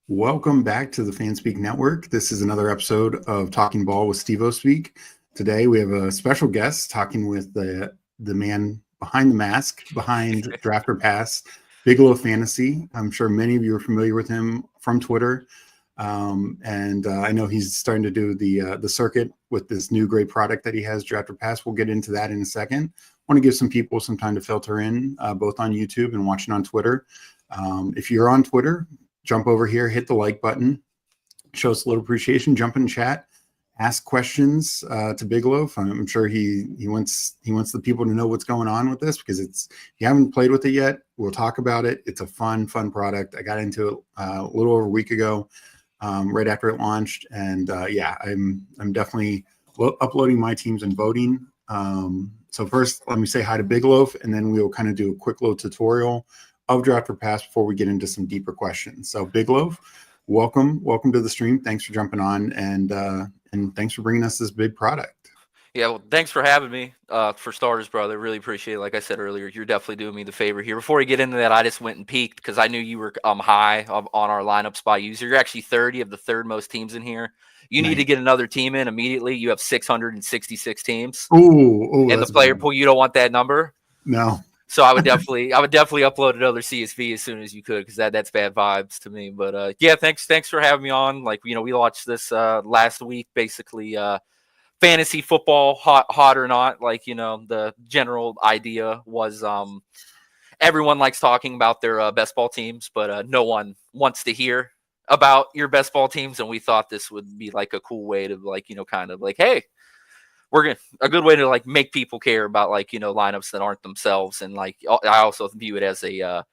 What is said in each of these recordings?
Welcome back to the Fanspeak Network. This is another episode of Talking Ball with Steveospeak. Today we have a special guest talking with the man behind the mask, behind Draft or Pass, BigLoaf Fantasy. I'm sure many of you are familiar with him from Twitter. And I know he's starting to do the circuit with this new great product that he has, Draft or Pass. We'll get into that in a second. I want to give some people some time to filter in, both on YouTube and watching on Twitter. If you're on Twitter, jump over here, hit the like button, show us a little appreciation, jump in chat, ask questions to BigLoaf. I'm sure he wants the people to know what's going on with this, because if you haven't played with it yet, we'll talk about it. It's a fun product. I got into it a little over a week ago, right after it launched, and I'm definitely uploading my teams and voting. So first, let me say hi to BigLoaf, and then we'll kind of do a quick little tutorial of Draft or Pass before we get into some deeper questions. So BigLoaf, welcome to the stream. Thanks for jumping on, and thanks for bringing us this big product. Yeah, well, thanks for having me. For starters, brother, really appreciate it. Like I said earlier, you're definitely doing me the favor here. Before we get into that, I just went and peeked because I knew you were high on our lineup spot user. You're actually 30 of the third most teams in here. You need to get another team in immediately. You have 666 teams. Oh, in the player pool. You don't want that number. No. So I would definitely upload another CSV as soon as you could, because that's bad vibes to me. But yeah, thanks for having me on. Like, we launched this last week, basically fantasy football, hot or not. Like, the general idea was everyone likes talking about their best ball teams, but no one wants to hear about your best ball teams. And we thought this would be like a cool way to kind of like, hey, a good way to like make people care about lineups that aren't themselves. And I also view it as a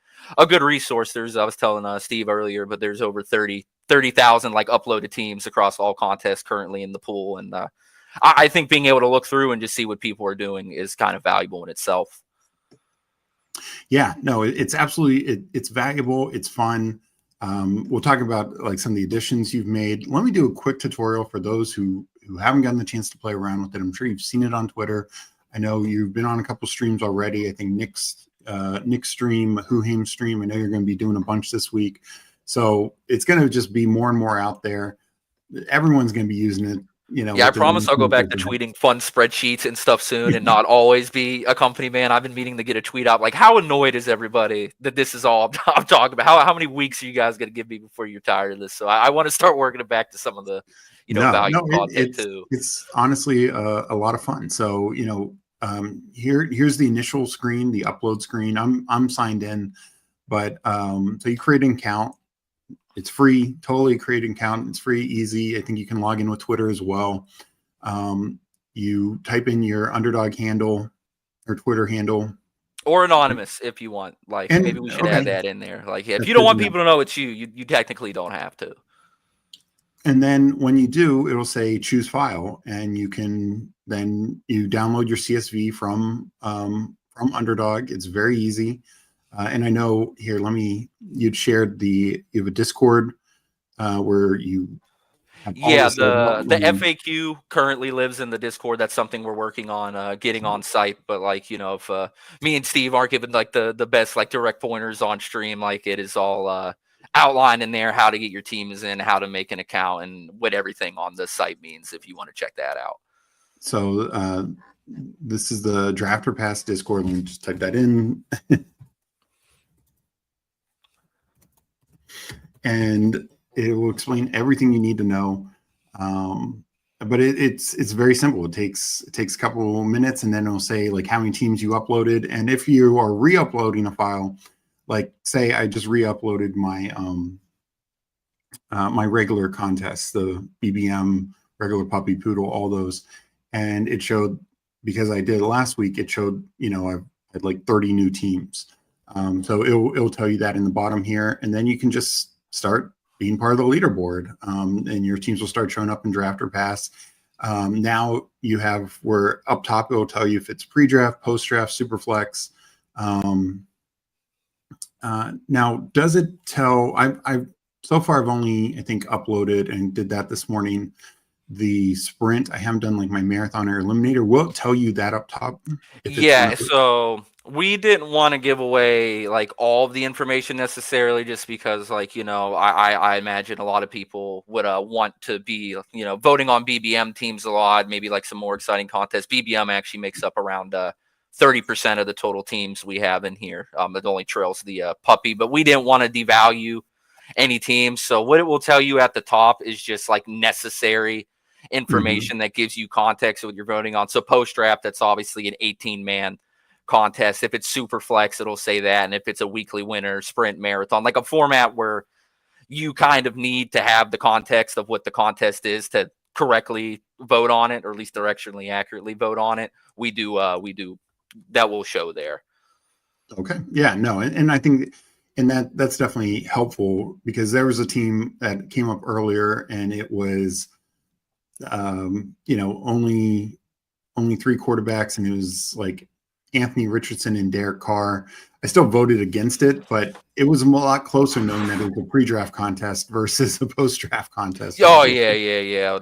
good resource. I was telling Steve earlier, but there's over 30,000 like uploaded teams across all contests currently in the pool. And I think being able to look through and just see what people are doing is kind of valuable in itself. Yeah, no, it's absolutely, it's valuable. It's fun. We'll talk about like some of the additions you've made. Let me do a quick tutorial for those who haven't gotten the chance to play around with it. I'm sure you've seen it on Twitter. I know you've been on a couple streams already. I think Nick's stream, Huhaim's stream. I know you're going to be doing a bunch this week. So it's going to just be more and more out there. Everyone's going to be using it. Yeah, I promise I'll go back to tweeting fun spreadsheets and stuff soon, and not always be a company man. I've been meaning to get a tweet out. Like, how annoyed is everybody that this is all I'm talking about? How many weeks are you guys going to give me before you're tired of this? So I want to start working it back to some of the valuable content too. It's honestly a lot of fun. So here's the initial screen, the upload screen. I'm signed in, but so you create an account. It's free, totally create an account. It's free, easy. I think you can log in with Twitter as well. You type in your Underdog handle or Twitter handle. Or anonymous if you want. Like, maybe we should add that in there. Like, if you don't want people to know it's you technically don't have to. And then when you do, it'll say choose file, and you download your CSV from Underdog. It's very easy. And I know here, you'd shared you have a Discord where you have the FAQ currently lives in the Discord. That's something we're working on getting on site. But if me and Steve aren't giving like the best like direct pointers on stream, like it is all outlined in there, how to get your teams in, how to make an account, and what everything on the site means if you want to check that out. So this is the Draft or Pass Discord. Let me just type that in. And it will explain everything you need to know. But it's very simple. It takes a couple of minutes, and then it'll say like how many teams you uploaded. And if you are re-uploading a file, like say I just re-uploaded my my regular contests, the BBM, regular puppy, poodle, all those, and it showed, because I did it last week, it showed I had like 30 new teams. So it'll tell you that in the bottom here, and then you can just start being part of the leaderboard, and your teams will start showing up in Draft or Pass. Now we're up top. It will tell you if it's pre-draft, post-draft, super flex. Now, does it tell? So far I've only, I think, uploaded and did that this morning. The sprint, I haven't done like my marathon or eliminator. Will it tell you that up top? Yeah. So We didn't want to give away like all of the information necessarily, just because, like, I imagine a lot of people would want to be, voting on BBM teams a lot, maybe like some more exciting contests. BBM actually makes up around 30% of the total teams we have in here. It only trails the puppy, but we didn't want to devalue any teams. So what it will tell you at the top is just like necessary information that gives you context of what you're voting on. So post draft, that's obviously an 18-man contest. If it's super flex, it'll say that. And if it's a weekly winner, sprint, marathon, like a format where you kind of need to have the context of what the contest is to correctly vote on it, or at least directionally accurately vote on it, we do that will show there. Okay. Yeah, no. And I think, and that's definitely helpful, because there was a team that came up earlier and it was, only 3 quarterbacks, and it was like Anthony Richardson and Derek Carr. I still voted against it, but it was a lot closer knowing that it was a pre-draft contest versus a post-draft contest. Oh, yeah.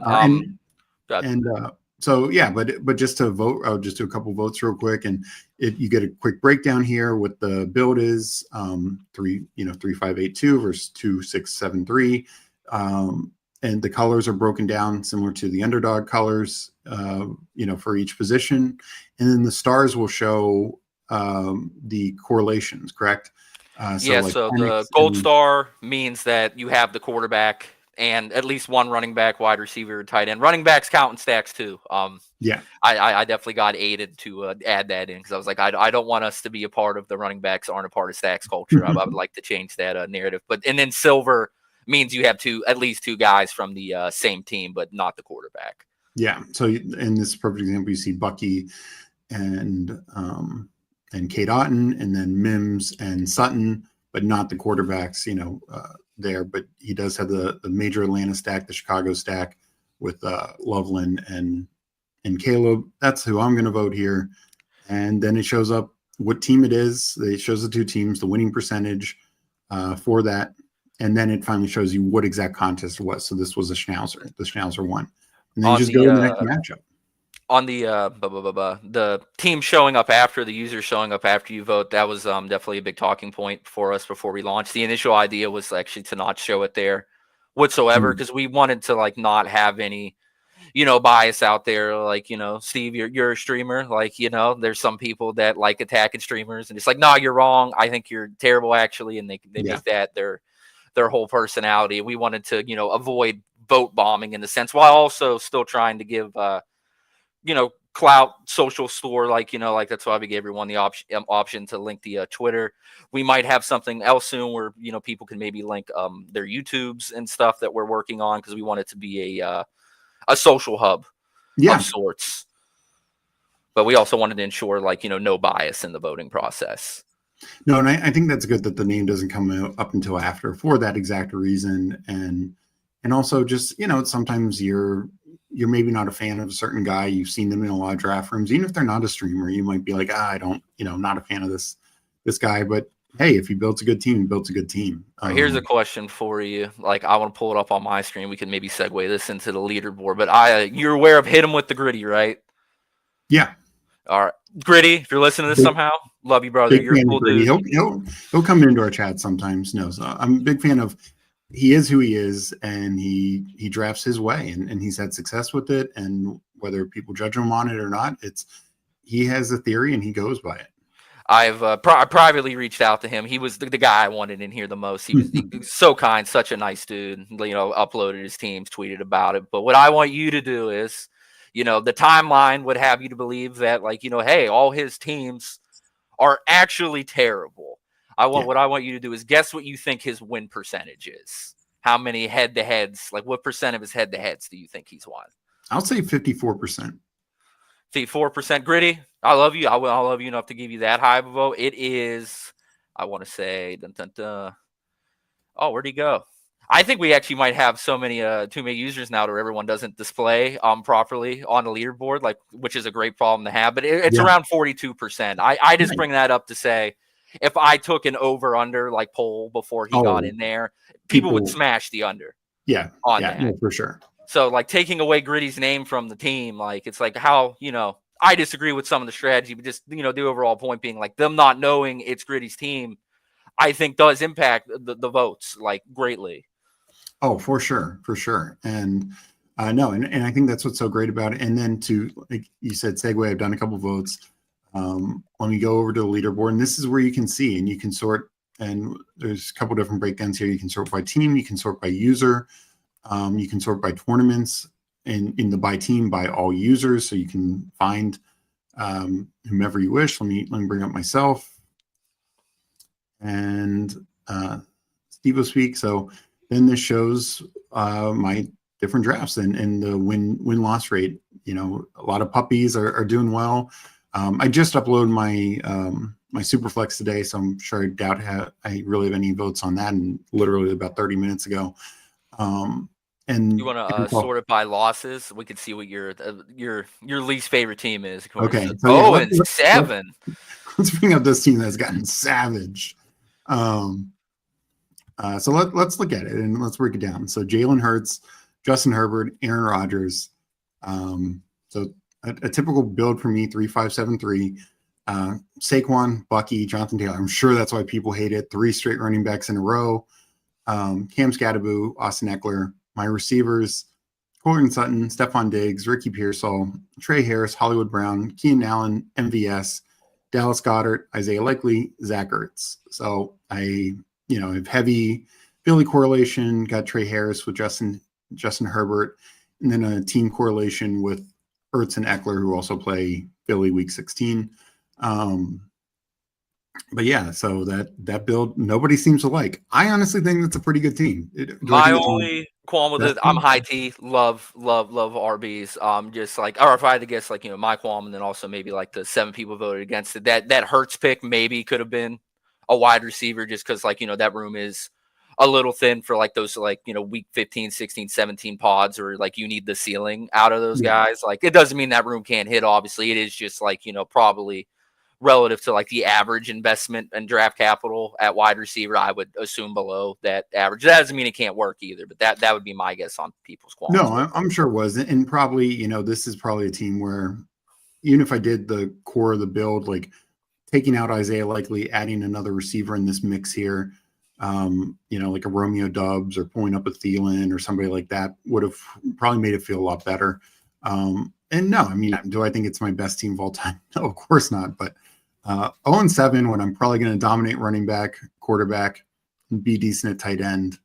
So yeah, but just to vote, I'll just do a couple votes real quick, and you get a quick breakdown here. What the build is: 3-5-8-2 versus 2-6-7-3, and the colors are broken down similar to the Underdog colors, for each position, and then the stars will show the correlations. Correct? So the gold star means that you have the quarterback and at least one running back, wide receiver, tight end. Running backs count in stacks too. I definitely got aided to add that in, because I was like, I don't want us to be a part of the running backs aren't a part of stacks culture. I would like to change that narrative. And then silver means you have at least two guys from the same team, but not the quarterback. Yeah. So in this perfect example, you see Bucky and Kate Otten, and then Mims and Sutton, but not the quarterbacks, there. But he does have the major Atlanta stack, the Chicago stack with Loveland and Caleb. That's who I'm going to vote here. And then it shows up what team it is. It shows the two teams, the winning percentage for that. And then it finally shows you what exact contest it was. So this was a Schnauzer. The Schnauzer won. And then you just go to the next matchup. On the team showing up after, the user showing up after you vote, that was definitely a big talking point for us before we launched. The initial idea was actually to not show it there whatsoever, because we wanted to like not have any bias out there. Like, Steve, you're a streamer. Like, there's some people that like attacking streamers, and it's like, no, you're wrong. I think you're terrible, actually. And they make that their whole personality. We wanted to, avoid vote bombing in the sense, while also still trying to give, clout social store, like that's why we gave everyone the option to link the Twitter. We might have something else soon where, people can maybe link their YouTubes and stuff that we're working on, because we want it to be a social hub of sorts. But we also wanted to ensure, like, no bias in the voting process. No, and I think that's good that the name doesn't come up until after, for that exact reason. And also just, sometimes you're maybe not a fan of a certain guy. You've seen them in a lot of draft rooms. Even if they're not a streamer, you might be like, I don't, not a fan of this guy. But hey, if he builds a good team, he builds a good team. Here's a question for you. Like, I want to pull it up on my screen. We can maybe segue this into the leaderboard. But you're aware of Hit Him With the Gritty, right? Yeah. All right, Gritty, if you're listening to this somehow, love you, brother. You're a cool dude. He'll come into our chat sometimes. No, so I'm a big fan of. He is who he is, and he drafts his way, and he's had success with it. And whether people judge him on it or not, he has a theory and he goes by it. I've privately reached out to him. He was the guy I wanted in here the most. He was so kind, such a nice dude. Uploaded his teams, tweeted about it. But what I want you to do is, the timeline would have you to believe that, like, hey, all his teams are actually terrible. What I want you to do is guess what you think his win percentage is. How many head-to-heads, like what percent of his head-to-heads do you think he's won? I'll say 54%. 54%. Gritty, I love you. I love you enough to give you that high of a vote. It is, I want to say, oh, where'd he go? I think we actually might have too many users now where everyone doesn't display properly on the leaderboard, like, which is a great problem to have. But it's around 42%. I just bring that up to say, if I took an over/under like poll before he got in there, people would smash the under. Yeah, on that. No, for sure. So, like, taking away Gritty's name from the team, like, it's like how I disagree with some of the strategy, but just, the overall point being like them not knowing it's Gritty's team, I think does impact the votes like greatly. Oh, for sure, for sure. And no, and I think that's what's so great about it. And then to, like you said, segue, I've done a couple votes. Let me go over to the leaderboard, and this is where you can see, and you can sort, and there's a couple different breakdowns here. You can sort by team, you can sort by user, you can sort by tournaments, and in the by team, by all users. So you can find whomever you wish. Let me bring up myself and Steveospeak. So then this shows my different drafts and the win-loss rate. A lot of puppies are doing well. I just uploaded my Superflex today, so I'm sure I doubt I really have any votes on that, and literally about 30 minutes ago. And you want to sort it by losses? We can see what your least favorite team is. Okay. So and 7. Let's bring up this team that's gotten savaged. So let's look at it and let's break it down. So Jalen Hurts, Justin Herbert, Aaron Rodgers. So a typical build for me, 3-5-7-3. Saquon, Bucky, Jonathan Taylor. I'm sure that's why people hate it. 3 straight running backs in a row. Cam Scatteraboo, Austin Eckler. My receivers, Courtland Sutton, Stephon Diggs, Ricky Pearsall, Trey Harris, Hollywood Brown, Keenan Allen, MVS, Dallas Goedert, Isaiah Likely, Zach Ertz. So I have heavy Philly correlation, got Trey Harris with Justin Herbert, and then a team correlation with Ertz and Eckler, who also play Philly week 16. But yeah, so that build nobody seems to like. I honestly think that's a pretty good team. My only qualm with it, I'm high T, love RBs. Just like, or if I had to guess, like, my qualm, and then also maybe like the 7 people voted against it. That Hurts pick maybe could have been a wide receiver, just because like that room is a little thin for like those like week 15, 16, 17 pods, or like you need the ceiling out of those guys. Like it doesn't mean that room can't hit. Obviously, it is just like probably relative to like the average investment and draft capital at wide receiver, I would assume below that average. That doesn't mean it can't work either, but that would be my guess on people's qualms. No, I'm sure it was. And probably, this is probably a team where even if I did the core of the build, like taking out Isaiah Likely, adding another receiver in this mix here, like a Romeo Doubs or pulling up a Thielen or somebody like that would have probably made it feel a lot better. And no, I mean, do I think it's my best team of all time? No, of course not. But 0-7 when I'm probably going to dominate running back, quarterback, and be decent at tight end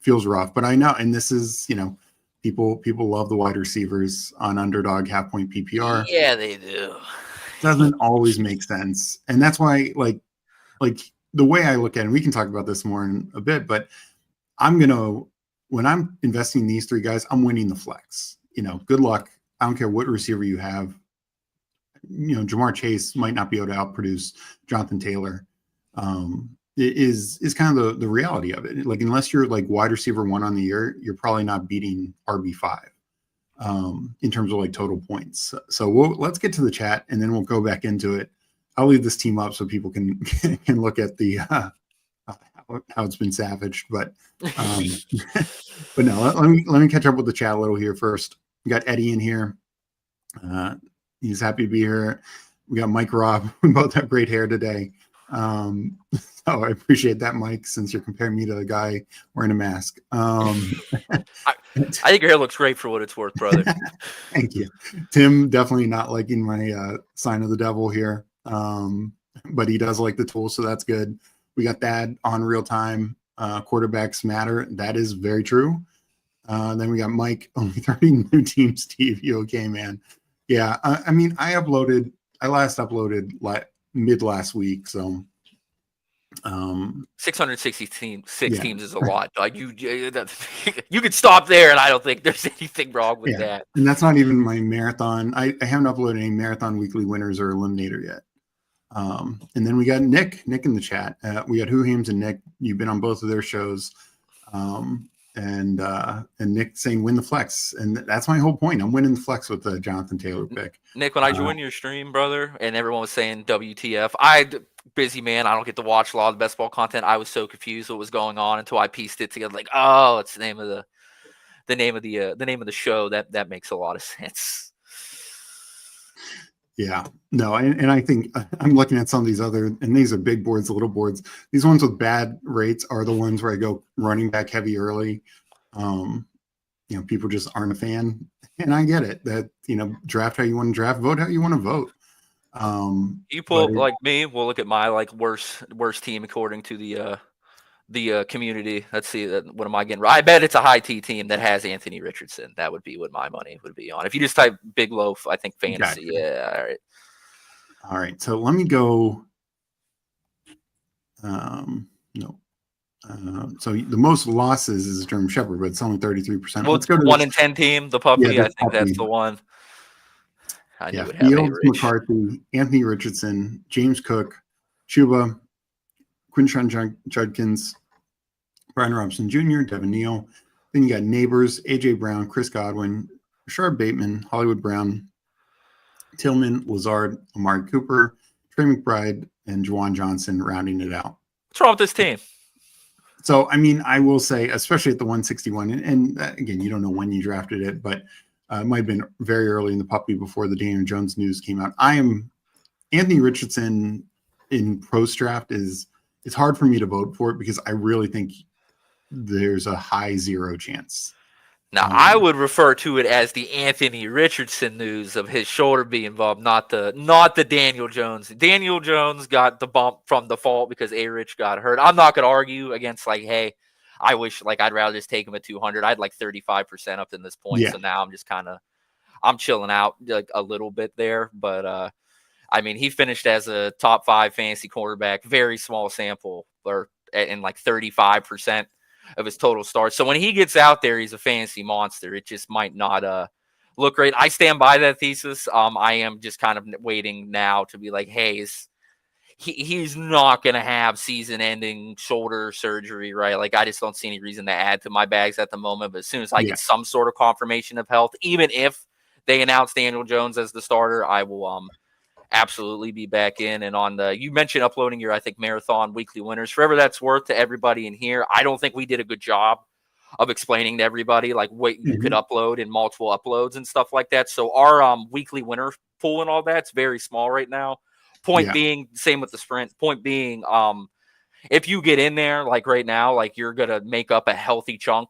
feels rough. But I know, and this is, people love the wide receivers on Underdog half-point PPR. Yeah, they do. Doesn't always make sense. And that's why, like the way I look at it, and we can talk about this more in a bit, but when I'm investing in these 3 guys, I'm winning the flex. Good luck. I don't care what receiver you have. Jamar Chase might not be able to outproduce Jonathan Taylor. Is kind of the reality of it. Like, unless you're like wide receiver 1 on the year, you're probably not beating RB5 in terms of like total points. So let's get to the chat and then we'll go back into it. I'll leave this team up so people can look at the how it's been savaged. But but no, let me catch up with the chat a little here first. We got Eddie in here. He's happy to be here. We got Mike Robb. We both have great hair today. So I appreciate that, Mike, since you're comparing me to the guy wearing a mask. I think your hair looks great for what it's worth, brother. Thank you. Tim definitely not liking my sign of the devil here. But he does like the tool, so that's good. We got that on real time. Quarterbacks matter. That is very true. Then we got Mike, only 30 new teams. Steve, you okay, man? Yeah, I mean, I last uploaded mid last week, so 666 teams is a lot. Like you could stop there, and I don't think there's anything wrong with that. And that's not even my marathon. I haven't uploaded any marathon weekly winners or eliminator yet. And then we got Nick in the chat. We got Whohams and Nick. You've been on both of their shows. And Nick saying win the flex, and that's my whole point. I'm winning the flex with the Jonathan Taylor pick. Nick, when I joined your stream, brother, and everyone was saying WTF, busy man. I don't get to watch a lot of the best ball content. I was so confused what was going on until I pieced it together. Like, oh, it's the name of the name of the show. That makes a lot of sense. Yeah, no, and I think I'm looking at some of these other, and these are big boards, little boards. These ones with bad rates are the ones where I go running back heavy early. Um, people just aren't a fan, and I get it. That draft how you want to draft, vote how you want to vote. You But pull like me, we'll look at my like worst team according to the community. Let's see, what am I getting? I bet it's a high T team that has Anthony Richardson. That would be what my money would be on. If you just type Big Loaf, I think fantasy. gotcha. Yeah, all right. All right, so let me go. No. So the most losses is German Shepherd, but it's only 33%. Well, Let's go to 1 in 10 team, the puppy. I this think that's puppy. the one. I knew Yeah, it have a Fields, rich. McCarthy, Anthony Richardson, James Cook, Chuba, Quinshon Judkins, Brian Robinson Jr., Devin Neal. Then you got Neighbors, AJ Brown, Chris Godwin, Rashard Bateman, Hollywood Brown, Tillman, Lazard, Amari Cooper, Trey McBride, and Juwan Johnson rounding it out. What's wrong with this team? So, I mean, I will say, especially at the 161, and again, you don't know when you drafted it, but it might have been very early in the puppy before the Daniel Jones news came out. Anthony Richardson in post draft it's hard for me to vote for it because I really think there's a high 0 chance. Now, I would refer to it as the Anthony Richardson news of his shoulder being involved, not the Daniel Jones. Daniel Jones got the bump from default because A-Rich got hurt. I'm not going to argue against, like, hey, I wish, like, I'd rather just take him at 200. I'd like 35% up in this point. Yeah. So now I'm just I'm chilling out like a little bit there. But, I mean, he finished as a top 5 fantasy quarterback, very small sample, or in like 35% of his total starts. So when he gets out there, he's a fantasy monster. It just might not look great. I stand by that thesis. I am just kind of waiting now to be like, hey, he's not going to have season-ending shoulder surgery, right? Like, I just don't see any reason to add to my bags at the moment. But as soon as I get some sort of confirmation of health, even if they announce Daniel Jones as the starter, I will absolutely be back in. And you mentioned uploading your, I think, marathon weekly winners. Forever that's worth to everybody in here. I don't think we did a good job of explaining to everybody like what you could upload in multiple uploads and stuff like that. So our weekly winner pool and all that's very small right now. Point being, same with the sprint. Point being, if you get in there like right now, like you're gonna make up a healthy chunk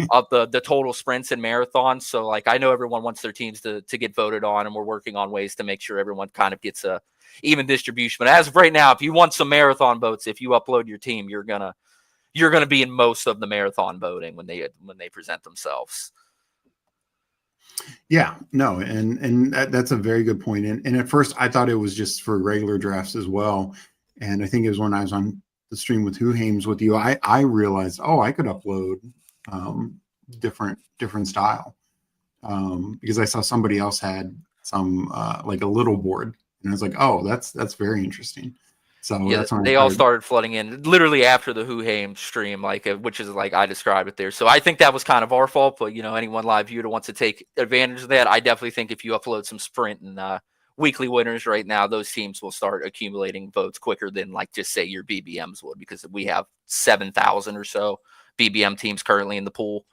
of the total sprints and marathons. So like I know everyone wants their teams to get voted on, and we're working on ways to make sure everyone kind of gets a even distribution. But as of right now, if you want some marathon votes, if you upload your team, you're gonna be in most of the marathon voting when they present themselves. Yeah, no, and that's a very good point. And at first I thought it was just for regular drafts as well. And I think it was when I was on the stream with Who Hames with you, I realized, I could upload different style. Because I saw somebody else had some like a little board, and I was like, that's very interesting. So yeah, that's when they all started flooding in literally after the Who Hames stream, like which is like I described it there. So I think that was kind of our fault, but anyone live viewer wants to take advantage of that. I definitely think if you upload some sprint and weekly winners right now, those teams will start accumulating votes quicker than like just say your BBMs would, because we have 7,000 or so BBM teams currently in the pool.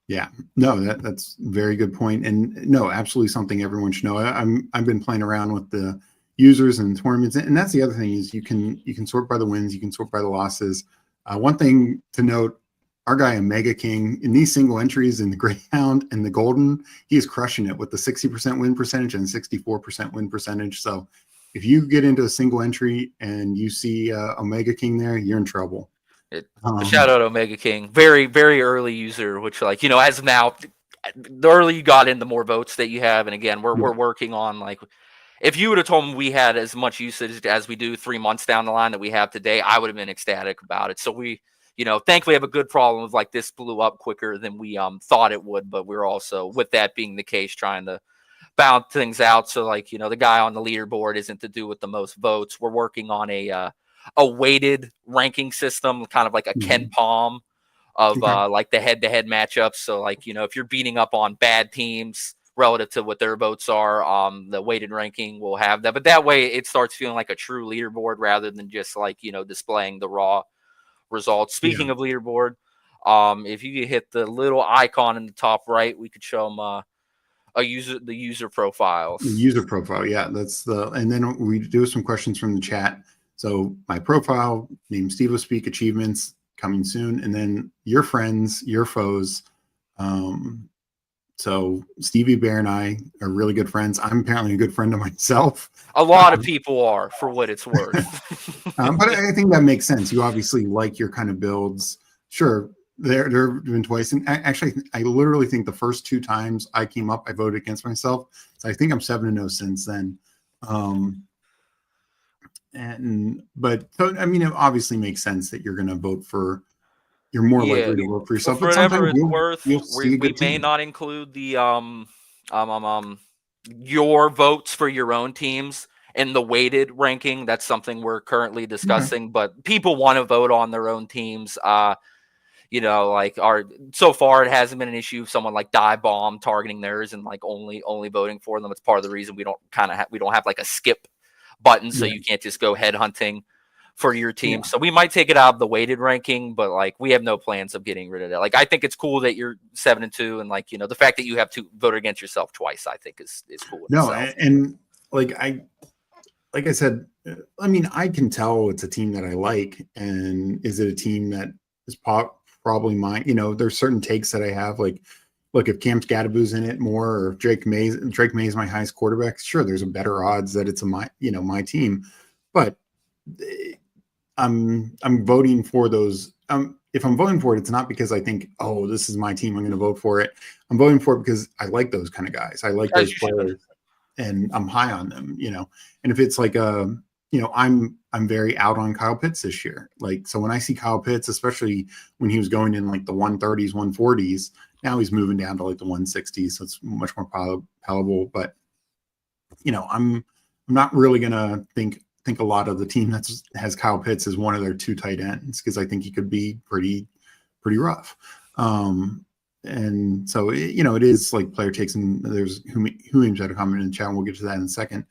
Yeah, no, that's a very good point. And no, absolutely something everyone should know. I've been playing around with the users and tournaments, and that's the other thing is you can sort by the wins, you can sort by the losses. One thing to note, our guy Omega King in these single entries in the Greyhound and the Golden, he is crushing it with the 60% win percentage and 64% win percentage. So if you get into a single entry and you see Omega King there, you're in trouble. Shout out Omega King, very very early user, which like as of now, the earlier you got in, the more votes that you have. And again, we're working on like. If you would have told me we had as much usage as we do 3 months down the line that we have today, I would have been ecstatic about it. So we, thankfully have a good problem of like this blew up quicker than we thought it would. But we're also, with that being the case, trying to balance things out. So like, the guy on the leaderboard isn't to do with the most votes. We're working on a weighted ranking system, kind of like a Ken Palm of like the head-to-head matchups. So like, if you're beating up on bad teams relative to what their votes are, the weighted ranking will have that. But that way it starts feeling like a true leaderboard rather than just like, displaying the raw results. Speaking of leaderboard, if you could hit the little icon in the top right, we could show them the user profiles. The user profile, yeah, and then we do some questions from the chat. So my profile, name Steveospeak, achievements coming soon, and then your friends, your foes. So Stevie Bear and I are really good friends. I'm apparently a good friend of myself. A lot of people are, for what it's worth. But I think that makes sense. You obviously like your kind of builds. Sure, there have been twice, and actually, I literally think the first 2 times I came up, I voted against myself. So I think I'm 7-0 since then. But so I mean, it obviously makes sense that you're going to vote for. You're more likely to vote for yourself. For But whatever sometimes it's worth, you'll see a we good may team. not include the your votes for your own teams in the weighted ranking. That's something we're currently discussing. Okay. But people want to vote on their own teams. Like so far it hasn't been an issue of someone like Die Bomb targeting theirs and like only voting for them. It's part of the reason we don't have like a skip button, so you can't just go head hunting for your team. Yeah. So we might take it out of the weighted ranking, but like we have no plans of getting rid of that. Like I think it's cool that you're 7-2, and like the fact that you have to vote against yourself twice, I think is cool. No, and like I said, I mean, I can tell it's a team that I like, and is it a team that is probably mine? There's certain takes that I have, like, look, if Cam Scadaboo's in it more, or Drake May is my highest quarterback, sure, there's a better odds that it's my team, but I'm voting for those. If I'm voting for it, it's not because I think, oh, this is my team, I'm going to vote for it. I'm voting for it because I like those kind of guys. I like those players, and I'm high on them. And if it's like I'm very out on Kyle Pitts this year. Like, so when I see Kyle Pitts, especially when he was going in like the 130s, 140s, now he's moving down to like the 160s, so it's much more palatable. But I'm not really gonna think a lot of the team that has Kyle Pitts as one of their 2 tight ends, because I think he could be pretty rough. And so it is like player takes, and there's who aims at a comment in the chat, and we'll get to that in a second.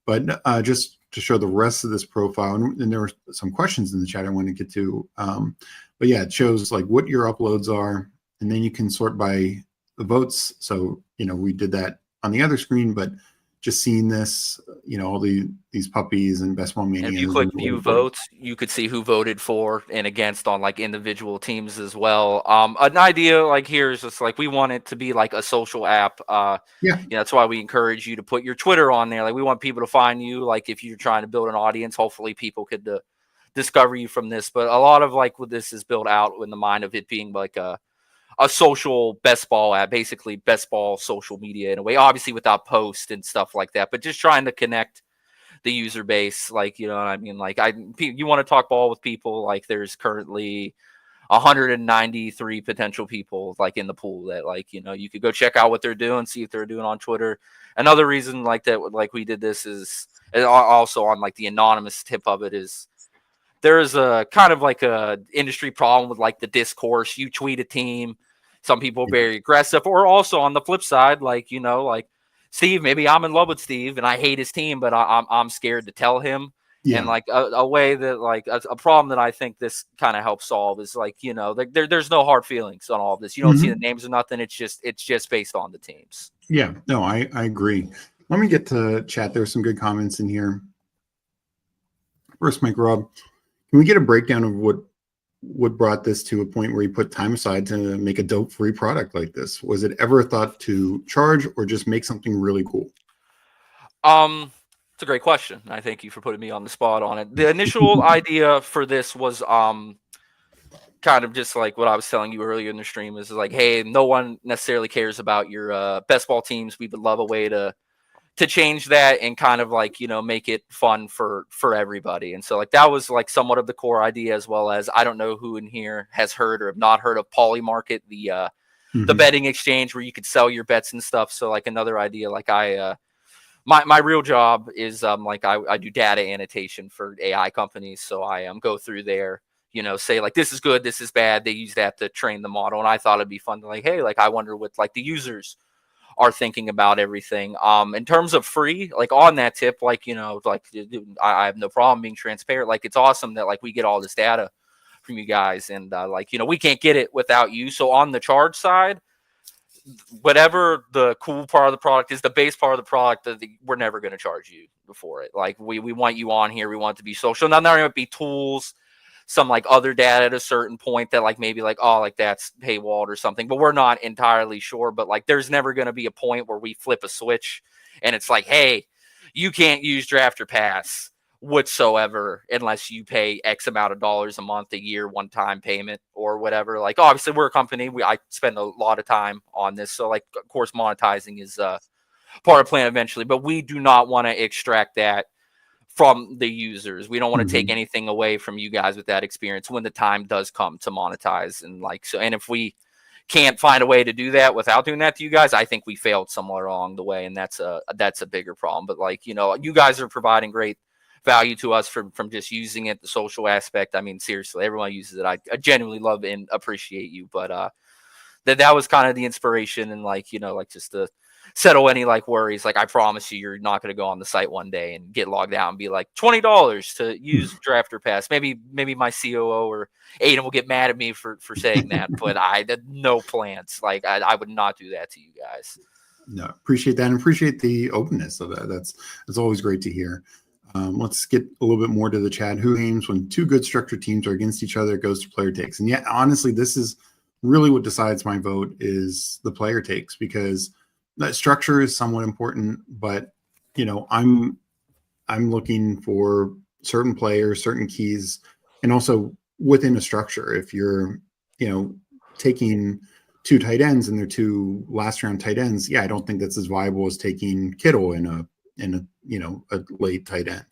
But just to show the rest of this profile, and there were some questions in the chat I want to get to. But yeah, it shows like what your uploads are, and then you can sort by the votes. So we did that on the other screen, but just seeing this, all these puppies and best ball manias. And if you click view votes, you could see who voted for and against on like individual teams as well. An idea like here is just like we want it to be like a social app. That's why we encourage you to put your Twitter on there. Like we want people to find you. Like if you're trying to build an audience, hopefully people could discover you from this. But a lot of like what this is built out in the mind of it being like a social best ball app, basically best ball social media in a way, obviously without posts and stuff like that, but just trying to connect the user base. Like, what I mean? Like you want to talk ball with people, like there's currently 193 potential people like in the pool that like, you could go check out what they're doing, see if they're doing on Twitter. Another reason like that, like we did this is also on like the anonymous tip of it is there's a kind of like a industry problem with like the discourse. You tweet a team, some people are very aggressive, or also on the flip side, like, like Steve, maybe I'm in love with Steve and I hate his team, but I'm scared to tell him. Yeah. And like a way that like a problem that I think this kind of helps solve is like, there's no hard feelings on all of this. You don't see the names or nothing. It's just based on the teams. Yeah, no, I agree. Let me get to chat. There's some good comments in here. First, Mike Rob, can we get a breakdown of what brought this to a point where you put time aside to make a dope free product like this? Was it ever a thought to charge or just make something really cool? It's a great question. I thank you for putting me on the spot on it. The initial idea for this was kind of just like what I was telling you earlier in the stream is like, hey, no one necessarily cares about your best ball teams. We would love a way to change that and kind of like, make it fun for everybody. And so like that was like somewhat of the core idea, as well as I don't know who in here has heard or have not heard of Poly Market, the betting exchange where you could sell your bets and stuff. So like another idea, like my real job is like I do data annotation for AI companies. So I go through there, say like this is good, this is bad. They use that to train the model. And I thought it'd be fun to like, hey, like I wonder what like the users are thinking about everything. In terms of free, like on that tip, like, like I have no problem being transparent. Like it's awesome that like we get all this data from you guys, and like, we can't get it without you. So on the charge side, whatever the cool part of the product is, the base part of the product, we're never going to charge you for it. Like we want you on here. We want it to be social. Now there might be tools, some like other data at a certain point that like maybe like, oh, like that's paywalled or something, but we're not entirely sure. But like there's never going to be a point where we flip a switch and it's like, hey, you can't use Draft or Pass whatsoever unless you pay X amount of dollars a month, a year, one-time payment or whatever. Like obviously we're a company, I spend a lot of time on this, so like of course monetizing is part of the plan eventually, but we do not want to extract that from the users. We don't want to take anything away from you guys with that experience when the time does come to monetize. And like so, and if we can't find a way to do that without doing that to you guys, I think we failed somewhere along the way, and that's a bigger problem. But like, you know, you guys are providing great value to us from just using it, the social aspect. I mean, seriously, everyone uses it. I genuinely love and appreciate you, but that was kind of the inspiration, and like, you know, like just to settle any like worries. Like I promise you're not going to go on the site one day and get logged out and be like $20 to use Draft or Pass. Maybe my COO or Aiden will get mad at me for saying that, but I had no plans. Like I would not do that to you guys. No, appreciate that, and appreciate the openness of that. That's always great to hear. Let's get a little bit more to the chat. Who aims when two good structured teams are against each other? It goes to player takes. And yeah, honestly, this is really what decides my vote is the player takes, because that structure is somewhat important. But you know, I'm looking for certain players, certain keys, and also within a structure. If you're, you know, taking two tight ends and they're two last round tight ends, yeah, I don't think that's as viable as taking Kittle in a you know, a late tight end.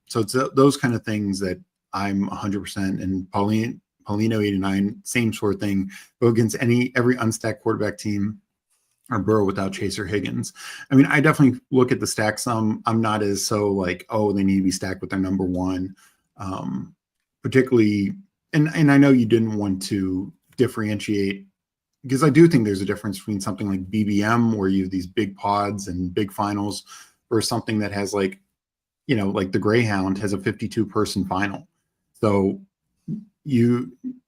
So it's those kind of things that I'm 100%, and Paulino 89, same sort of thing. Go against every unstacked quarterback team or Burrow without Chase or Higgins. I mean, I definitely look at the stack some. I'm not as so like, oh, they need to be stacked with their number one, particularly. And I know you didn't want to differentiate, because I do think there's a difference between something like BBM, where you have these big pods and big finals, or something that has like, you know, like the Greyhound has a 52-person final. So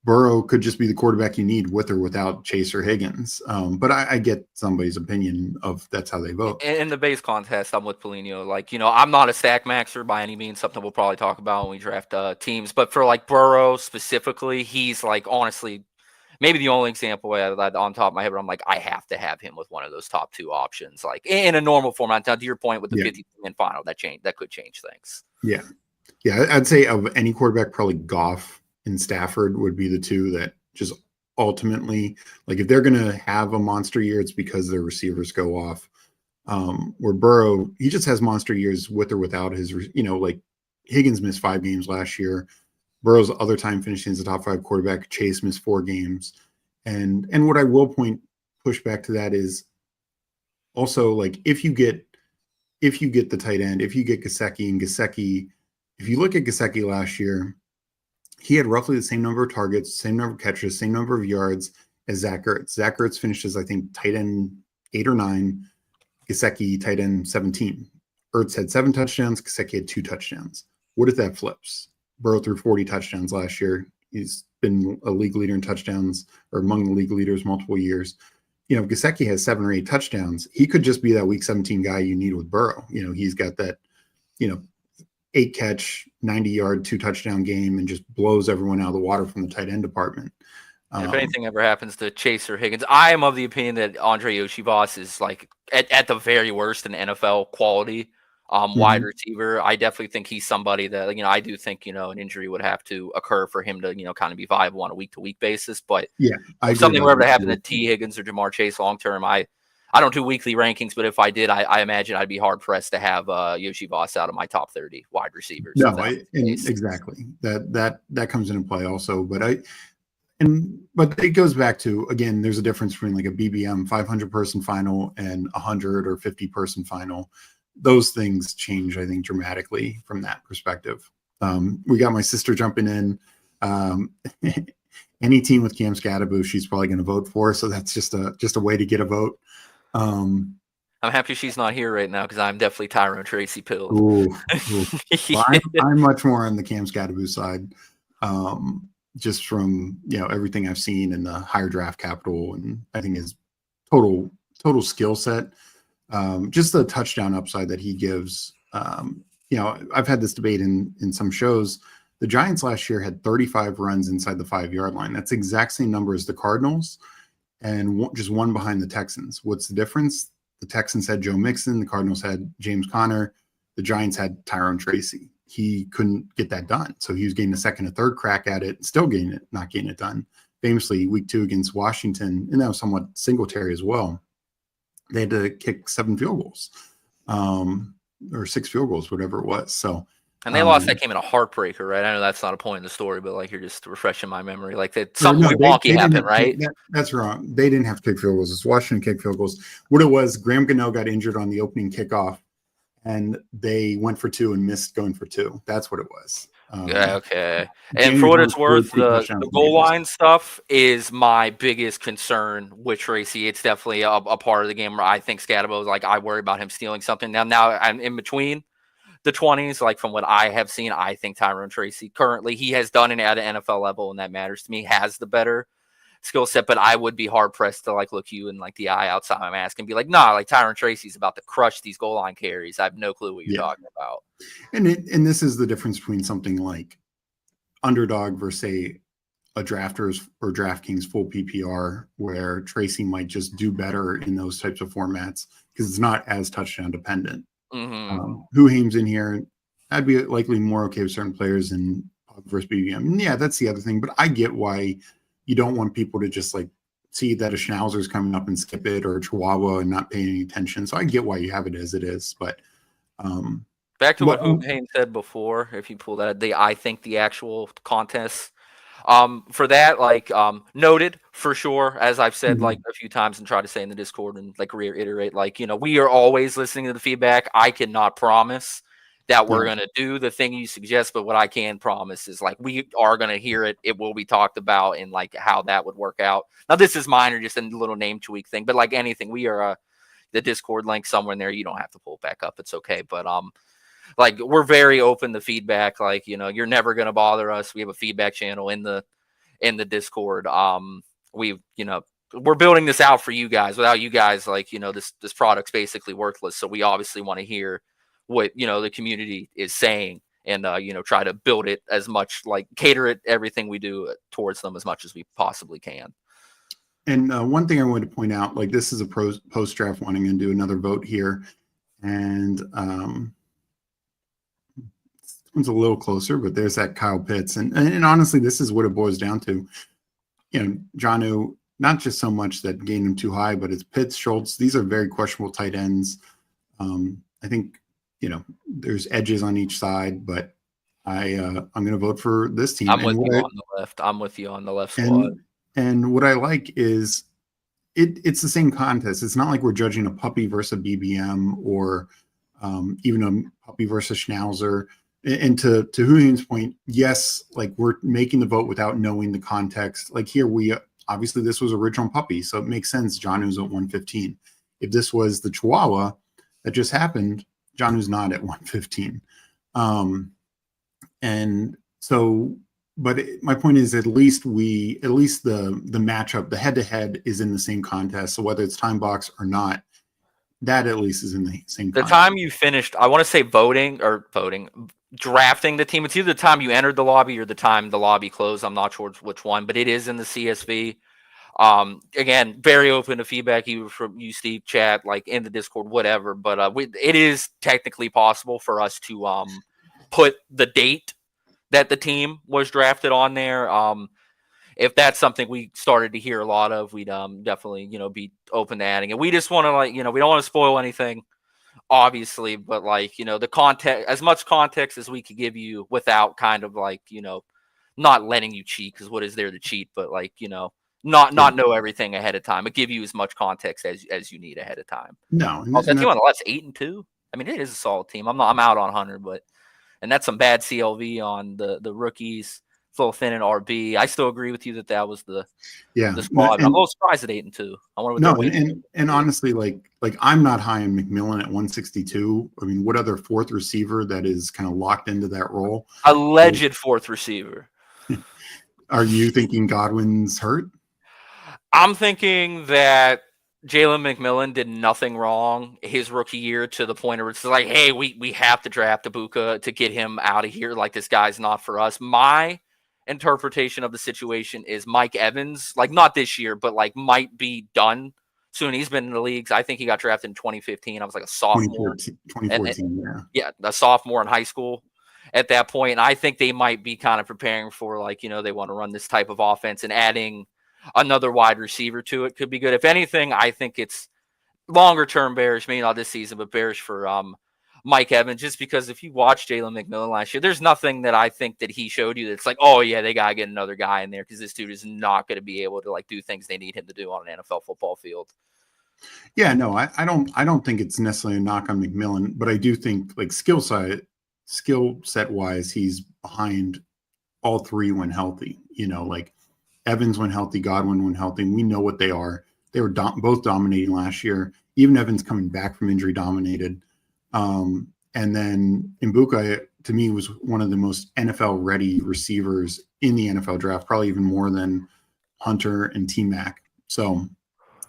Burrow could just be the quarterback you need with or without Chase or Higgins. But I get somebody's opinion of that's how they vote. In the base contest, I'm with Polino. Like, you know, I'm not a stack maxer by any means, something we'll probably talk about when we draft teams. But for like Burrow specifically, he's like honestly maybe the only example that on top of my head where I'm like, I have to have him with one of those top two options, like in a normal format. Now, to your point with the 50-man final, that could change things. Yeah. I'd say of any quarterback, probably Goff and Stafford would be the two that just ultimately, like, if they're going to have a monster year, it's because their receivers go off. Where Burrow, he just has monster years with or without his, you know, like Higgins missed 5 games last year. Burrow's other time finishing as a top 5 quarterback. Chase missed 4 games. And what I will push back to that is also, like, if you get the tight end, if you get Gesicki, if you look at Gesicki last year, he had roughly the same number of targets, same number of catches, same number of yards as Zach Ertz. Zach Ertz finished as, I think, tight end 8 or 9, Gesicki tight end 17. Ertz had 7 touchdowns, Gesicki had 2 touchdowns. What if that flips? Burrow threw 40 touchdowns last year. He's been a league leader in touchdowns, or among the league leaders multiple years. You know, Gesicki has 7 or 8 touchdowns. He could just be that week 17 guy you need with Burrow. You know, he's got that, 8 catch, 90-yard, 2 touchdown game, and just blows everyone out of the water from the tight end department. If anything ever happens to Chase or Higgins, I am of the opinion that Andre Yoshivas is like at the very worst an NFL quality wide receiver. I definitely think he's somebody that, I do think, an injury would have to occur for him to, kind of be viable on a week-to-week basis. But if something were ever to happen to T. Higgins or Jamar Chase long-term, I don't do weekly rankings, but if I did, I imagine I'd be hard-pressed to have Yoshivas out of my top 30 wide receivers. No, exactly. That comes into play also. But it goes back to, again, there's a difference between like a BBM 500-person final and 100 or 50-person final. Those things change, I think, dramatically from that perspective. We got my sister jumping in. Any team with Cam Scadaboo, she's probably going to vote for. So that's just a way to get a vote. I'm happy she's not here right now because I'm definitely Tyrone Tracy pilled. Well, I'm much more on the Cam Scadaboo side, just from everything I've seen in the higher draft capital, and I think his total skill set. Just the touchdown upside that he gives. I've had this debate in some shows. The Giants last year had 35 runs inside the 5-yard line. That's the exact same number as the Cardinals, and just one behind the Texans. What's the difference? The Texans had Joe Mixon. The Cardinals had James Conner. The Giants had Tyrone Tracy. He couldn't get that done. So he was getting a second or third crack at it, still not getting it done. Famously, week 2 against Washington, and that was somewhat Singletary as well. They had to kick 7 field goals, or 6 field goals, whatever it was. So, and they lost that game in a heartbreaker, right? I know that's not a point in the story, but like you're just refreshing my memory. Like that something wonky happened, right? That's wrong. They didn't have to kick field goals. It's Washington kick field goals. What it was, Graham Gano got injured on the opening kickoff, and they went for 2 and missed going for 2. That's what it was. Okay. And for what it's worth, the goal line stuff is my biggest concern with Tracy. It's definitely a part of the game where I think Scatabo is like, I worry about him stealing something. Now I'm in between the 20s. Like from what I have seen, I think Tyrone Tracy currently, he has done it at an NFL level, and that matters to me, has the better skill set, but I would be hard pressed to like look you in like the eye outside my mask and be like, nah, like Tyrone Tracy's about to crush these goal line carries. I have no clue what you're talking about. And this is the difference between something like Underdog versus a drafters or DraftKings full PPR, where Tracy might just do better in those types of formats because it's not as touchdown dependent. Who Hames in here, I'd be likely more okay with certain players than versus BBM. Yeah, that's the other thing, but I get why you don't want people to just like see that a Schnauzer is coming up and skip it, or a Chihuahua and not paying any attention. So I get why you have it as it is. But back to what Haynes said before, if you pull that, I think the actual contest for that, like noted for sure, as I've said like a few times and try to say in the Discord and like reiterate, like, we are always listening to the feedback. I cannot promise that we're going to do the thing you suggest, but what I can promise is like we are going to hear it. It will be talked about and like how that would work out. Now, this is minor, just a little name tweak thing, but like anything, we are the Discord link somewhere in there. You don't have to pull it back up. It's okay. But like we're very open to feedback. Like, you're never going to bother us. We have a feedback channel in the Discord. We're building this out for you guys. Without you guys, like, this product's basically worthless. So we obviously want to hear what the community is saying, and try to build it as much, like cater it, everything we do towards them as much as we possibly can. And one thing I wanted to point out, like this is a post draft one. I'm going to do another vote here, and this one's a little closer, but there's that Kyle Pitts, and honestly, this is what it boils down to. Jonnu, not just so much that gained him too high, but it's Pitts, Schultz. These are very questionable tight ends. I think. There's edges on each side, but I'm going to vote for this team. I'm with you on the left. I'm with you on the left squad. And what I like is it's the same contest. It's not like we're judging a puppy versus a BBM or even a puppy versus Schnauzer. And to Julian's point, yes, like we're making the vote without knowing the context. Like here, obviously this was original puppy, so it makes sense. John was at 115. If this was the Chihuahua that just happened, John who's not at 115. And so, but my point is at least the matchup, the head-to-head is in the same contest. So whether it's time box or not, that at least is in the same contest. The time you finished, I want to say drafting the team. It's either the time you entered the lobby or the time the lobby closed. I'm not sure which one, but it is in the CSV. Again, very open to feedback, either from you, Steve, chat, like in the Discord, whatever. But it is technically possible for us to put the date that the team was drafted on there. If that's something we started to hear a lot of, we'd definitely be open to adding it. We just want to we don't want to spoil anything, obviously, but the context, as much context as we could give you without kind of not letting you cheat, because what is there to cheat? But not know everything ahead of time, but give you as much context as you need ahead of time. No, that team on the left's 8-2. I mean, it is a solid team. I'm out on Hunter, and that's some bad CLV on the rookies. It's a little thin in RB. I still agree with you that was the squad. I'm a little surprised at 8-2. I wonder what and honestly, like I'm not high on McMillan at 162. I mean, what other fourth receiver that is kind of locked into that role? Alleged fourth receiver. Are you thinking Godwin's hurt? I'm thinking that Jalen McMillan did nothing wrong his rookie year to the point where it's like, hey, we have to draft Ibuka to get him out of here. Like, this guy's not for us. My interpretation of the situation is Mike Evans, like, not this year, but like might be done soon. He's been in the leagues. I think he got drafted in 2015. I was like a sophomore. 2014, yeah. Yeah, a sophomore in high school at that point. And I think they might be kind of preparing for, like, they want to run this type of offense, and adding another wide receiver to it could be good. If anything, I think it's longer term bearish, maybe not this season, but bearish for Mike Evans, just because if you watch Jalen McMillan last year, there's nothing that I think that he showed you that's like, oh yeah, they got to get another guy in there, because this dude is not going to be able to like do things they need him to do on an NFL football field. Yeah, no, I don't think it's necessarily a knock on McMillan, but I do think like skill set wise, he's behind all three when healthy. Like Evans when healthy, Godwin when healthy. We know what they are. They were both dominating last year. Even Evans coming back from injury dominated. And then Mbuka, to me, was one of the most NFL ready receivers in the NFL draft, probably even more than Hunter and T-Mac. So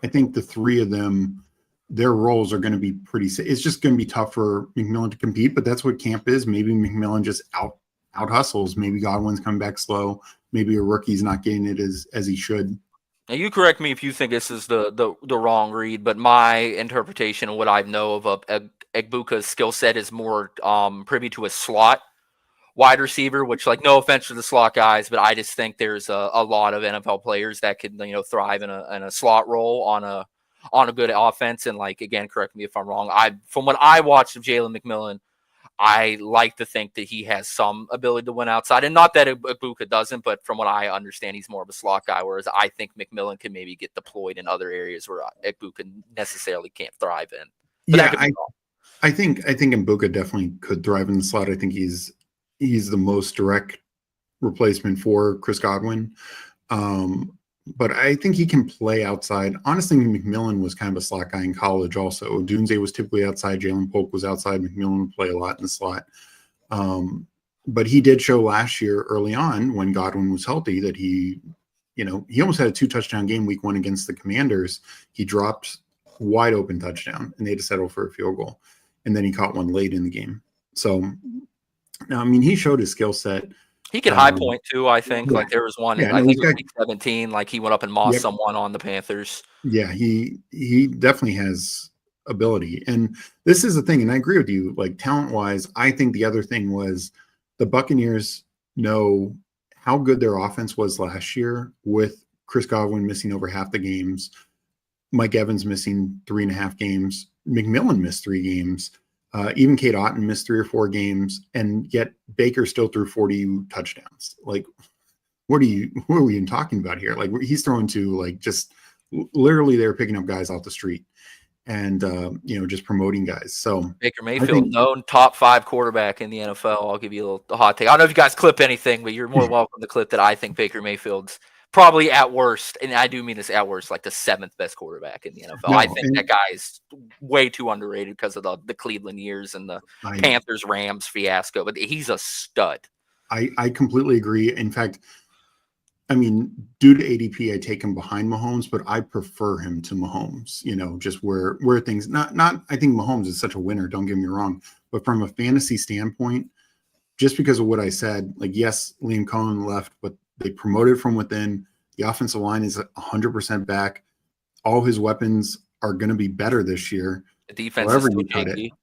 I think the three of them, their roles are going to be it's just going to be tough for McMillan to compete, but that's what camp is. Maybe McMillan just out hustles. Maybe Godwin's coming back slow. Maybe a rookie's not getting it as he should. Now, you correct me if you think this is the wrong read, but my interpretation of what I know of Egbuka's skill set is more privy to a slot wide receiver, which, like, no offense to the slot guys, but I just think there's a lot of NFL players that could thrive in a slot role on a good offense. And, like, again, correct me if I'm wrong. From what I watched of Jalen McMillan, I like to think that he has some ability to win outside, and not that Ibuka doesn't, but from what I understand, he's more of a slot guy, whereas I think McMillan can maybe get deployed in other areas where Ibuka necessarily can't thrive in. But yeah, I think Mbuka definitely could thrive in the slot. I think he's the most direct replacement for Chris Godwin. But I think he can play outside. Honestly, McMillan was kind of a slot guy in college also. Dunze was typically outside. Jalen Polk was outside. McMillan would play a lot in the slot. But he did show last year early on when Godwin was healthy that he almost had a 2-touchdown game week 1 against the Commanders. He dropped wide open touchdown and they had to settle for a field goal. And then he caught one late in the game. So, I mean, he showed his skill set. He can high point too, I think. Yeah. Like, there was one, Yeah, I think it was week 17, like he went up and mossed someone on the Panthers. Yeah, he definitely has ability. And this is the thing, and I agree with you, like, talent-wise, I think the other thing was the Buccaneers know how good their offense was last year with Chris Godwin missing over half the games, Mike Evans missing 3.5 games, McMillan missed 3 games. Even Kate Otten missed 3 or 4 games, and yet Baker still threw 40 touchdowns. Like, what are we even talking about here? Like, he's throwing to, like, just literally they're picking up guys off the street and just promoting guys. So Baker Mayfield, known top 5 quarterback in the NFL. I'll give you a hot take. I don't know if you guys clip anything, but you're more welcome to clip that. I think Baker Mayfield's probably at worst, and I do mean this, at worst, like the 7th best quarterback in the NFL. I think that guy is way too underrated because of the Cleveland years and the Panthers-Rams fiasco, but he's a stud. I completely agree. In fact, I mean, due to ADP, I take him behind Mahomes, but I prefer him to Mahomes, just where things, not, I think Mahomes is such a winner, don't get me wrong, but from a fantasy standpoint, just because of what I said, like, yes, Liam Cohen left, but they promoted from within. The offensive line is 100% back. All his weapons are going to be better this year. The defense is shaky.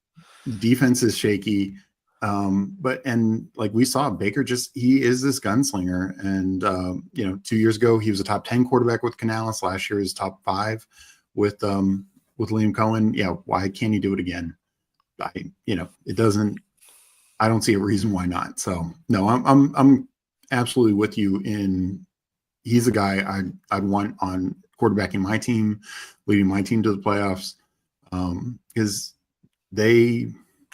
Defense is shaky. And like we saw, Baker he is this gunslinger. And, 2 years ago, he was a top 10 quarterback with Canales. Last year, he was top 5 with Liam Cohen. Yeah. Why can't he do it again? I don't see a reason why not. So no, I'm absolutely with you he's a guy I'd want on quarterbacking my team, leading my team to the playoffs. Because I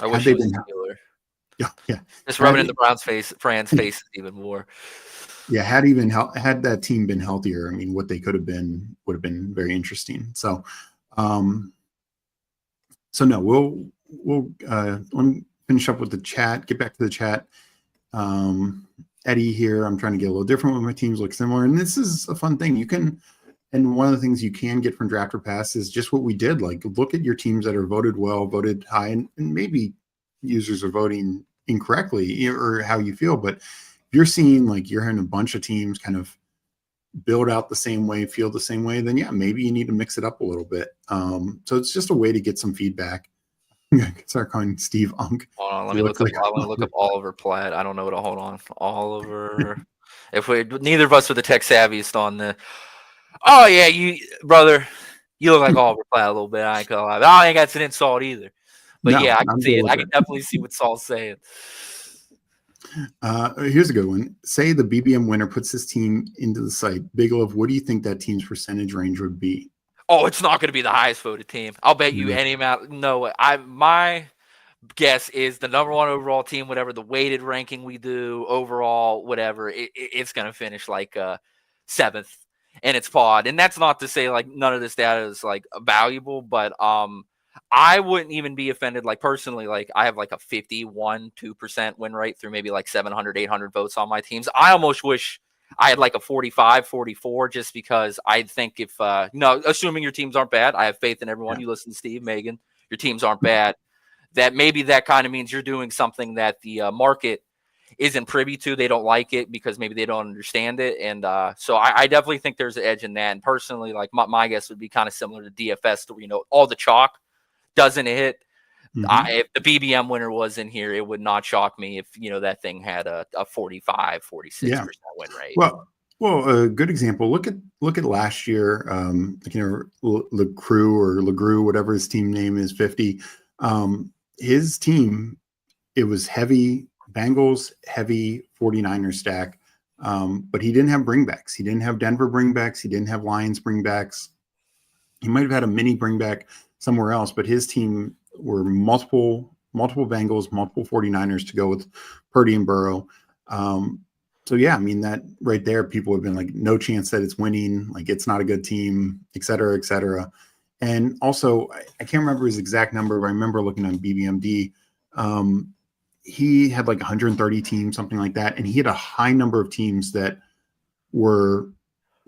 wish he was Steeler. Yeah. Just rubbing in the Browns' faces even more. Yeah, had that team been healthier, I mean, what they could have been would have been very interesting. So, no, we'll let me finish up with the chat. Get back to the chat. Eddie here. I'm trying to get a little different with my teams look similar, and this is a fun thing. You can And one of the things you can get from Draft or Pass is just what we did. Like, look at your teams that are voted well, voted high, and maybe users are voting incorrectly or how you feel. But if you're seeing like you're having a bunch of teams kind of build out the same way, feel the same way, then yeah, maybe you need to mix it up a little bit. So it's just a way to get some feedback. Start calling Steve Unk. Hold on, let me look up. I want to look up Oliver Platt. I don't know what. Hold on, Oliver. If we neither of us are the tech savviest on the. Oh yeah, you brother, you look like Oliver Platt a little bit. I ain't gonna lie. I think that's an insult either. But No, yeah, I can see it. I can it. definitely see what Saul's saying. Here's a good one. Say the BBM winner puts his team into the site. BigLoaf, what do you think that team's percentage range would be? Oh, it's not going to be the highest voted team. I'll bet you any amount. No, my guess is the number one overall team, whatever the weighted ranking we do overall, whatever, it's going to finish like seventh in its pod. And that's not to say like none of this data is like valuable, but I wouldn't even be offended. Like personally, like I have like a 2% win rate through maybe like 700, 800 votes on my teams. I almost wish I had like a 45, 44, just because I think if, assuming your teams aren't bad, I have faith in everyone. You listen to Steve, Megan, your teams aren't bad. That maybe that kind of means you're doing something that the market isn't privy to. They don't like it because maybe they don't understand it. And so I definitely think there's an edge in that. And personally, like my guess would be kind of similar to DFS, all the chalk doesn't hit. If the BBM winner was in here, it would not shock me if, that thing had a 45, 46% win rate. Well, a good example. Look at last year. LeGrew, whatever his team name is, 50. His team, it was heavy Bengals, heavy 49ers stack, but he didn't have bringbacks. He didn't have Denver bringbacks. He didn't have Lions bringbacks. He might have had a mini bringback somewhere else, but his team were multiple Bengals, multiple 49ers to go with Purdy and Burrow. So yeah, I mean, that right there, people have been like, no chance that it's winning, like it's not a good team, et cetera, et cetera. And also, I can't remember his exact number, but I remember looking on BBMD. He had like 130 teams, something like that. And he had a high number of teams that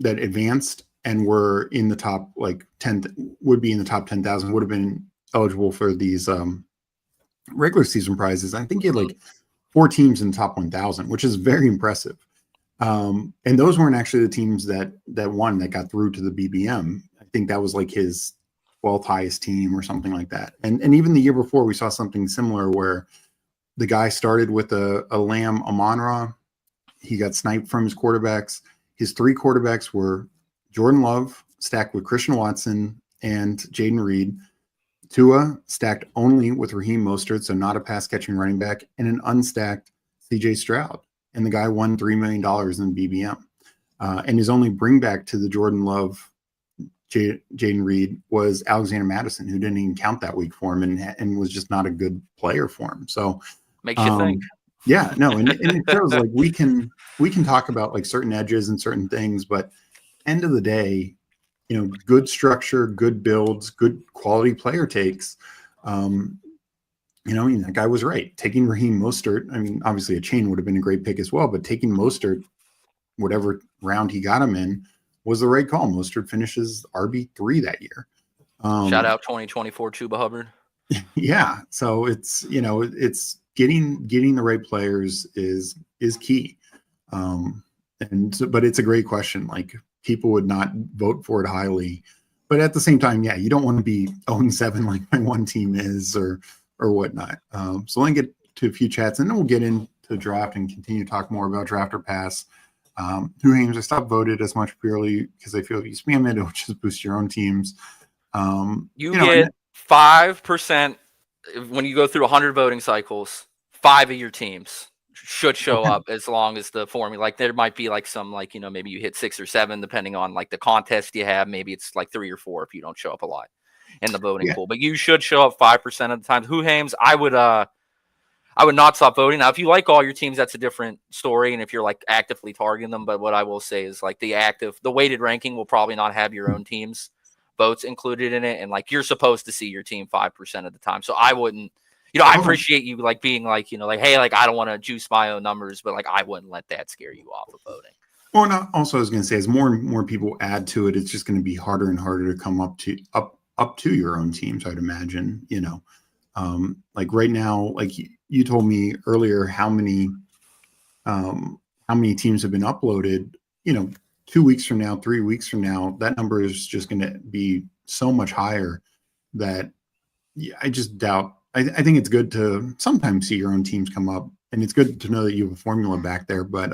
advanced and were in the top, like 10, would be in the top 10,000, would have been eligible for these regular season prizes. I think he had like 4 teams in the top 1,000, which is very impressive. And those weren't actually the teams that won, that got through to the BBM. I think that was like his 12th highest team or something like that. And even the year before, we saw something similar where the guy started with a Lamb Amon-Ra. He got sniped from his quarterbacks. His 3 quarterbacks were Jordan Love stacked with Christian Watson and Jaden Reed. Tua stacked only with Raheem Mostert, so not a pass-catching running back, and an unstacked C.J. Stroud. And the guy won $3 million in BBM. And his only bringback to the Jordan Love, Jaden Reed, was Alexander Madison, who didn't even count that week for him and was just not a good player for him. So makes you think. Yeah, no, and it shows like we can talk about like certain edges and certain things, but end of the day, good structure, good builds, good quality player takes. That guy was right. Taking Raheem Mostert, I mean, obviously a chain would have been a great pick as well, but taking Mostert, whatever round he got him in, was the right call. Mostert finishes RB3 that year. Shout out 2024 Chuba Hubbard. Yeah, so it's it's getting the right players is key. But it's a great question. Like, people would not vote for it highly, but at the same time, yeah, you don't want to be 0-7 like my one team is or whatnot. So let me get to a few chats, and then we'll get into draft and continue to talk more about draft or pass. Who Hames, I stopped voted as much purely because I feel if you spam it, it'll just boost your own teams. You get 5% when you go through 100 voting cycles. 5 of your teams should show up as long as the formula, like there might be like some, like, maybe you hit 6 or 7 depending on like the contest you have. Maybe it's like 3 or 4 if you don't show up a lot in the voting pool, but you should show up 5% of the time. Who Hames, I would not stop voting. Now, if you like all your teams, that's a different story. And if you're like actively targeting them, but what I will say is like the weighted ranking will probably not have your own team's votes included in it. And like, you're supposed to see your team 5% of the time. So I wouldn't, I appreciate you being like, hey, like, I don't want to juice my own numbers, but like, I wouldn't let that scare you off of voting. Well, and also I was going to say, as more and more people add to it, it's just going to be harder and harder to come up to your own teams. I'd imagine, like right now, like you told me earlier, how many teams have been uploaded. 2 weeks from now, 3 weeks from now, that number is just going to be so much higher that I just doubt. I think it's good to sometimes see your own teams come up, and it's good to know that you have a formula back there. But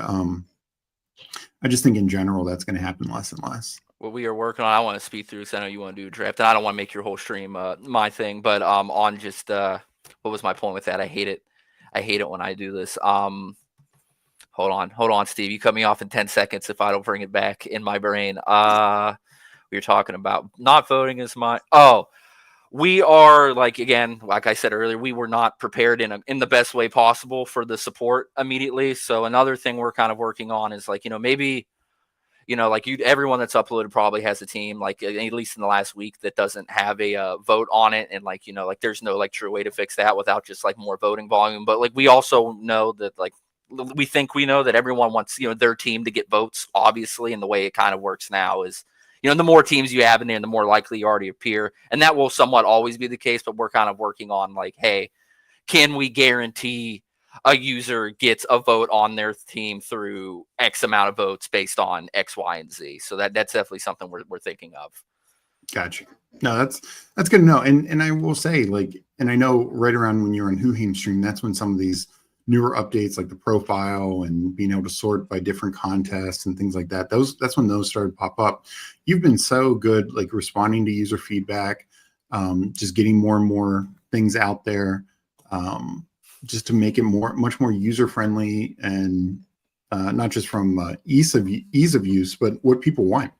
I just think in general that's going to happen less and less. What we are working on, I want to speed through because I know you want to do a draft, and I don't want to make your whole stream my thing. But on just what was my point with that? I hate it. I hate it when I do this. Hold on, Steve. You cut me off in 10 seconds if I don't bring it back in my brain. We were talking about not voting as much. Oh, we are like I said earlier, we were not prepared in the best way possible for the support immediately. So another thing we're kind of working on is maybe everyone that's uploaded probably has a team like at least in the last week that doesn't have a vote on it, and there's no true way to fix that without just more voting volume. But we also know that we think we know that everyone wants their team to get votes, obviously, and the way it kind of works now is the more teams you have in there, the more likely you already appear. And that will somewhat always be the case, but we're kind of working on hey, can we guarantee a user gets a vote on their team through X amount of votes based on X, Y, and Z? So that's definitely something we're thinking of. Gotcha. No, that's good to know. And I will say, and I know right around when you're on Whoheim stream, that's when some of these newer updates like the profile and being able to sort by different contests and things like that, that's when those started to pop up. You've been so good responding to user feedback, just getting more and more things out there, just to make it much more user friendly, and not just from ease of use, but what people want.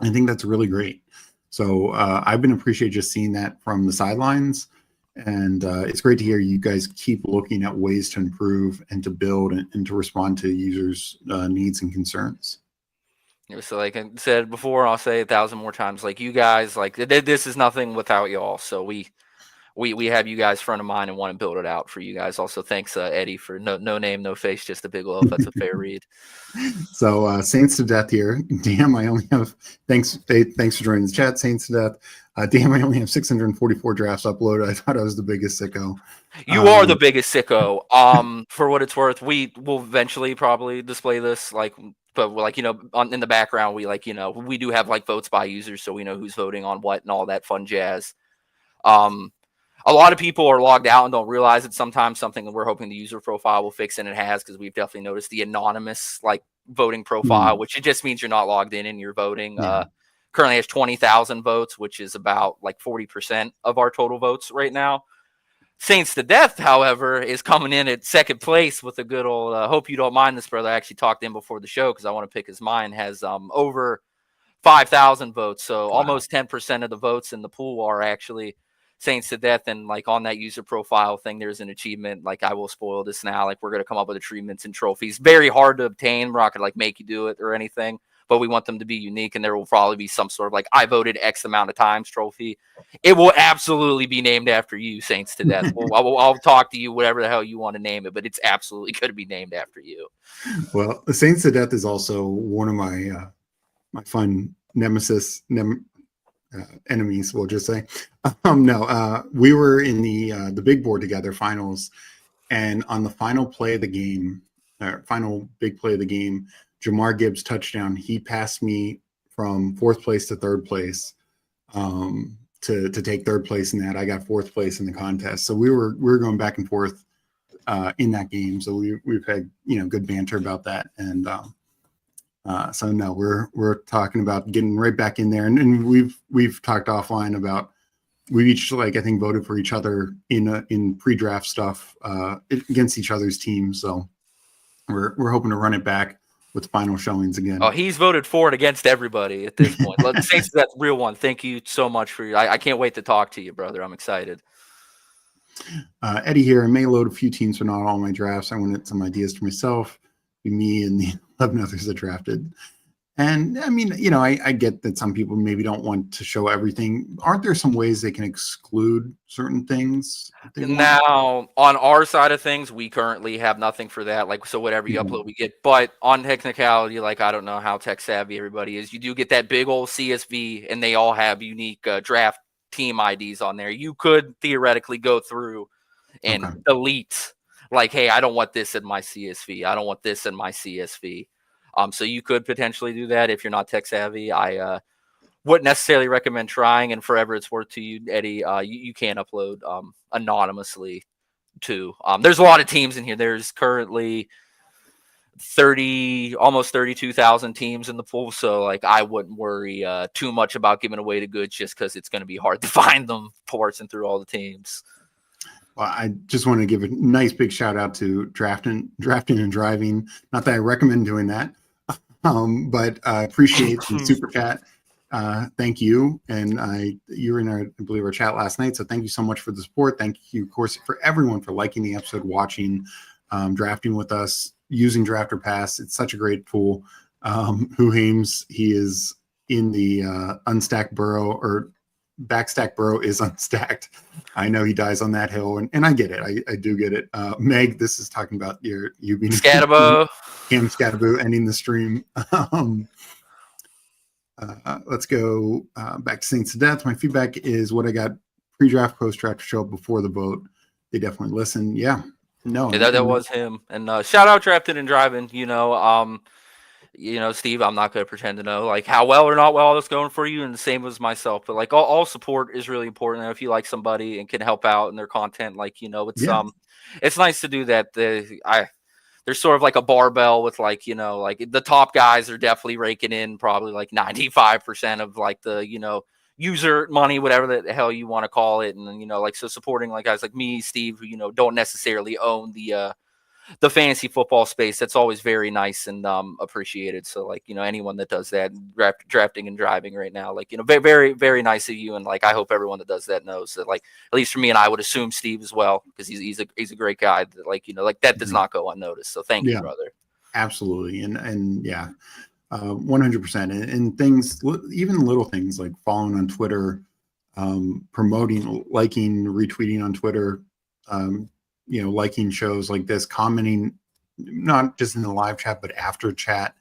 I think that's really great. So I've been appreciating just seeing that from the sidelines. And it's great to hear you guys keep looking at ways to improve and to build and to respond to users' needs and concerns. So like I said before, I'll say 1,000 more times, you guys, this is nothing without y'all. So we have you guys front of mind and want to build it out for you guys. Also, thanks Eddie for no name, no face, just a big loaf. That's a fair read. So Saints to Death here. Damn, I only have thanks for joining the chat. Saints to Death. Damn, I only have 644 drafts uploaded. I thought I was the biggest sicko. You are the biggest sicko. For what it's worth, we will eventually probably display this, but in the background, we we do have votes by users, so we know who's voting on what and all that fun jazz. A lot of people are logged out and don't realize it's sometimes something that we're hoping the user profile will fix, and it has, because we've definitely noticed the anonymous voting profile, which it just means you're not logged in and you're voting. Yeah. Currently has 20,000 votes, which is about 40% of our total votes right now. Saints to Death, however, is coming in at second place with a good old, hope you don't mind this, brother. I actually talked to him before the show because I want to pick his mind, has over 5,000 votes. So almost 10% of the votes in the pool are actually Saints to Death. And on that user profile thing, there's an achievement. I will spoil this now. We're going to come up with achievements and trophies. Very hard to obtain. We're not going to make you do it or anything, but we want them to be unique. And there will probably be some sort of I voted X amount of times trophy. It will absolutely be named after you, Saints to Death. I'll talk to you, whatever the hell you want to name it, but it's absolutely going to be named after you. Well, the Saints to Death is also one of my my fun nemesis enemies, we'll just say. We were in the big board together, finals, and on the final play of the game, final big play of the game, Jamar Gibbs touchdown, he passed me from fourth place to third place, to take third place in that. I got fourth place in the contest. So we were going back and forth in that game. So we've had good banter about that. And so no, we're talking about getting right back in there. And we've talked offline about, we each I think voted for each other in pre-draft stuff against each other's teams. So we're hoping to run it back with final showings again. Oh, he's voted for and against everybody at this point. Let's say that's the real one. Thank you so much for I can't wait to talk to you, brother. I'm excited. Eddie here. I may load a few teams for not all my drafts. I wanted some ideas for myself, me and the 11 others that drafted. And I mean, I get that some people maybe don't want to show everything. Aren't there some ways they can exclude certain things if they want? Now, on our side of things, we currently have nothing for that. Like, so whatever you Mhm. upload, we get. But on technicality, like, I don't know how tech savvy everybody is. You do get that big old CSV, and they all have unique draft team IDs on there. You could theoretically go through Okay. and delete, like, hey, I don't want this in my CSV. I don't want this in my CSV. So you could potentially do that if you're not tech savvy. I wouldn't necessarily recommend trying, and forever it's worth to you, Eddie. You can upload anonymously too. There's a lot of teams in here. There's currently almost 32,000 teams in the pool, so like I wouldn't worry too much about giving away the goods just because it's going to be hard to find them parsing through all the teams. Well, I just want to give a nice big shout out to drafting and driving. Not that I recommend doing that, but I appreciate the super chat. Thank you. And you were in I believe, our chat last night. So thank you so much for the support. Thank you, of course, for everyone for liking the episode, watching, drafting with us, using Drafter Pass. It's such a great tool. Who Hames, he is in the unstacked burrow, or backstack burrow is unstacked. I know he dies on that hill, and I get it. I do get it. Meg, this is talking about you being Scatabo. Cam Scattaboo ending the stream. Let's go back to Saints to Death. My feedback is what I got pre-draft, post-draft to show up before the vote. They definitely listen. Yeah. No. Yeah, that was him. And shout out Drafted and Driving. Steve, I'm not going to pretend to know like how well or not well that's going for you, and the same as myself. But like all support is really important. And if you like somebody and can help out in their content, like it's nice to do that. There's sort of like a barbell with like the top guys are definitely raking in probably like 95% of like the user money, whatever the hell you want to call it, and so supporting like guys like me, Steve, who don't necessarily own the fantasy football space, that's always very nice and appreciated. So like anyone that does that, drafting and driving right now, like very very very nice of you, and like I hope everyone that does that knows that, like at least for me, and I would assume Steve as well, because he's a great guy that like that does not go unnoticed. So thank you, brother. Absolutely. And yeah, 100%. And things, even little things like following on Twitter, promoting, liking, retweeting on Twitter, liking shows like this, commenting, not just in the live chat, but after chat,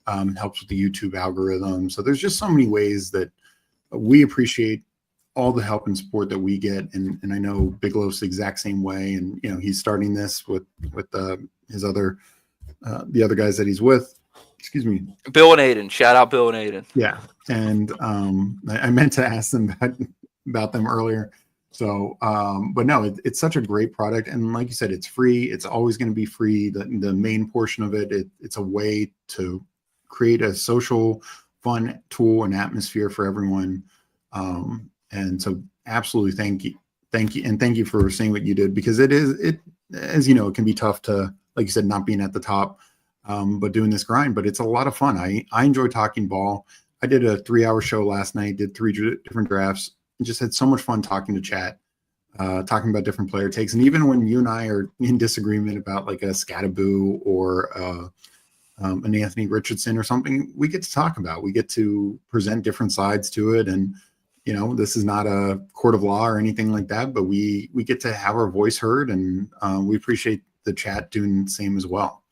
helps with the YouTube algorithm. So there's just so many ways that we appreciate all the help and support that we get. And I know BigLoaf's the exact same way. And, he's starting this with his other, the other guys that he's with. Excuse me. Bill and Aiden. Shout out Bill and Aiden. Yeah. And I meant to ask them about them earlier. So, but no, it's such a great product. And like you said, it's free. It's always going to be free. The main portion of it's a way to create a social, fun tool and atmosphere for everyone. And so absolutely thank you. And thank you for saying what you did, because it as you know, it can be tough to, like you said, not being at the top, but doing this grind, but it's a lot of fun. I enjoy talking ball. I did a 3-hour show last night, did 3 different drafts, and just had so much fun talking to chat, talking about different player takes. And even when you and I are in disagreement about like a Scattaboo or an Anthony Richardson or something, we get to talk about, we get to present different sides to it. And, this is not a court of law or anything like that, but we get to have our voice heard, and we appreciate the chat doing the same as well.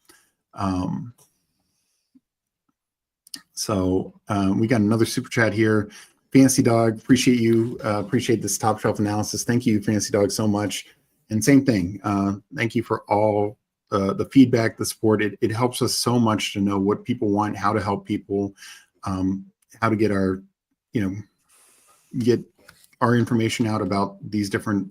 So we got another super chat here. Fancy Dog, appreciate you. Appreciate this top shelf analysis. Thank you, Fancy Dog, so much. And same thing. Thank you for all the feedback, the support. It helps us so much to know what people want, how to help people, how to get our, get our information out about these different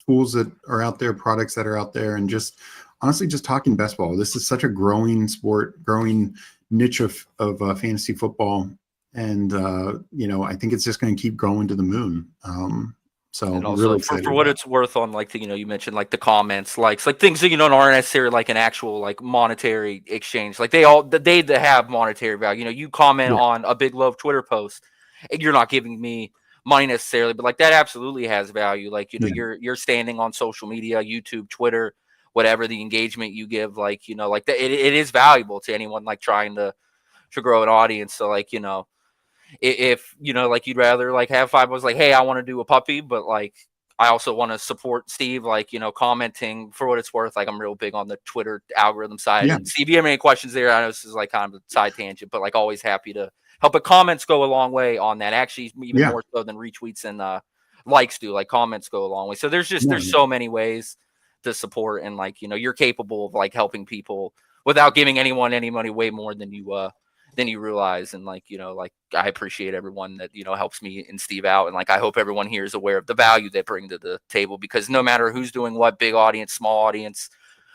tools that are out there, products that are out there, and just honestly, just talking best ball. This is such a growing sport, growing niche of fantasy football. And, I think it's just going to keep growing to the moon. So and also really for what it's worth, on like you mentioned like the comments, likes, like things that aren't necessarily like an actual like monetary exchange. Like they have monetary value. You comment on a BigLoaf Twitter post, and you're not giving me money necessarily, but like that absolutely has value. Like you're standing on social media, YouTube, Twitter, whatever the engagement you give, like like that, it is valuable to anyone like trying to grow an audience. So like, if like you'd rather like have 5 was like, hey, I want to do a puppy, but like I also want to support Steve, like, commenting for what it's worth. Like I'm real big on the Twitter algorithm side. Yeah. And Steve, you have any questions there? I know this is like kind of a side tangent, but like always happy to help. But comments go a long way on that. Actually, even more so than retweets and likes do. Like comments go a long way. So there's so many ways to support, and like, you're capable of like helping people without giving anyone any money way more than you realize. And like, like I appreciate everyone that, helps me and Steve out. And like, I hope everyone here is aware of the value they bring to the table, because no matter who's doing what, big audience, small audience,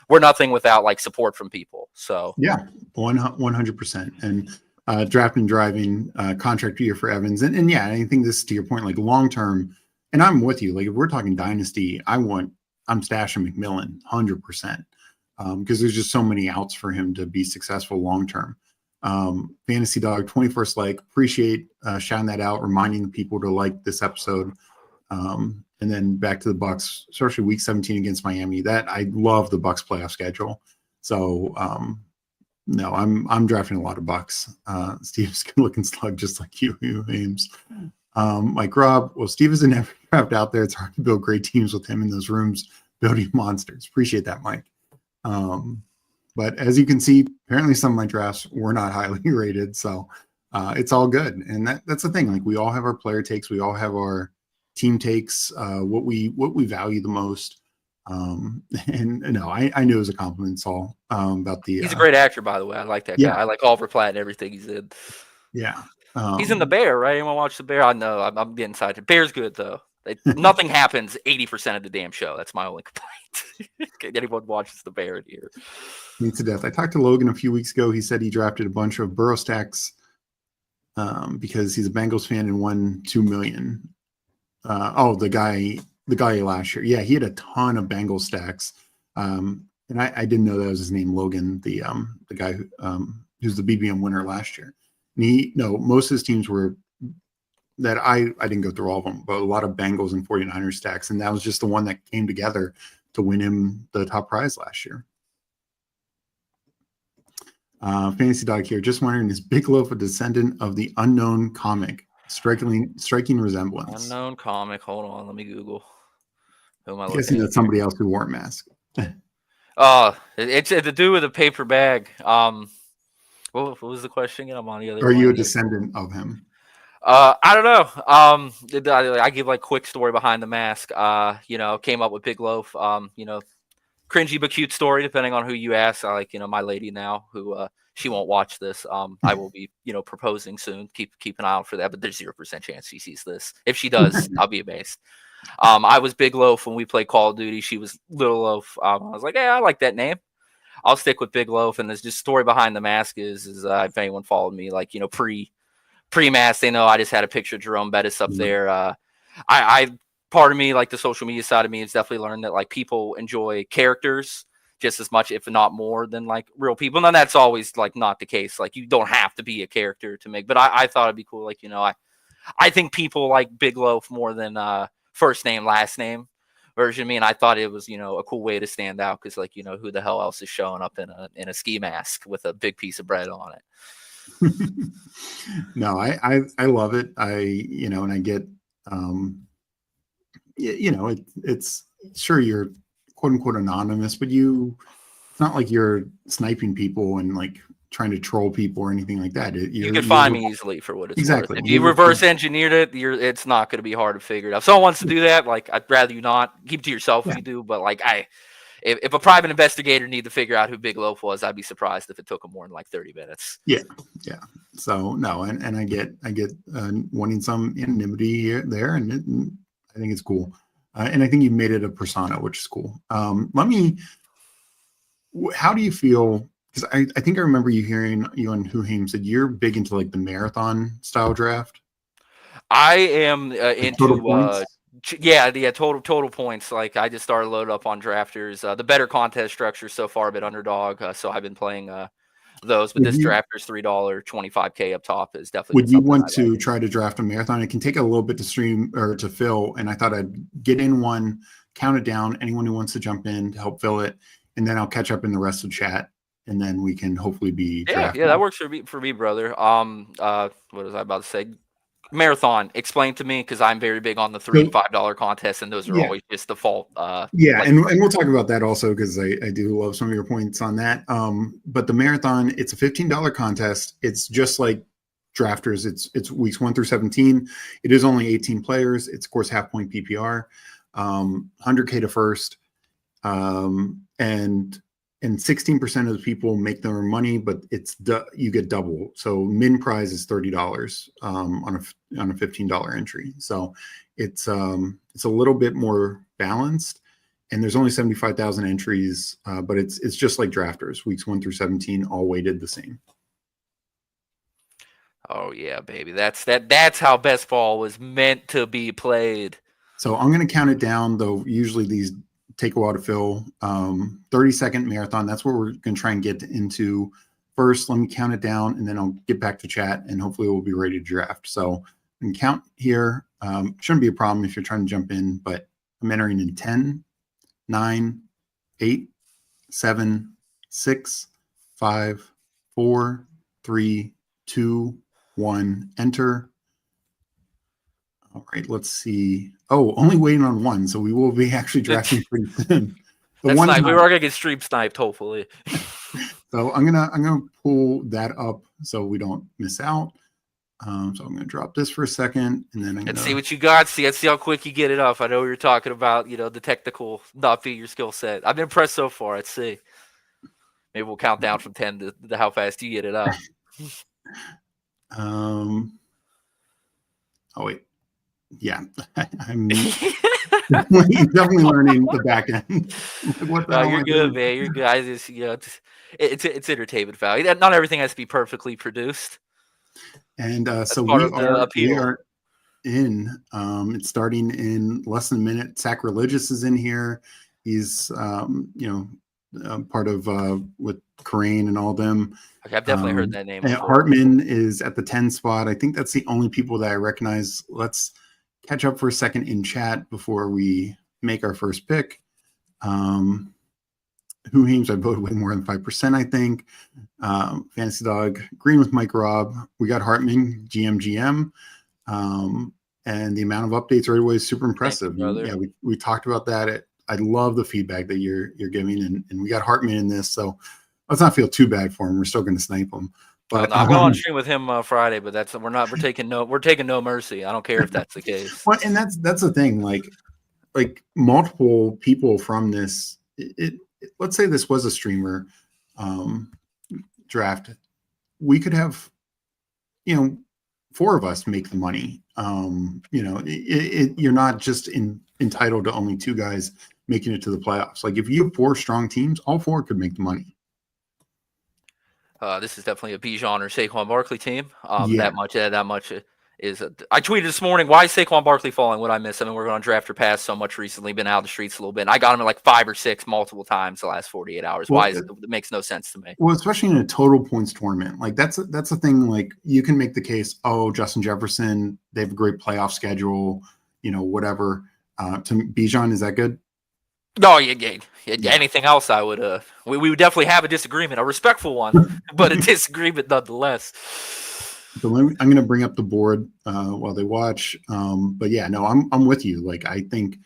we're nothing without like support from people. So yeah, 100%. And draft and driving contract year for Evans. And yeah, I think this, to your point, like long-term, and I'm with you, like if we're talking dynasty, I'm stashing McMillan 100%, because there's just so many outs for him to be successful long-term. Fantasy Dog 21st, like, appreciate shouting that out, reminding the people to like this episode. And then back to the Bucks, especially week 17 against Miami. That I love the Bucks playoff schedule. So no, I'm drafting a lot of Bucks. Steve's good looking slug just like you Ames. Mike Rob, well, Steve is in every draft out there. It's hard to build great teams with him in those rooms building monsters. Appreciate that, Mike. But as you can see, apparently some of my drafts were not highly rated, so it's all good. And that's the thing. Like we all have our player takes, we all have our team takes, what we value the most. And no, I knew it was a compliment, Saul, about the. He's a great actor, by the way. I like that guy. I like Oliver Platt and everything he's in. Yeah, he's in The Bear, right? Anyone watch The Bear? I know. I'm getting excited. Bear's good though. Nothing happens 80% of the damn show. That's my only complaint. Anyone watches The Bear in here? Me to death. I talked to Logan a few weeks ago. He said he drafted a bunch of Burrow stacks because he's a Bengals fan and won $2 million. The guy last year. Yeah, he had a ton of Bengals stacks. And I didn't know that was his name, Logan, the guy who's the BBM winner last year. And most of his teams were that I didn't go through all of them, but a lot of Bengals and 49ers stacks. And that was just the one that came together to win him the top prize last year. Fantasy Dog here. Just wondering, is BigLoaf a descendant of the unknown comic? Striking resemblance. Unknown comic. Hold on. Let me Google. Who am I looking at? That's somebody else who wore a mask. It's to do with a paper bag. What was the question again? I'm on the other. Are you a descendant of him? I don't know. I give like quick story behind the mask. Came up with BigLoaf. Cringy but cute story, depending on who you ask. I like, my lady now, who she won't watch this. I will be, proposing soon. Keep an eye out for that. But there's 0% chance she sees this. If she does, I'll be amazed. I was BigLoaf when we played Call of Duty. She was Little Loaf. I was like, I like that name. I'll stick with BigLoaf. And there's just story behind the mask is if anyone followed me, like, pre-mask, they know I just had a picture of Jerome Bettis up there. I part of me, like the social media side of me, has definitely learned that like people enjoy characters just as much, if not more, than like real people. And that's always like not the case. Like you don't have to be a character to make. But I thought it'd be cool. Like I think people like BigLoaf more than first name last name version of me, and I thought it was a cool way to stand out because like who the hell else is showing up in a ski mask with a big piece of bread on it. No, I love it. And I get, it's sure you're quote unquote anonymous, but it's not like you're sniping people and like trying to troll people or anything like that. You can find me easily for what it's exactly worth. If you reverse engineered it, it's not going to be hard to figure it out. If someone wants to do that, like I'd rather you not keep to yourself if you do, but like if a private investigator needed to figure out who BigLoaf was, I'd be surprised if it took him more than like 30 minutes. Yeah. So no, and I get wanting some anonymity here, there, and I think it's cool, and I think you made it a persona, which is cool. How do you feel? Because I think I remember you on Who Haim said you're big into like the marathon style draft. I am into total points. Like I just started loaded up on drafters. The better contest structure so far have been Underdog, so I've been playing those. But this drafter's $3 25K up top is definitely. Would you want to try to draft a marathon? It can take a little bit to stream or to fill, and I thought I'd get in one, count it down. Anyone who wants to jump in to help fill it, and then I'll catch up in the rest of chat and then we can hopefully be Yeah, drafting. that works for me, brother. What was I about to say? Marathon. Explain to me, because I'm very big on the $3 and $5 contests, and those are always just default. Yeah, and we'll talk about that also, because I do love some of your points on that. But the marathon, it's a $15 contest. It's just like drafters. It's weeks 1 through 17. It is only 18 players. It's of course half point PPR, 100K to first, and 16% of the people make their money, but you get double. So min prize is $30 on a $15 entry. So it's a little bit more balanced, and there's only 75,000 entries, but it's just like drafters, weeks 1 through 17, all weighted the same. Oh yeah, baby. That's how best ball was meant to be played. So I'm going to count it down, though. Usually these take a while to fill. 30-second marathon. That's what we're going to try and get into first. Let me count it down, and then I'll get back to chat, and hopefully we'll be ready to draft. So I can count here. Shouldn't be a problem if you're trying to jump in, but I'm entering in 10, 9, 8, 7, 6, 5, 4, 3, 2, 1. Enter. All right, let's see. Oh, only waiting on one, so we will be actually drafting pretty soon. That's nice. We are gonna get stream sniped, hopefully. So I'm gonna pull that up so we don't miss out. So I'm gonna drop this for a second, and then Let's see what you got. Let's see how quick you get it up. I know you're talking about, the technical not being your skill set. I'm impressed so far. Let's see. Maybe we'll count down from 10 to how fast you get it up. Oh wait. Yeah, I'm definitely learning the back end. What the hell you're good, man. You're good. It's entertainment value. Not everything has to be perfectly produced. And so we are in. It's starting in less than a minute. Sacrilegious is in here. He's part of with Corain and all them. Okay, I've definitely heard that name before. Hartman is at the 10 spot. I think that's the only people that I recognize. Let's catch up for a second in chat before we make our first pick. Who Heems, I voted way more than 5%, I think. Fantasy Dog, green with Mike Robb. We got Hartman, GM. And the amount of updates right away is super impressive. Yeah, we talked about that. I love the feedback that you're giving, and we got Hartman in this, so let's not feel too bad for him. We're still going to snipe him. But I'm going on stream with him Friday, but we're taking no mercy. I don't care if that's the case. Well, and that's the thing. Like multiple people from this. Let's say this was a streamer draft. We could have, 4 of us make the money. You're not just entitled to only 2 guys making it to the playoffs. Like if you have 4 strong teams, all 4 could make the money. This is definitely a Bijan or Saquon Barkley team. Yeah. That much is. I tweeted this morning, why is Saquon Barkley falling? What I missed? I mean, we're going on draft or pass so much recently. Been out of the streets a little bit. And I got him at like 5 or 6 multiple times the last 48 hours. Why is it? It makes no sense to me. Well, especially in a total points tournament, like that's the thing. Like you can make the case. Oh, Justin Jefferson, they have a great playoff schedule. Whatever. To Bijan, is that good? No, yeah. Anything else, I would. We would definitely have a disagreement, a respectful one, but a disagreement nonetheless. So I'm going to bring up the board while they watch. But yeah, no, I'm with you. Like I think,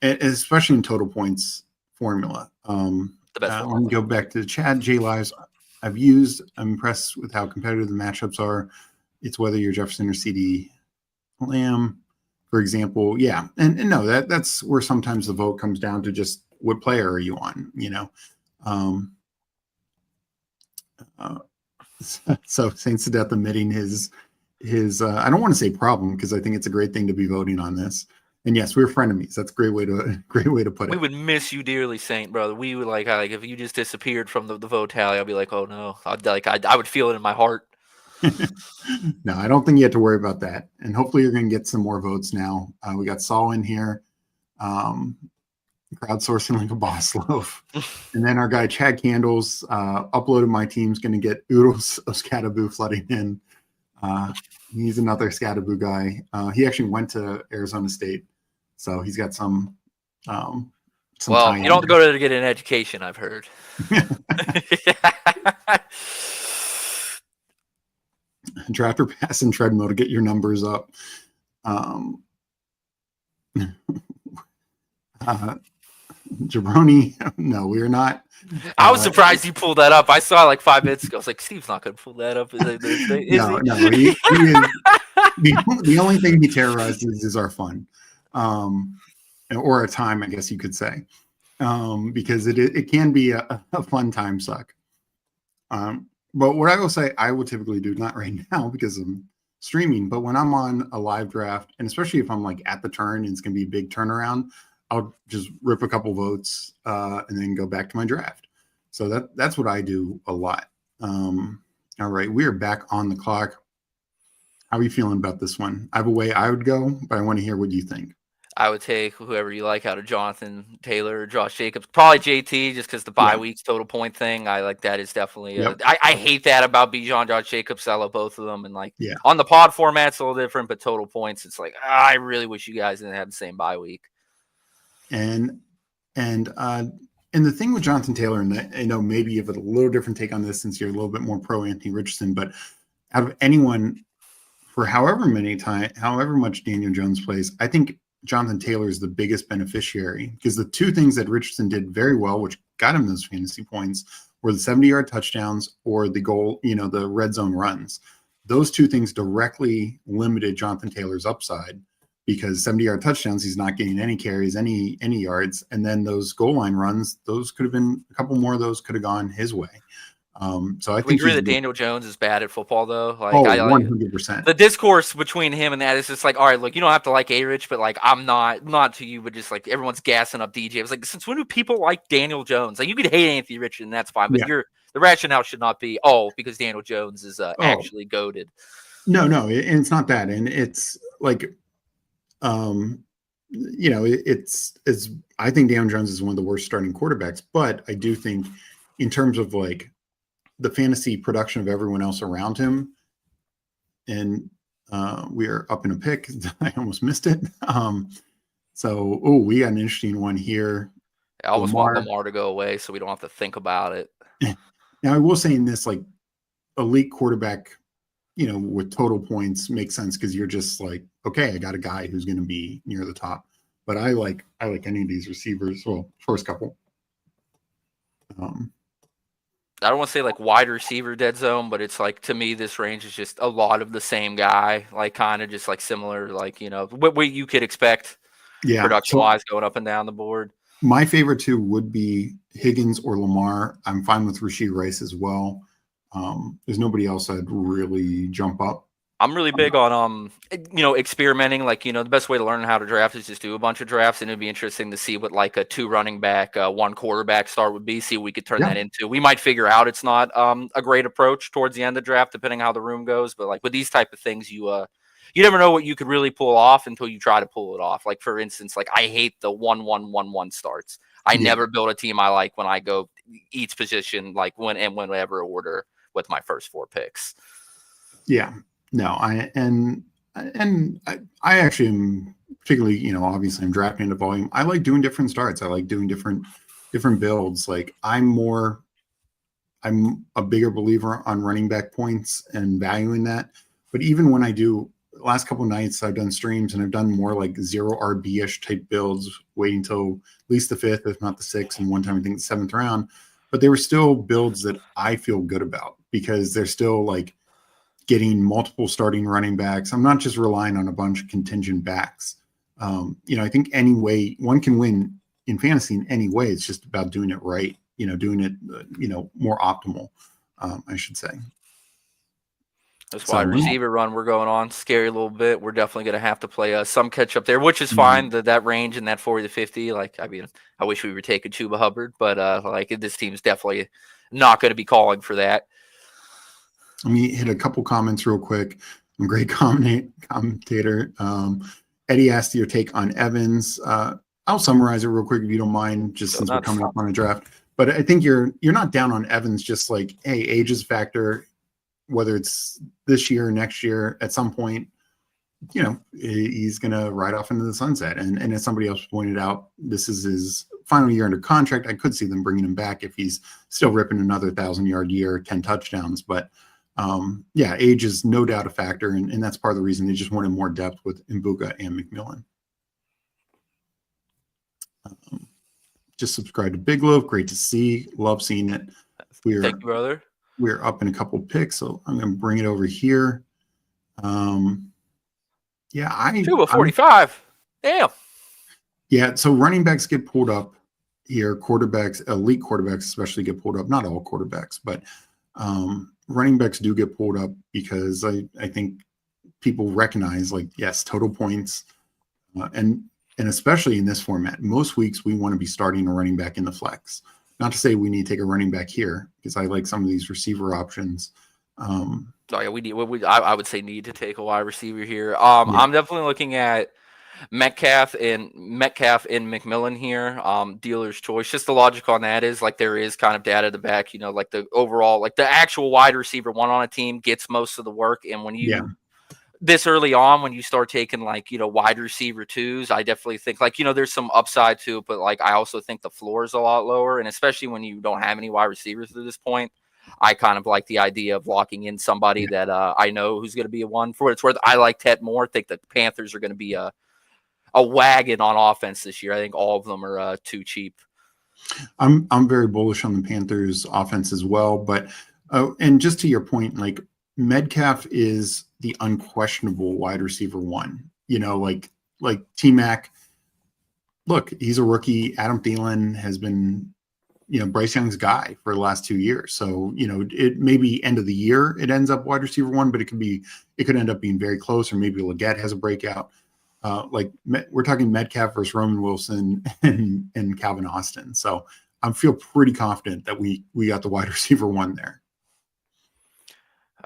especially in total points formula. The best. Let me go back to the chat. J Lives, I'm impressed with how competitive the matchups are. It's whether you're Jefferson or CD Lamb, for example. Yeah, and no, that's where sometimes the vote comes down to just what player are you on, So Saints to Death admitting his I don't want to say problem, because I think it's a great thing to be voting on this. And yes, we're frenemies. That's a great way to put it. We would miss you dearly, Saint brother. We would like if you just disappeared from the vote tally, I'd be like, oh no. I would feel it in my heart. No, I don't think you have to worry about that. And hopefully you're going to get some more votes now. We got Saul in here. Crowdsourcing like a boss loaf. And then our guy Chad Candles uploaded my team's going to get oodles of Scattaboo flooding in. He's another Scattaboo guy. He actually went to Arizona State, so he's got some some Well, you tie-in. don't go there to get an education, I've heard. Draft or pass and treadmill to get your numbers up. Jabroni, no, we are not. I was surprised he pulled that up. I saw it like 5 minutes ago. I was like, Steve's not going to pull that up. Is No, he? no, he is. The only thing he terrorizes is our fun, or our time, I guess you could say, because it can be a fun time suck. But what I will say, I will typically do, not right now because I'm streaming, but when I'm on a live draft, and especially if I'm like at the turn and it's going to be a big turnaround, I'll just rip a couple votes and then go back to my draft. So that's what I do a lot. All right, we are back on the clock. How are you feeling about this one? I have a way I would go, but I want to hear what you think. I would take whoever you like out of Jonathan Taylor or Josh Jacobs. Probably JT, just because the bye weeks total point thing. I like that is definitely. I hate that about Bijan, Josh Jacobs. I love both of them, and on the pod format, it's a little different, but total points, it's like I really wish you guys didn't have the same bye week. And the thing with Jonathan Taylor, and I know maybe you have a little different take on this since you're a little bit more pro Anthony Richardson, but out of anyone, for however much Daniel Jones plays, I think Jonathan Taylor is the biggest beneficiary, because the two things that Richardson did very well, which got him those fantasy points, were the 70-yard touchdowns or the goal, the red zone runs. Those two things directly limited Jonathan Taylor's upside, because 70-yard touchdowns, he's not getting any carries, any yards. And then those goal line runs, those could have been a couple more of those could have gone his way. So I think we agree that Daniel Jones is bad at football, though. 100%. The discourse between him and that is just like, all right, look, you don't have to like A-Rich, but like I'm not to you, but just like everyone's gassing up DJ. It's like, since when do people like Daniel Jones? Like, you could hate Anthony Richardson, that's fine, but the rationale should not be because Daniel Jones is actually goated. No, and it's not that, and it's like, it's I think Daniel Jones is one of the worst starting quarterbacks, but I do think in terms of like the fantasy production of everyone else around him, and we are up in a pick. I almost missed it. We got an interesting one here. I almost want Lamar to go away so we don't have to think about it. Now, I will say in this, like, elite quarterback, with total points makes sense, because you're just like, okay, I got a guy who's going to be near the top. But I like any of these receivers. Well, first couple. I don't want to say like wide receiver dead zone, but it's like, to me, this range is just a lot of the same guy, like kind of just like similar, like, what you could expect production wise going up and down the board. My favorite two would be Higgins or Lamar. I'm fine with Rashee Rice as well. There's nobody else I'd really jump up. I'm really big on, experimenting. Like, the best way to learn how to draft is just do a bunch of drafts, and it'd be interesting to see what like a 2 running back, 1 quarterback start would be. See what we could turn that into. We might figure out it's not a great approach towards the end of the draft, depending how the room goes. But like with these type of things, you never know what you could really pull off until you try to pull it off. Like, for instance, like I hate the 1-1-1-1 starts. I never build a team I like when I go each position, like whenever order with my first 4 picks. Yeah. No, I actually am particularly, obviously I'm drafting into volume. I like doing different starts. I like doing different builds. Like I'm a bigger believer on running back points and valuing that. But even when I do, last couple of nights I've done streams and I've done more like 0 RB-ish type builds, waiting until at least the 5th, if not the 6th, and one time I think the 7th round. But they were still builds that I feel good about, because they're still like getting multiple starting running backs. I'm not just relying on a bunch of contingent backs. I think any way one can win in fantasy in any way. It's just about doing it right, doing it, more optimal, I should say. This wide receiver run we're going on, scary a little bit. We're definitely going to have to play some catch up there, which is fine. That range in that 40 to 50. Like, I mean, I wish we were taking Chuba Hubbard, but this team's definitely not going to be calling for that. Let me hit a couple comments real quick. I'm a great commentator. Eddie asked your take on Evans. I'll summarize it real quick if you don't mind, just since we're coming up on a draft. But I think you're not down on Evans. Just like, hey, age is a factor. Whether it's this year or next year, at some point, he's going to ride off into the sunset. And as somebody else pointed out, this is his final year under contract. I could see them bringing him back if he's still ripping another 1,000-yard year, 10 touchdowns. But yeah, age is no doubt a factor, and that's part of the reason they just wanted more depth with Mbuga and McMillan. Just subscribe to BigLoaf. Great to see. Love seeing it. Thank you, brother. We're up in a couple picks, so I'm going to bring it over here. Yeah, 2:45. Damn. Yeah, so running backs get pulled up here. Quarterbacks, elite quarterbacks especially, get pulled up. Not all quarterbacks, but running backs do get pulled up because I think people recognize, like, yes, total points, and especially in this format, most weeks we want to be starting a running back in the flex. Not to say we need to take a running back here, because I like some of these receiver options. Oh yeah, I would say need to take a wide receiver here. I'm definitely looking at Metcalf and McMillan here. Dealer's choice. Just the logic on that is, like, there is kind of data to back, like the overall, like the actual wide receiver one on a team gets most of the work. And when you this early on, when you start taking, like, wide receiver twos, I definitely think, like, there's some upside to it, but, like, I also think the floor is a lot lower. And especially when you don't have any wide receivers at this point, I kind of like the idea of locking in somebody that I know who's going to be a one. For what it's worth, I like Ted Moore. I think the Panthers are going to be a wagon on offense this year. I think all of them are too cheap. I'm very bullish on the Panthers offense as well. But and just to your point, like, Metcalf is the unquestionable wide receiver one. Like T-Mac, look, he's a rookie. Adam Thielen has been, Bryce Young's guy for the last 2 years. So, it may be end of the year it ends up wide receiver one, but it could end up being very close, or maybe Leggett has a breakout. Like, we're talking Metcalf versus Roman Wilson and Calvin Austin. So I feel pretty confident that we got the wide receiver one there.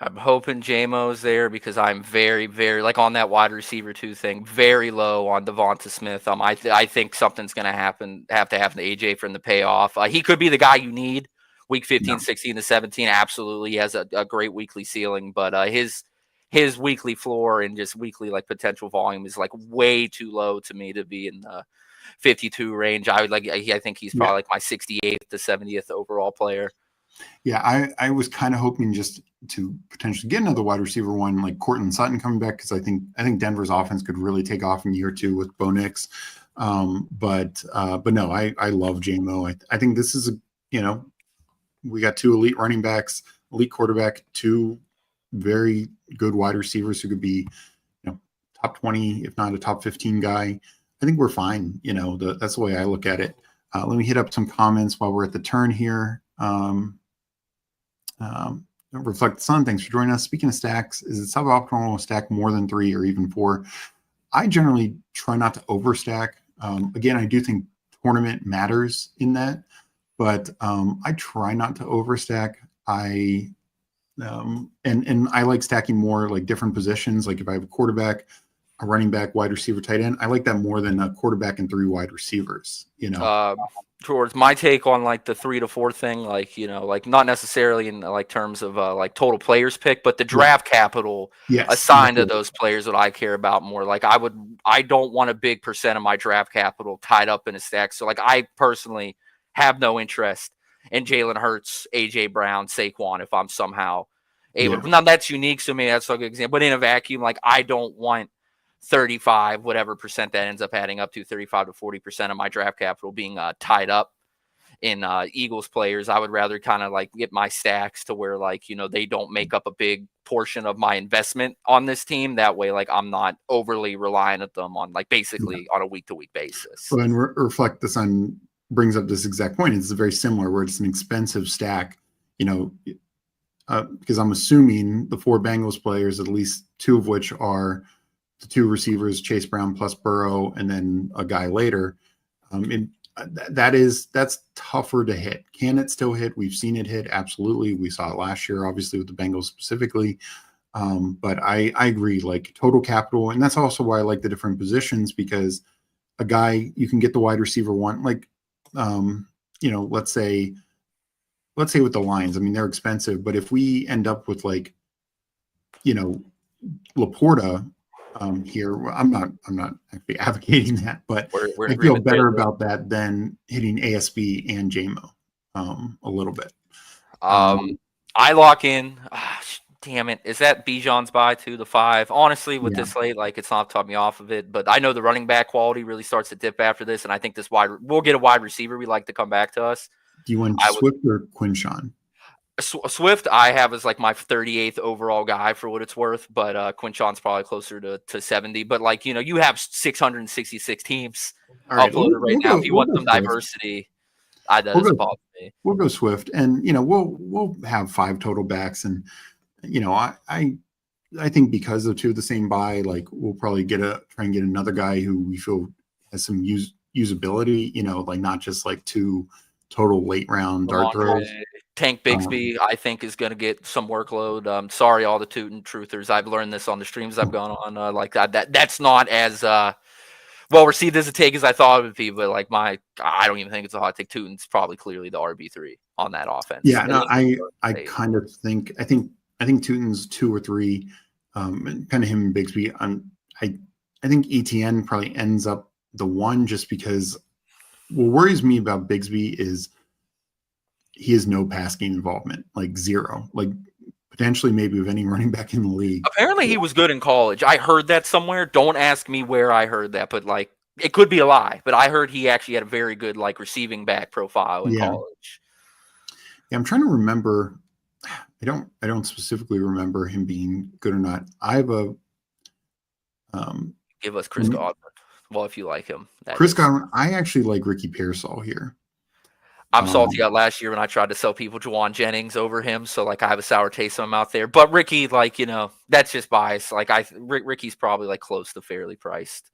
I'm hoping JMO's there, because I'm very, very, like, on that wide receiver two thing, very low on Devonta Smith. I think something's going to have to happen to AJ for him to pay off. He could be the guy you need week 15, 16 to 17. Absolutely. He has a great weekly ceiling, but his weekly floor and just weekly, like, potential volume is, like, way too low to me to be in the 52 range. I think he's probably like my 68th to 70th overall player. Yeah, I was kind of hoping just to potentially get another wide receiver one, like Courtland Sutton coming back, because I think Denver's offense could really take off in year two with Bo Nix. But no, I love JMO. I think this is we got two elite running backs, elite quarterback, two very good wide receivers who could be, top 20, if not a top 15 guy. I think we're fine. That's the way I look at it. Let me hit up some comments while we're at the turn here. Reflect the Sun, thanks for joining us. Speaking of stacks, is it suboptimal to stack more than 3 or even 4? I generally try not to overstack. Again, I do think tournament matters in that, but I try not to overstack. And I like stacking more, like, different positions. Like, if I have a quarterback, a running back, wide receiver, tight end, I like that more than a quarterback and 3 wide receivers. Towards my take on, like, the 3 to 4 thing, like, like, not necessarily in, like, terms of like total players pick, but the draft capital assigned to those players that I care about more. Like, I don't want a big percent of my draft capital tied up in a stack. So, like, I personally have no interest in Jalen Hurts, AJ Brown, Saquon if I'm somehow able to. Now, that's unique, so maybe that's a good example. But in a vacuum, like, I don't want 35, whatever percent that ends up adding up to, 35 to 40% of my draft capital being tied up in Eagles players. I would rather kind of, like, get my stacks to where, like, they don't make up a big portion of my investment on this team. That way, like, I'm not overly reliant on them on, like, basically on a week-to-week basis. Well, and Reflect the Sun brings up this exact point. It's very similar, where it's an expensive stack, because I'm assuming the 4 Bengals players, at least 2 of which are the 2 receivers, Chase Brown plus Burrow, and then a guy later. That's tougher to hit. Can it still hit? We've seen it hit. Absolutely. We saw it last year, obviously, with the Bengals specifically. But I agree, like, total capital. And that's also why I like the different positions, because a guy, you can get the wide receiver one, like, let's say with the Lions, I mean, they're expensive, but if we end up with, like, Laporta, here. Well, I'm not actually advocating that, but We're in I feel agreement there, better though. about that than hitting ASB and JMO a little bit. I lock in. Damn it. Is that Bijan's buy to the 5? Honestly, with Yeah. this late, like it's not taught me off of it. But I know the running back quality really starts to dip after this, and I think we'll get a wide receiver we like to come back to us. Do you want I would Swift or Quinshawn? Swift, I have as like my 38th overall guy for what it's worth, but Quinshon's probably closer to 70. But like, you have 666 teams All right, uploaded right now. If you we'll want go some Swift. diversity, that We'll doesn't go bother me. we'll go Swift, and we'll have 5 total backs, and I think because the 2 of the same buy, like we'll probably try and get another guy who we feel has some usability, like not just like 2 total late round dart throws. Tank Bigsby, I think, is going to get some workload. Sorry, all the Tootin' truthers. I've learned this on the streams I've gone on. Like that's not as well received as a take as I thought it would be. But like I don't even think it's a hot take. Tootin's probably clearly the RB3 on that offense. Yeah, no, I kind of think I think Tootin's 2 or 3, kind of him and Bigsby. I think ETN probably ends up the 1 just because what worries me about Bigsby is he has no pass game involvement, like 0, like potentially maybe with any running back in the league. Apparently he was good in college. I heard that somewhere. Don't ask me where I heard that, but like it could be a lie. But I heard he actually had a very good like receiving back profile in college. Yeah, I'm trying to remember. I don't specifically remember him being good or not. I have a give us Chris Godwin. Well, if you like him, Chris Godwin. I actually like Ricky Pearsall here. I'm salty out last year when I tried to sell people Juwan Jennings over him, so like I have a sour taste of him out there. But Ricky, like that's just bias. Like Ricky's probably like close to fairly priced.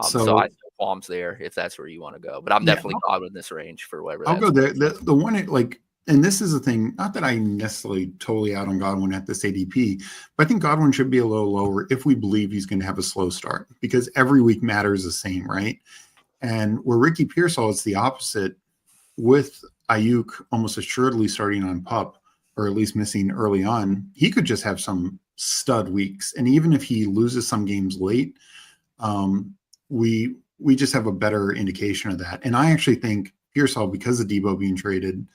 So I have no qualms there if that's where you want to go. But I'm definitely Godwin in this range for whatever. I'll go there. The one like, and this is the thing. Not that I'm necessarily totally out on Godwin at this ADP, but I think Godwin should be a little lower if we believe he's going to have a slow start because every week matters the same, right? And where Ricky Pearsall is the opposite. With Ayuk almost assuredly starting on PUP, or at least missing early on, he could just have some stud weeks. And even if he loses some games late, we just have a better indication of that. And I actually think Pearsall, because of Debo being traded,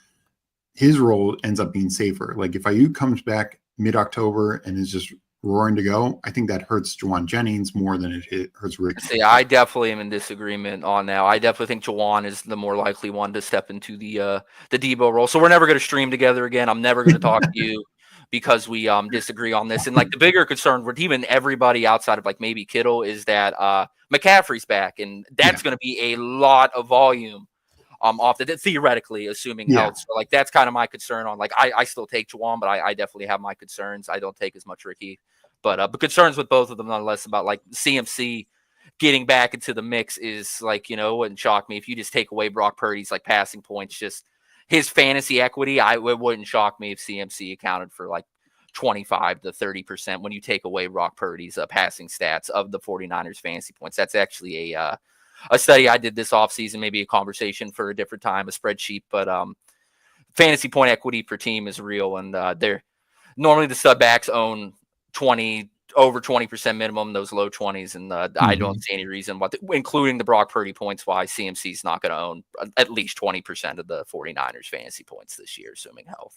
his role ends up being safer. Like if Ayuk comes back mid-October and is just roaring to go, I think that hurts Juwan Jennings more than it hurts Ricky. See, I definitely am in disagreement on that. I definitely think Juwan is the more likely one to step into the Debo role. So we're never going to stream together again. I'm never going to talk to you because we disagree on this. And like the bigger concern with even everybody outside of like maybe Kittle is that McCaffrey's back, and that's going to be a lot of volume off the theoretically, assuming health. So like that's kind of my concern on like I still take Juwan, but I definitely have my concerns. I don't take as much Ricky. But concerns with both of them nonetheless about like CMC getting back into the mix is like, it wouldn't shock me if you just take away Brock Purdy's like passing points, just his fantasy equity. It wouldn't shock me if CMC accounted for like 25 to 30% when you take away Brock Purdy's passing stats of the 49ers fantasy points. That's actually a study I did this offseason, maybe a conversation for a different time, a spreadsheet, but fantasy point equity per team is real. And they're normally the stud backs own over 20% minimum, those low 20s. And I don't see any reason including the Brock Purdy points, why CMC is not going to own at least 20% of the 49ers fantasy points this year, assuming health,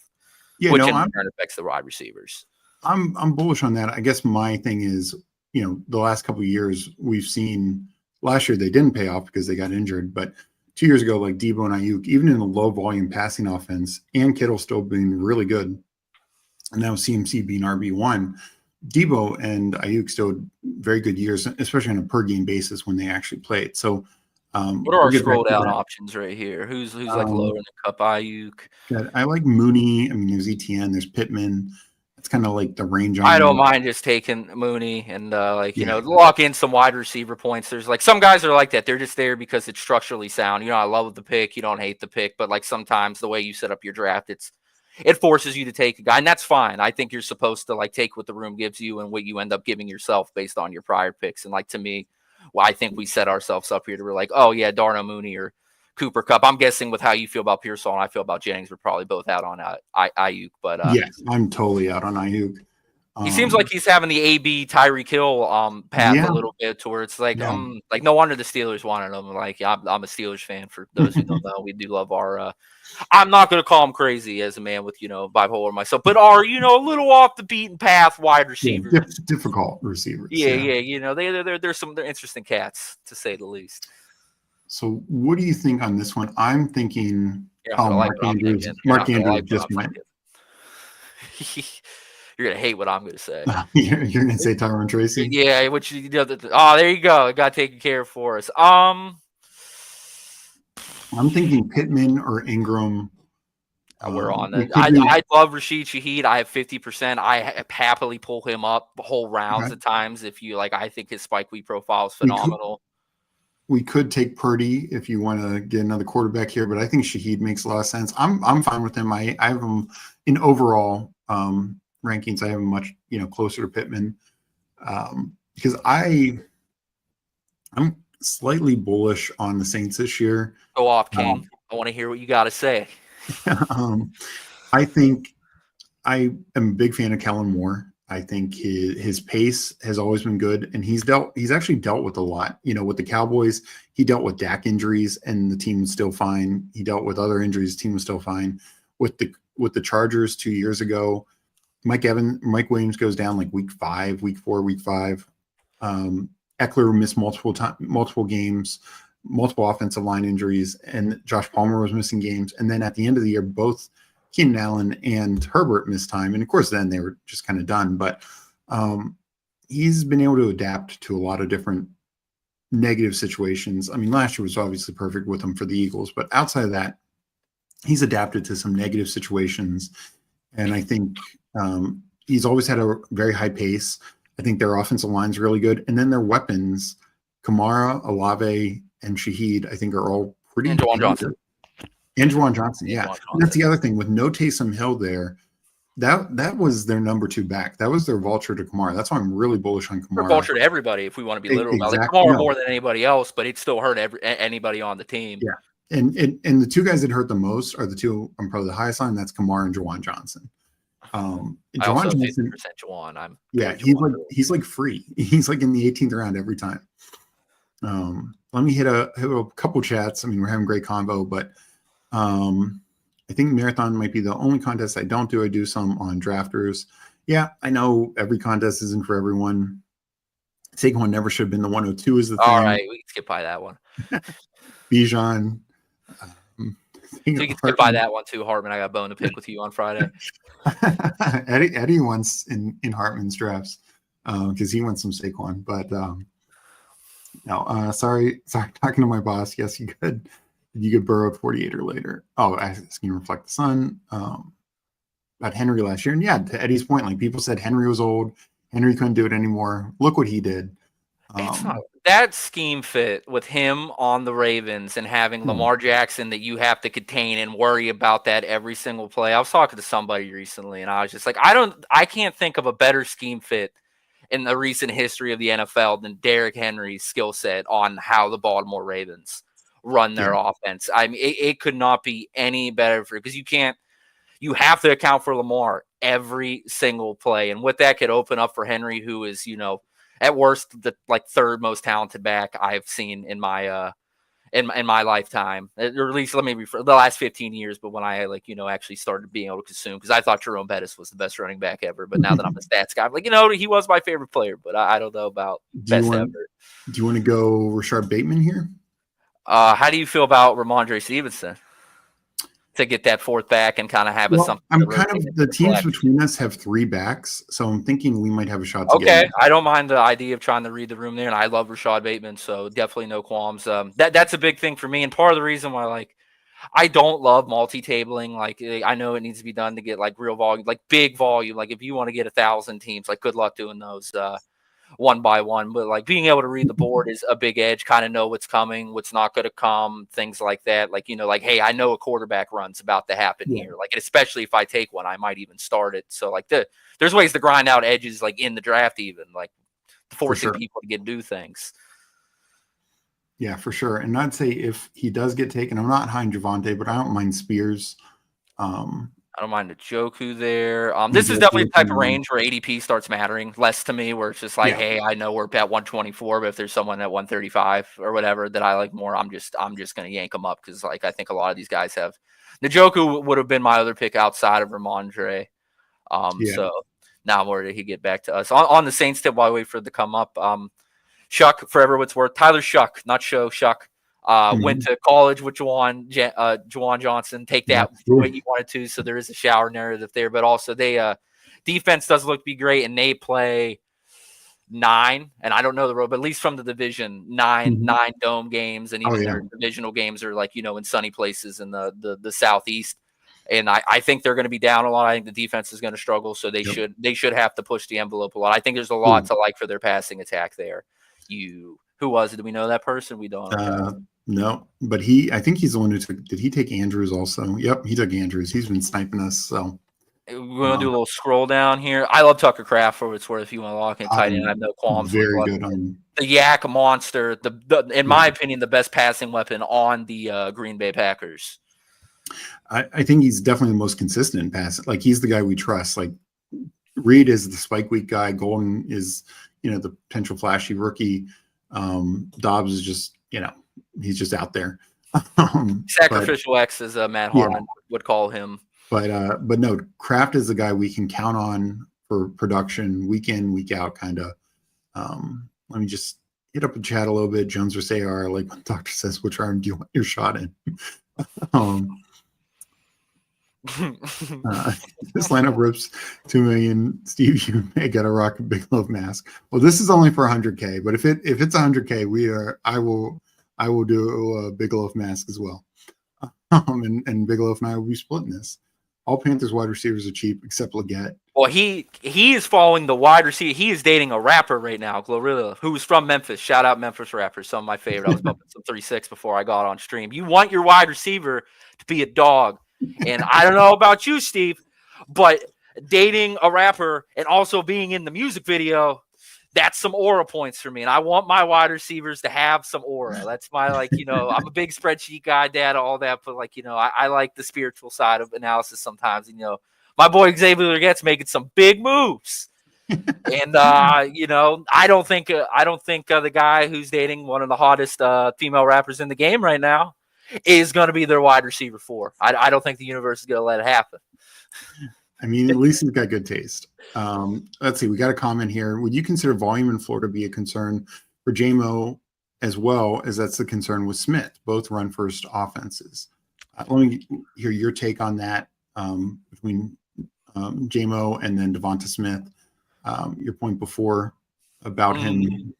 which in turn affects the wide receivers. I'm bullish on that. I guess my thing is, the last couple of years we've seen, last year they didn't pay off because they got injured, but 2 years ago, like Debo and Ayuk, even in a low volume passing offense, and Kittle still being really good, and now CMC being RB1, Debo and Ayuk still very good years, especially on a per game basis when they actually played. So, what are our scroll down options right here? Who's like lower in the cup? Ayuk. I like Mooney. I mean, there's ETN, there's Pittman. It's kind of like the range. I don't mind just taking Mooney and lock in some wide receiver points. There's like some guys are like that. They're just there because it's structurally sound. I love the pick. You don't hate the pick, but like sometimes the way you set up your draft, it forces you to take a guy, and that's fine. I think you're supposed to like take what the room gives you and what you end up giving yourself based on your prior picks. And like to me, I think we set ourselves up here to be like, oh yeah, Darnell Mooney or Cooper Kupp. I'm guessing with how you feel about Pearsall and I feel about Jennings, we're probably both out on Ayuk. But yes, I'm totally out on Ayuk. He seems like he's having the AB Tyreek Hill path a little bit towards like no wonder the Steelers wanted him. Like I'm a Steelers fan for those who don't know. We do love our I'm not gonna call him crazy as a man with bipolar myself, but are a little off the beaten path wide receivers. Difficult receivers. Yeah. They're interesting cats to say the least. So what do you think on this one? I'm thinking Mark Andrews just went. You're gonna hate what I'm gonna say. You're gonna say Tyrone Tracy? Yeah, which there you go. It got taken care of for us. I'm thinking Pittman or Ingram. We're on that. I love Rashid Shaheed. I have 50%. I happily pull him up whole rounds at times if you like. I think his spike week profile is phenomenal. We could take Purdy if you want to get another quarterback here, but I think Shaheed makes a lot of sense. I'm fine with him. I have him in overall rankings. I have him much closer to Pittman because I'm slightly bullish on the Saints this year. Go off, King. I want to hear what you got to say. I think I am a big fan of Kellen Moore. I think his pace has always been good, and he's actually dealt with a lot. With the Cowboys, he dealt with Dak injuries, and the team was still fine. He dealt with other injuries, the team was still fine. With the Chargers 2 years ago, Mike Williams goes down like week 4, week 5. Eckler missed multiple games, multiple offensive line injuries, and Josh Palmer was missing games. And then at the end of the year, both Keenan Allen and Herbert missed time. And of course, then they were just kind of done. But he's been able to adapt to a lot of different negative situations. I mean, last year was obviously perfect with him for the Eagles, but outside of that, he's adapted to some negative situations. And I think he's always had a very high pace. I think their offensive line's really good. And then their weapons, Kamara, Olave, and Shaheed, I think are all pretty good. And Juwan Johnson, yeah. That's the other thing. With no Taysom Hill there, that was their number 2 back. That was their vulture to Kamara. That's why I'm really bullish on Kamara. They're vulture to everybody, if we want to be literal about it. Like Kamara more than anybody else, but it still hurt anybody on the team. Yeah. And the 2 guys that hurt the most are the 2 I'm probably the highest on. That's Kamara and Juwan Johnson. Juwan Johnson, Juwan. He's like free. He's like in the 18th round every time. Let me hit a couple chats. I mean, we're having great convo, but I think Marathon might be the only contest I don't do. I do some on Drafters. Yeah, I know every contest isn't for everyone. Saquon never should have been the 102 is the thing. All right, we can skip by that one. Bijan. You can skip by that one too, Hartman. I got a bone to pick with you on Friday. Eddie wants in Hartman's drafts because he wants some Saquon, but no. Sorry, talking to my boss. Yes, you could burrow at 48 or later. Oh, asking Reflect the Sun about Henry last year, and yeah, to Eddie's point, like people said Henry was old, Henry couldn't do it anymore. Look what he did. That scheme fit with him on the Ravens and having Lamar Jackson that you have to contain and worry about that every single play. I was talking to somebody recently, and I was just like, I can't think of a better scheme fit in the recent history of the NFL than Derrick Henry's skill set on how the Baltimore Ravens run their offense. I mean, it could not be any better because you have to account for Lamar every single play. And what that could open up for Henry, who is, at worst, the third most talented back I've seen in my in my lifetime, or at least let me refer the last 15 years. But when I actually started being able to consume, because I thought Jerome Bettis was the best running back ever. But now that I'm a stats guy, I'm like, he was my favorite player, but I don't know about best ever. Do you want to go Rashard Bateman here? How do you feel about Ramondre Stevenson to get that 4th back and kind of have something? The teams between us have 3 backs, so I'm thinking we might have a shot to get him. I don't mind the idea of trying to read the room there, and I love Rashad Bateman, so definitely no qualms. That's a big thing for me, and part of the reason why I don't love multi-tabling. I know it needs to be done to get real volume, big volume. If you want to get 1,000 teams, good luck doing those one by one, but being able to read the board is a big edge, kind of know what's coming, what's not going to come, things like that. Hey, I know a quarterback run's about to happen here. Especially if I take one, I might even start it. So there's ways to grind out edges, in the draft, even forcing people to do things. Yeah, for sure. And I'd say if he does get taken, I'm not high on Javonte, but I don't mind Spears. I don't mind Njoku there. This is definitely the type of range where ADP starts mattering less to me, where it's just like, hey, I know we're at 124, but if there's someone at 135 or whatever that I like more, I'm just gonna yank them up because like I think a lot of these guys have. Njoku would have been my other pick outside of Ramondre. So now I'm worried he get back to us on the Saints tip while I wait for it to come up. Shuck, forever what's worth. Tyler Shuck, not Show Shuck. Went to college with Juwan Johnson. Take that the way you wanted to. So there is a shower narrative there, but also they defense does look to be great, and they play 9. And I don't know the road, but at least from the division, 9 dome games, and even their divisional games are like in sunny places in the southeast. And I think they're going to be down a lot. I think the defense is going to struggle, so they should have to push the envelope a lot. I think there's a lot to like for their passing attack there. Who was it? Do we know that person? We don't. No, but I think he's the one who took. Did he take Andrews also? Yep, he took Andrews. He's been sniping us. So we're gonna do a little scroll down here. I love Tucker Kraft for what it's worth. If you want to lock in tight end, I have no qualms. Very good on the Yak monster. In my opinion, the best passing weapon on the Green Bay Packers. I think he's definitely the most consistent in passing. Like he's the guy we trust. Like Reed is the spike week guy. Golden is the potential flashy rookie. Dobbs is just he's just out there. Sacrificial X, as Matt Harmon would call him. But no, Kraft is the guy we can count on for production week in, week out, kind of. Let me just hit up the chat a little bit. Jones versus AR, like when the doctor says, which arm do you want your shot in? This lineup rips 2 million. Steve, you may get a rock BigLoaf mask. Well, this is only for 100K, but if it's 100K, I will do a BigLoaf mask as well. And BigLoaf and I will be splitting this. All Panthers wide receivers are cheap except Leggett. Well, he is following the wide receiver. He is dating a rapper right now, Glorilla, who's from Memphis. Shout out Memphis rappers, some of my favorite. I was bumping some 36 before I got on stream. You want your wide receiver to be a dog. And I don't know about you, Steve, but dating a rapper and also being in the music video, that's some aura points for me. And I want my wide receivers to have some aura. That's my, I'm a big spreadsheet guy, dad, all that. But, I like the spiritual side of analysis sometimes. And, my boy Xavier Leggett's making some big moves. And, I don't think the guy who's dating one of the hottest female rappers in the game right now is going to be their wide receiver 4. I don't think the universe is going to let it happen. I mean, at least he's got good taste. Let's see. We got a comment here. Would you consider volume in Florida be a concern for JMO as well as that's the concern with Smith? Both run first offenses. Let me hear your take on that between JMO and then Devonta Smith. Your point before about him.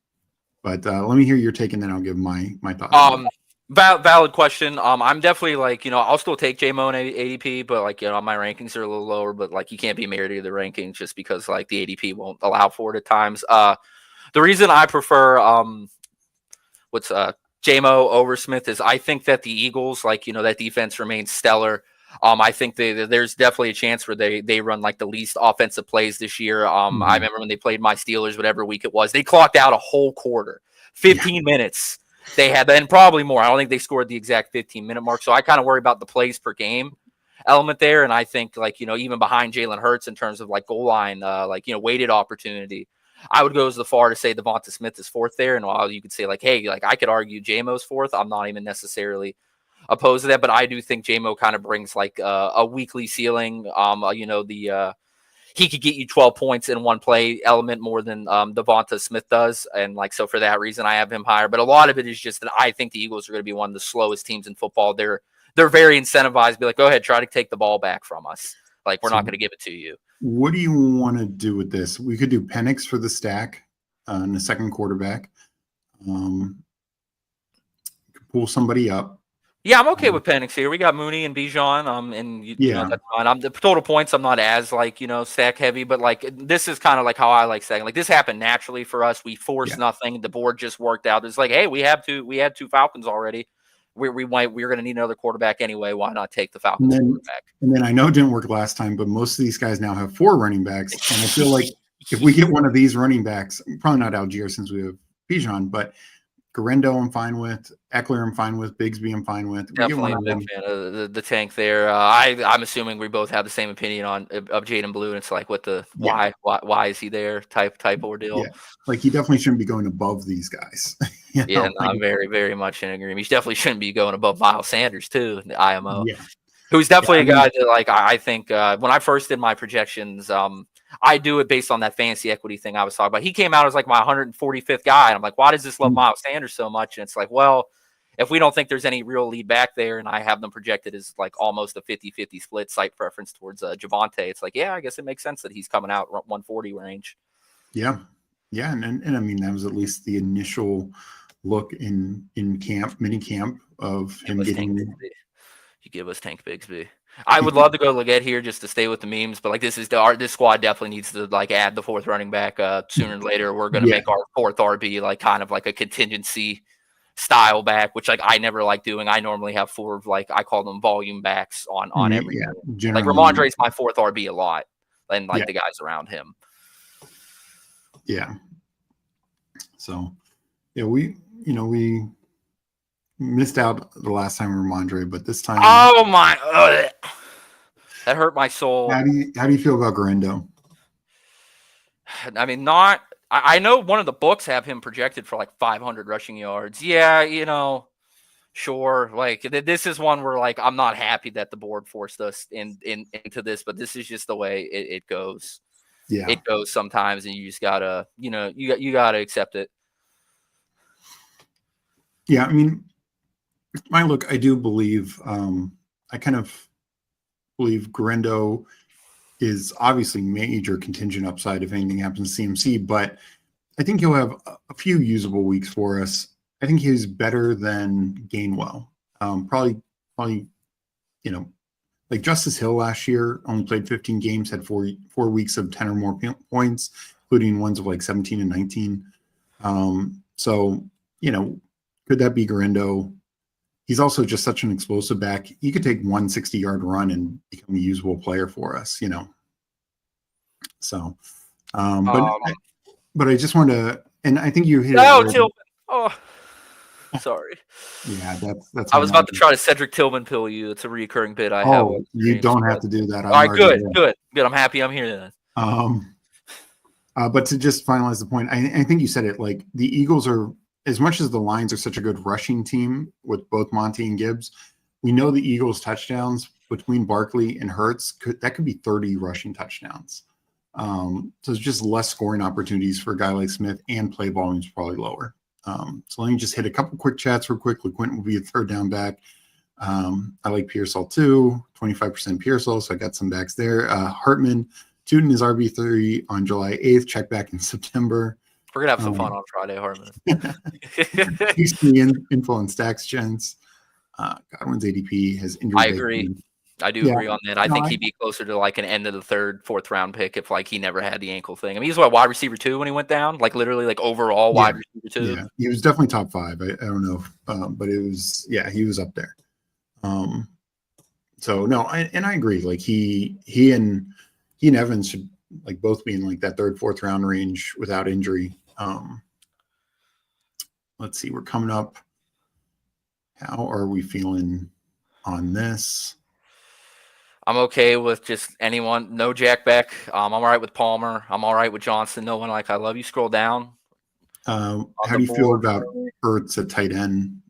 But let me hear your take and then I'll give my thoughts. Valid question. I'm definitely I'll still take JMO and ADP, but my rankings are a little lower, but you can't be married to the rankings just because the ADP won't allow for it at times. The reason I prefer JMO over Smith is I think that the Eagles, that defense remains stellar. I think there's definitely a chance where they run the least offensive plays this year. I remember when they played my Steelers, whatever week it was, they clocked out a whole quarter, 15 minutes. They had, and probably more. I don't think they scored the exact 15-minute mark. So I kind of worry about the plays per game element there. And I think even behind Jalen Hurts in terms of goal line, weighted opportunity, I would go as far to say Devonta Smith is 4th there. And while you could say I could argue JMO's 4th, I'm not even necessarily opposed to that. But I do think JMO kind of brings a weekly ceiling. He could get you 12 points in one play element more than Devonta Smith does. And so for that reason, I have him higher. But a lot of it is just that I think the Eagles are going to be one of the slowest teams in football. They're very incentivized to be go ahead, try to take the ball back from us. We're not going to give it to you. What do you want to do with this? We could do Penix for the stack and the second quarterback. Pull somebody up. Yeah, I'm okay with Penix here. We got Mooney and Bijan, that's fine. The total points, I'm not as stack heavy, but this is kind of how I like stacking. This happened naturally for us. We forced nothing. The board just worked out. It's hey, we had two Falcons already. We're going to need another quarterback anyway. Why not take the Falcons quarterback? And then I know it didn't work last time, but most of these guys now have 4 running backs, and I feel if we get one of these running backs, probably not Algier since we have Bijan, but Garendo I'm fine with. Eckler I'm fine with. Bigsby I'm fine with. We get Definitely one a of big them. fan of the tank there. I'm assuming we both have the same opinion of Jaden Blue, and it's like what the Yeah. why is he there type ordeal. Yeah. Like he definitely shouldn't be going above these guys. Yeah, no, Like, I'm very, very much in agreement. He definitely shouldn't be going above Miles Sanders too, the IMO. yeah. Who's Yeah. definitely I a mean, guy that like I think when I first did my projections, I do it based on that fantasy equity thing I was talking about. He came out as like my 145th guy, and I'm like, why does this love Miles Sanders so much? And it's like, well, if we don't think there's any real lead back there, and I have them projected as like almost a 50-50 split site preference towards Javonte, it's like, yeah, I guess it makes sense that he's coming out 140 range. yeah. Yeah. And I mean, that was at least the initial look in camp, mini camp of him getting. You give us Tank Bigsby. I would love to go Leggett here just to stay with the memes, but like this squad definitely needs to like add the fourth running back sooner or later. We're gonna make our fourth RB like kind of like a contingency style back, which like I never like doing. I normally have four of like I call them volume backs on every team. Like Ramondre's my fourth RB a lot, and like the guys around him. Yeah. So yeah, we missed out the last time Ramondre, but this time. Oh my! That hurt my soul. How do you feel about Garendo? I mean, I know one of the books have him projected for like 500 rushing yards. Yeah, sure. Like this is one where like I'm not happy that the board forced us into this, but this is just the way it goes. Yeah, it goes sometimes, and you just gotta, you gotta accept it. Yeah, I mean, my look, I do believe, I kind of believe Garendo is obviously major contingent upside if anything happens to CMC, but I think he'll have a few usable weeks for us. I think he's better than Gainwell. Probably, like Justice Hill last year only played 15 games, had 4 weeks of 10 or more points, including ones of like 17 and 19. So, could that be Garendo? He's also just such an explosive back. He could take 160-yard run and become a usable player for us, So, but I just wanted to, and I think you hit it. Tillman. Oh, sorry. Yeah, that's. I was about to try to Cedric Tillman pill you. It's a recurring bit I have. Oh, you don't have to do that. All right, good. I'm happy I'm here then. But to just finalize the point, I think you said it. Like the Eagles are, as much as the Lions are such a good rushing team with both Monty and Gibbs, we know the Eagles' touchdowns between Barkley and Hurts could be 30 rushing touchdowns. So it's just less scoring opportunities for a guy like Smith, and play volume is probably lower. So let me just hit a couple quick chats real quick. LeQuint will be a third down back. I like Pearsall too, 25% Pearsall, so I got some backs there. Hartman, Tootin is RB3 on July 8th, check back in September. We're going to have some fun on Friday, Hartman. Info on Stacks, gents. Godwin's ADP has injury. I agree. I do agree on that. I think he'd be closer to like an end of the third, fourth round pick if like he never had the ankle thing. I mean, he was wide receiver 2 when he went down, like literally like overall wide receiver 2. Yeah, he was definitely top 5. I don't know, but it was he was up there. So no, I agree. Like he and Evans should like both be in like that third, fourth round range without injury. Let's see, we're coming up. How are we feeling on this? I'm okay with just anyone. No Jack Beck. I'm all right with Palmer. I'm all right with Johnson. No one like I love you. Scroll down. How do you feel about Ertz at tight end?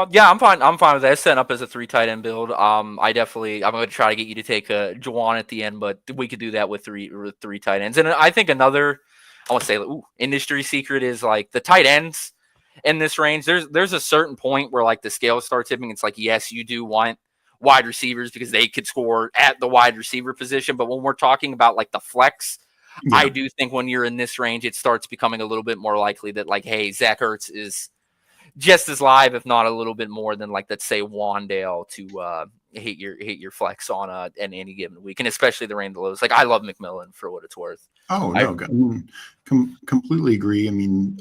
Yeah, I'm fine. I'm fine with that. It's set up as a 3 tight end build. I'm going to try to get you to take Juwan at the end, but we could do that with three tight ends. And I think another, I want to say, industry secret is like the tight ends in this range. There's a certain point where like the scale starts tipping. It's like, yes, you do want wide receivers because they could score at the wide receiver position. But when we're talking about like the flex, I do think when you're in this range, it starts becoming a little bit more likely that like, hey, Zach Ertz is just as live, if not a little bit more than like, let's say Wandale to hit your flex on any given week, and especially the rain of the lows. Like I love McMillan for what it's worth. Oh no, completely agree. I mean,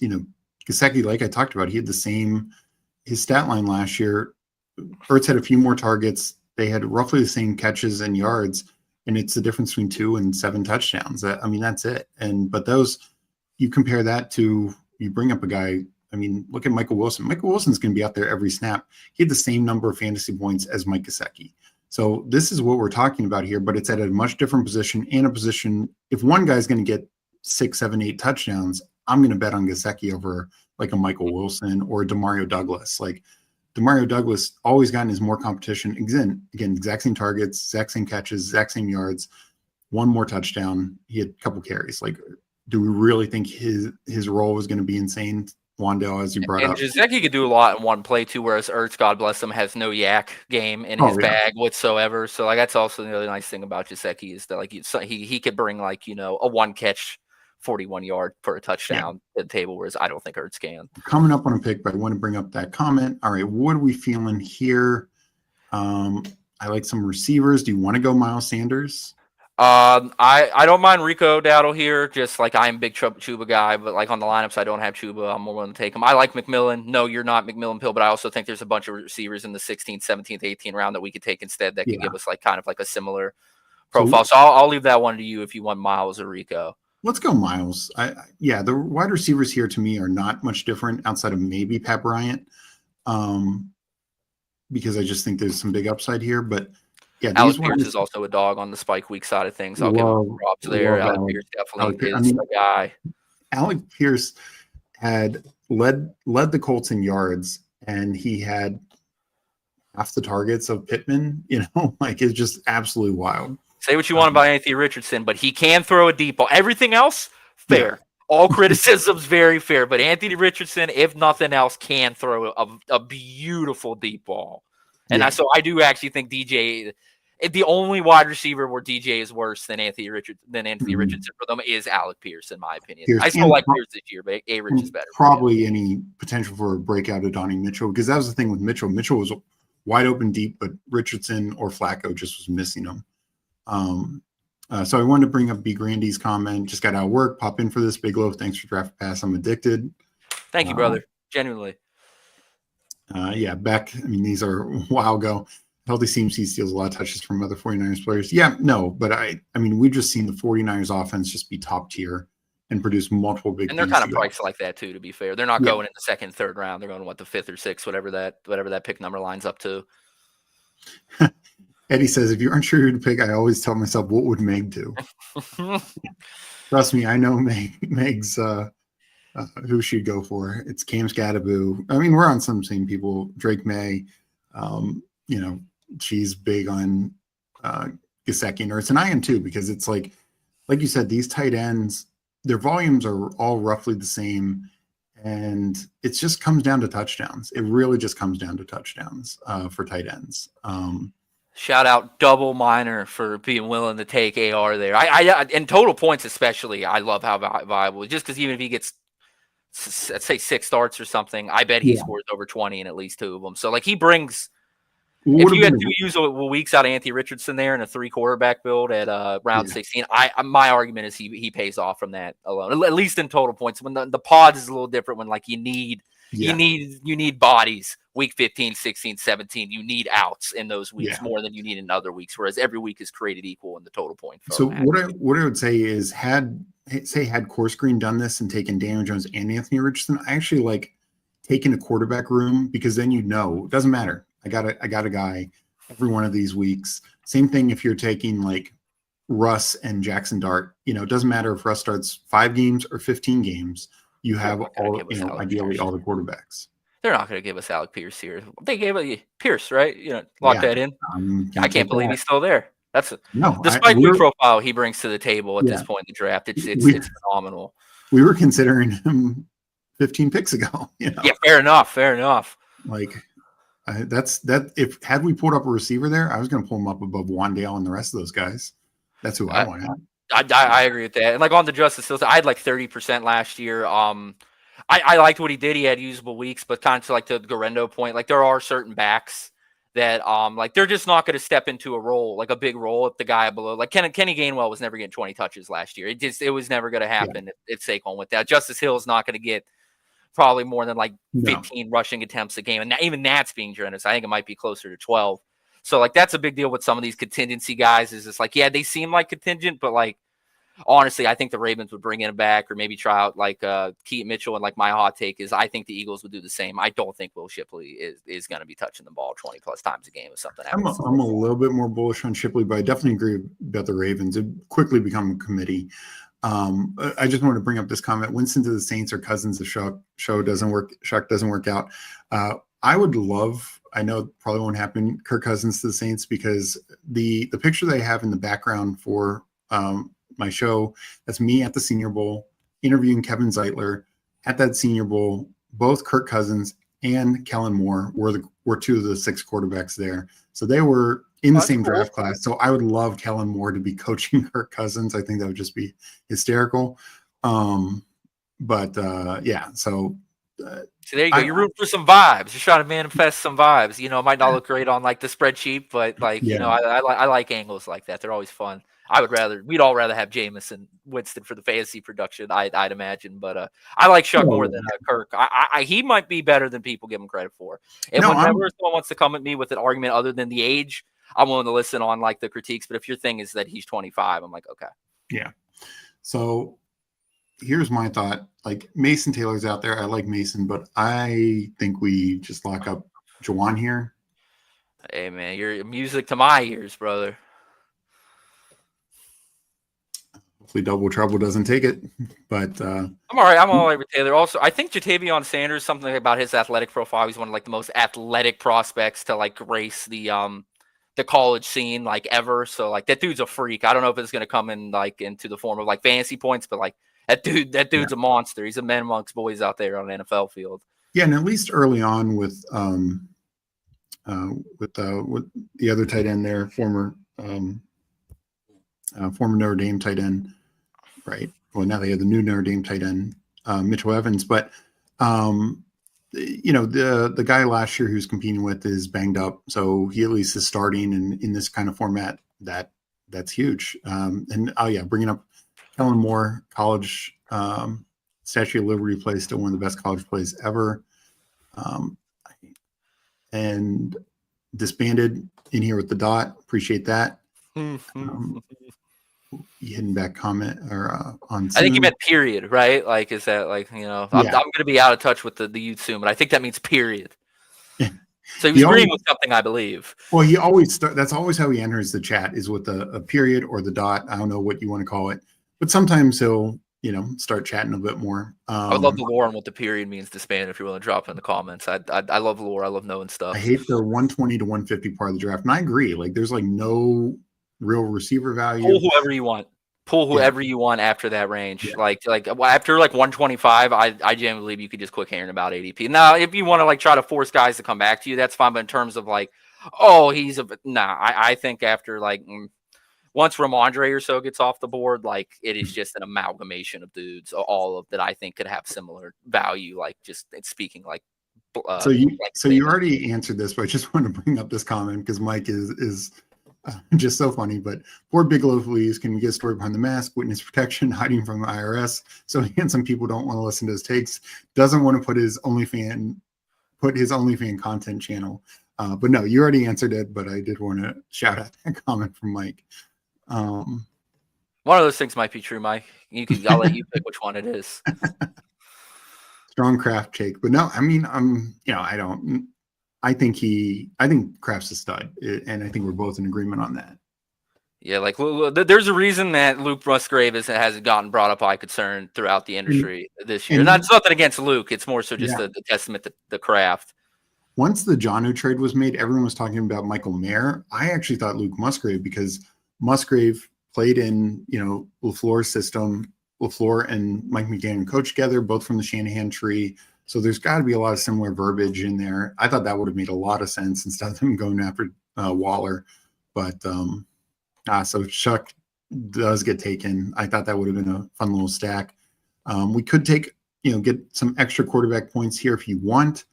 Gesicki, like I talked about, he had his stat line last year. Ertz had a few more targets. They had roughly the same catches and yards, and it's the difference between 2 and 7 touchdowns. I mean, that's it. But those, you compare that to, you bring up a guy. I mean, look at Michael Wilson. Michael Wilson's going to be out there every snap. He had the same number of fantasy points as Mike Gesicki. So this is what we're talking about here, but it's at a much different position and a position. If one guy's going to get 6, 7, 8 touchdowns, I'm going to bet on Gesicki over like a Michael Wilson or a Demario Douglas. Like Demario Douglas always gotten his more competition. Again, exact same targets, exact same catches, exact same yards, one more touchdown. He had a couple carries. Like, do we really think his role was going to be insane? Wandale, as you brought up. And Gesicki could do a lot in one play too, whereas Ertz, God bless him, has no yak game in his bag whatsoever. So like that's also the other nice thing about Gesicki is that like he could bring like a one catch, 41-yard for a touchdown to the table, whereas I don't think Ertz can. Coming up on a pick, but I want to bring up that comment. All right, what are we feeling here? I like some receivers. Do you want to go Miles Sanders? I don't mind Rico Dowdle here. Just like I'm a big Chuba guy, but like on the lineups, I don't have Chuba. I'm more willing to take him. I like McMillan. No, you're not McMillan Pill, but I also think there's a bunch of receivers in the 16th, 17th, 18th round that we could take instead that could give us like kind of like a similar profile. So I'll leave that one to you if you want Miles or Rico. Let's go Miles. The wide receivers here to me are not much different outside of maybe Pat Bryant, because I just think there's some big upside here, but. Yeah, Alec Pierce is also a dog on the spike week side of things. I'll give him props there. Alec Pierce definitely is a guy. Alec Pierce had led the Colts in yards, and he had half the targets of Pittman. Like it's just absolutely wild. Say what you want about Anthony Richardson, but he can throw a deep ball. Everything else, fair. Yeah. All criticisms very fair, but Anthony Richardson, if nothing else, can throw a beautiful deep ball. And so I do actually think DJ. The only wide receiver where DJ is worse than Anthony Richardson for them is Alec Pierce, in my opinion. I still like Pierce this year, but A-Rich is better. Probably any potential for a breakout of Donnie Mitchell, because that was the thing with Mitchell. Mitchell was wide open deep, but Richardson or Flacco just was missing him. So I wanted to bring up B. Grandy's comment. Just got out of work. Pop in for this. BigLoaf. Thanks for Draft Pass. I'm addicted. Thank you, brother. Genuinely. Back. I mean, these are a while ago. Healthy CMC steals a lot of touches from other 49ers players. Yeah, no, but I mean, we've just seen the 49ers offense just be top tier and produce multiple big. And they're kind of priced like that too, to be fair. They're not going in the second, third round. They're going the 5th or 6th, whatever that pick number lines up to. Eddie says, if you aren't sure who to pick, I always tell myself, what would Meg do? Trust me, I know Meg's who she'd go for. It's Cam Scadaboo. I mean, we're on some same people. Drake May, she's big on Gesicki and Ertz, and I am too, because it's like you said, these tight ends, their volumes are all roughly the same, and it just comes down to touchdowns. It really just comes down to touchdowns for tight ends. Shout out Double Minor for being willing to take AR there. I in total points especially, I love how viable. Just because even if he gets, let's say 6 starts or something, I bet he scores over 20 in at least 2 of them. So like he brings. If you had 2 usable weeks out of Anthony Richardson there in a 3 quarterback build at round 16, my argument is he pays off from that alone, at least in total points. When the pods is a little different, when like you need bodies week 15, 16, 17, you need outs in those weeks more than you need in other weeks, whereas every week is created equal in the total point. So what I would say is had Course Green done this and taken Daniel Jones and Anthony Richardson, I actually like taking a quarterback room, because then it doesn't matter. I got a guy every one of these weeks. Same thing if you're taking like Russ and Jackson Dart. It doesn't matter if Russ starts 5 games or 15 games. You have ideally all the quarterbacks. They're not going to give us Alec Pierce here. They gave it Pierce, right? Lock that in. I can't believe he's still there. That's the spike week profile he brings to the table at this point in the draft. It's phenomenal. We were considering him 15 picks ago. Yeah, fair enough. Like. If had we pulled up a receiver there, I was going to pull him up above Wandale and the rest of those guys. That's who I want. I agree with that. And like on the Justice Hill, I had like 30% last year. I liked what he did. He had usable weeks, but kind of to like the Garendo point, like there are certain backs that like they're just not going to step into a role, like a big role if the guy below, like Kenny Gainwell was never getting 20 touches last year. It was never going to happen at Saquon with that. Justice Hill is not going to get probably more than like 15 rushing attempts a game. And even that's being generous. I think it might be closer to 12. So like, that's a big deal with some of these contingency guys is it's like, they seem like contingent, but like honestly, I think the Ravens would bring him back or maybe try out like Keaton Mitchell. And like my hot take is I think the Eagles would do the same. I don't think Will Shipley is going to be touching the ball 20 plus times a game if something happens. I'm a little bit more bullish on Shipley, but I definitely agree about the Ravens. It quickly become a committee. I just want to bring up this comment. Winston to the Saints or Cousins, the show doesn't work. Shuck doesn't work out. I would love, I know it probably won't happen, Kirk Cousins to the Saints, because the picture they have in the background for my show, that's me at the Senior Bowl interviewing Kevin Zeitler at that Senior Bowl. Both Kirk Cousins and Kellen Moore were two of the 6 quarterbacks there. So they were in the same draft class. So I would love Kellen Moore to be coaching Kirk Cousins. I think that would just be hysterical. Yeah, so there you go. You're rooting for some vibes. You're trying to manifest some vibes. You know, it might not look great on like the spreadsheet, but like, you know, I like angles like that. They're always fun. We'd all rather have Jameis and Winston for the fantasy production, I'd imagine. But I like Shuck more than Kirk. He might be better than people give him credit for. And whenever someone wants to come at me with an argument other than the age, I'm willing to listen on like the critiques. But if your thing is that he's 25, I'm like, okay. Yeah. So here's my thought. Like Mason Taylor's out there. I like Mason, but I think we just lock up Juwan here. Hey man, you're music to my ears, brother. Hopefully Double Trouble doesn't take it, but I'm all right. I'm all right with Taylor. Also, I think Jatavion Sanders, something about his athletic profile. He's one of like the most athletic prospects to like grace the college scene like ever. So like that dude's a freak. I don't know if it's gonna come in like into the form of like fantasy points, but like that dude's a monster. He's a man amongst boys out there on an NFL field. Yeah, and at least early on with the other tight end there, former Notre Dame tight end, right? Well, now they have the new Notre Dame tight end, Mitchell Evans. But you know, the guy last year who's competing with is banged up, so he at least is starting in this kind of format. That's huge. And bringing up Kellen Moore, college Statue of Liberty play, still one of the best college plays ever. And disbanded in here with the dot. Appreciate that. Hidden back comment or on. I think you meant period, right? Like, is that like, you know, I'm going to be out of touch with the youth soon, but I think that means period. Yeah. So he was agreeing with something, I believe. Well, he always that's always how he enters the chat, is with a period or the dot. I don't know what you want to call it, but sometimes he'll, you know, start chatting a bit more. I would love the lore on what the period means disband if you're willing to drop it in the comments. I love lore. I love knowing stuff. I hate the 120 to 150 part of the draft, and I agree. Like, there's like no real receiver value. Pull whoever you want. Pull whoever you want after that range. Yeah. Like after like 125, I genuinely believe you could just click here in about ADP. Now, if you want to like try to force guys to come back to you, that's fine. But in terms of like, I think after like once Ramondre or so gets off the board, like it is just an amalgamation of dudes, all of that I think could have similar value. Like just speaking like. So you already answered this, but I just want to bring up this comment because Mike is just so funny. But poor BigLoaf leaves. Can we get a story behind the mask? Witness protection, hiding from the IRS. So handsome people don't want to listen to his takes. Doesn't want to put his OnlyFans content channel. But no, you already answered it. But I did want to shout out that comment from Mike. One of those things might be true, Mike. I'll let you pick which one it is. Strong Kraft take, but no, I mean, I think Kraft's a stud, and I think we're both in agreement on that. Yeah, like there's a reason that Luke Musgrave hasn't gotten brought up high concern throughout the industry this year. It's nothing against Luke; it's more so just a testament to the Kraft. Once the Jonnu trade was made, everyone was talking about Michael Mayer. I actually thought Luke Musgrave, because Musgrave played in LaFleur's system. LaFleur and Mike McDaniel coached together, both from the Shanahan tree. So there's got to be a lot of similar verbiage in there. I thought that would have made a lot of sense instead of them going after Waller. But so Chuck does get taken. I thought that would have been a fun little stack. We could take, get some extra quarterback points here if you want.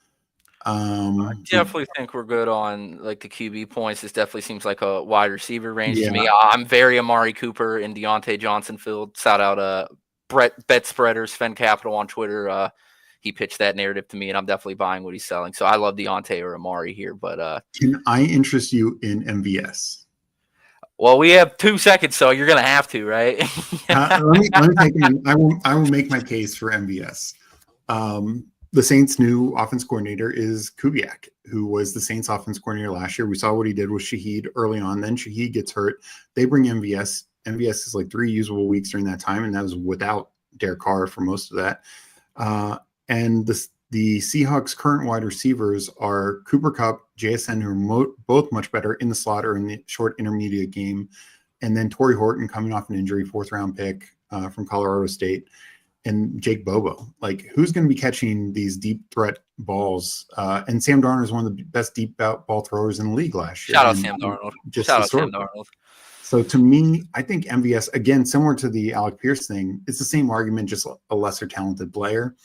I definitely think we're good on like the QB points. This definitely seems like a wide receiver range to me. I'm very Amari Cooper and Deontay Johnson filled. Shout out Brett Bet Spreaders, Fen Capital on Twitter. He pitched that narrative to me, and I'm definitely buying what he's selling. So I love Deontay or Amari here. But can I interest you in MVS? Well, we have 2 seconds, so you're gonna have to, right? Let me take him. I will make my case for MVS. The Saints' new offense coordinator is Kubiak, who was the Saints' offense coordinator last year. We saw what he did with Shaheed early on. Then Shaheed gets hurt. They bring MVS. MVS is like 3 usable weeks during that time, and that was without Derek Carr for most of that. And the Seahawks' current wide receivers are Cooper Kupp, JSN, who are both much better in the slot or in the short intermediate game, and then Torrey Horton coming off an injury, 4th-round pick from Colorado State, and Jake Bobo. Like, who's going to be catching these deep threat balls? And Sam Darnold is one of the best deep ball throwers in the league last year. Shout out Sam Darnold. Shout out Sam Darnold. So to me, I think MVS, again, similar to the Alec Pierce thing, it's the same argument, just a lesser talented player.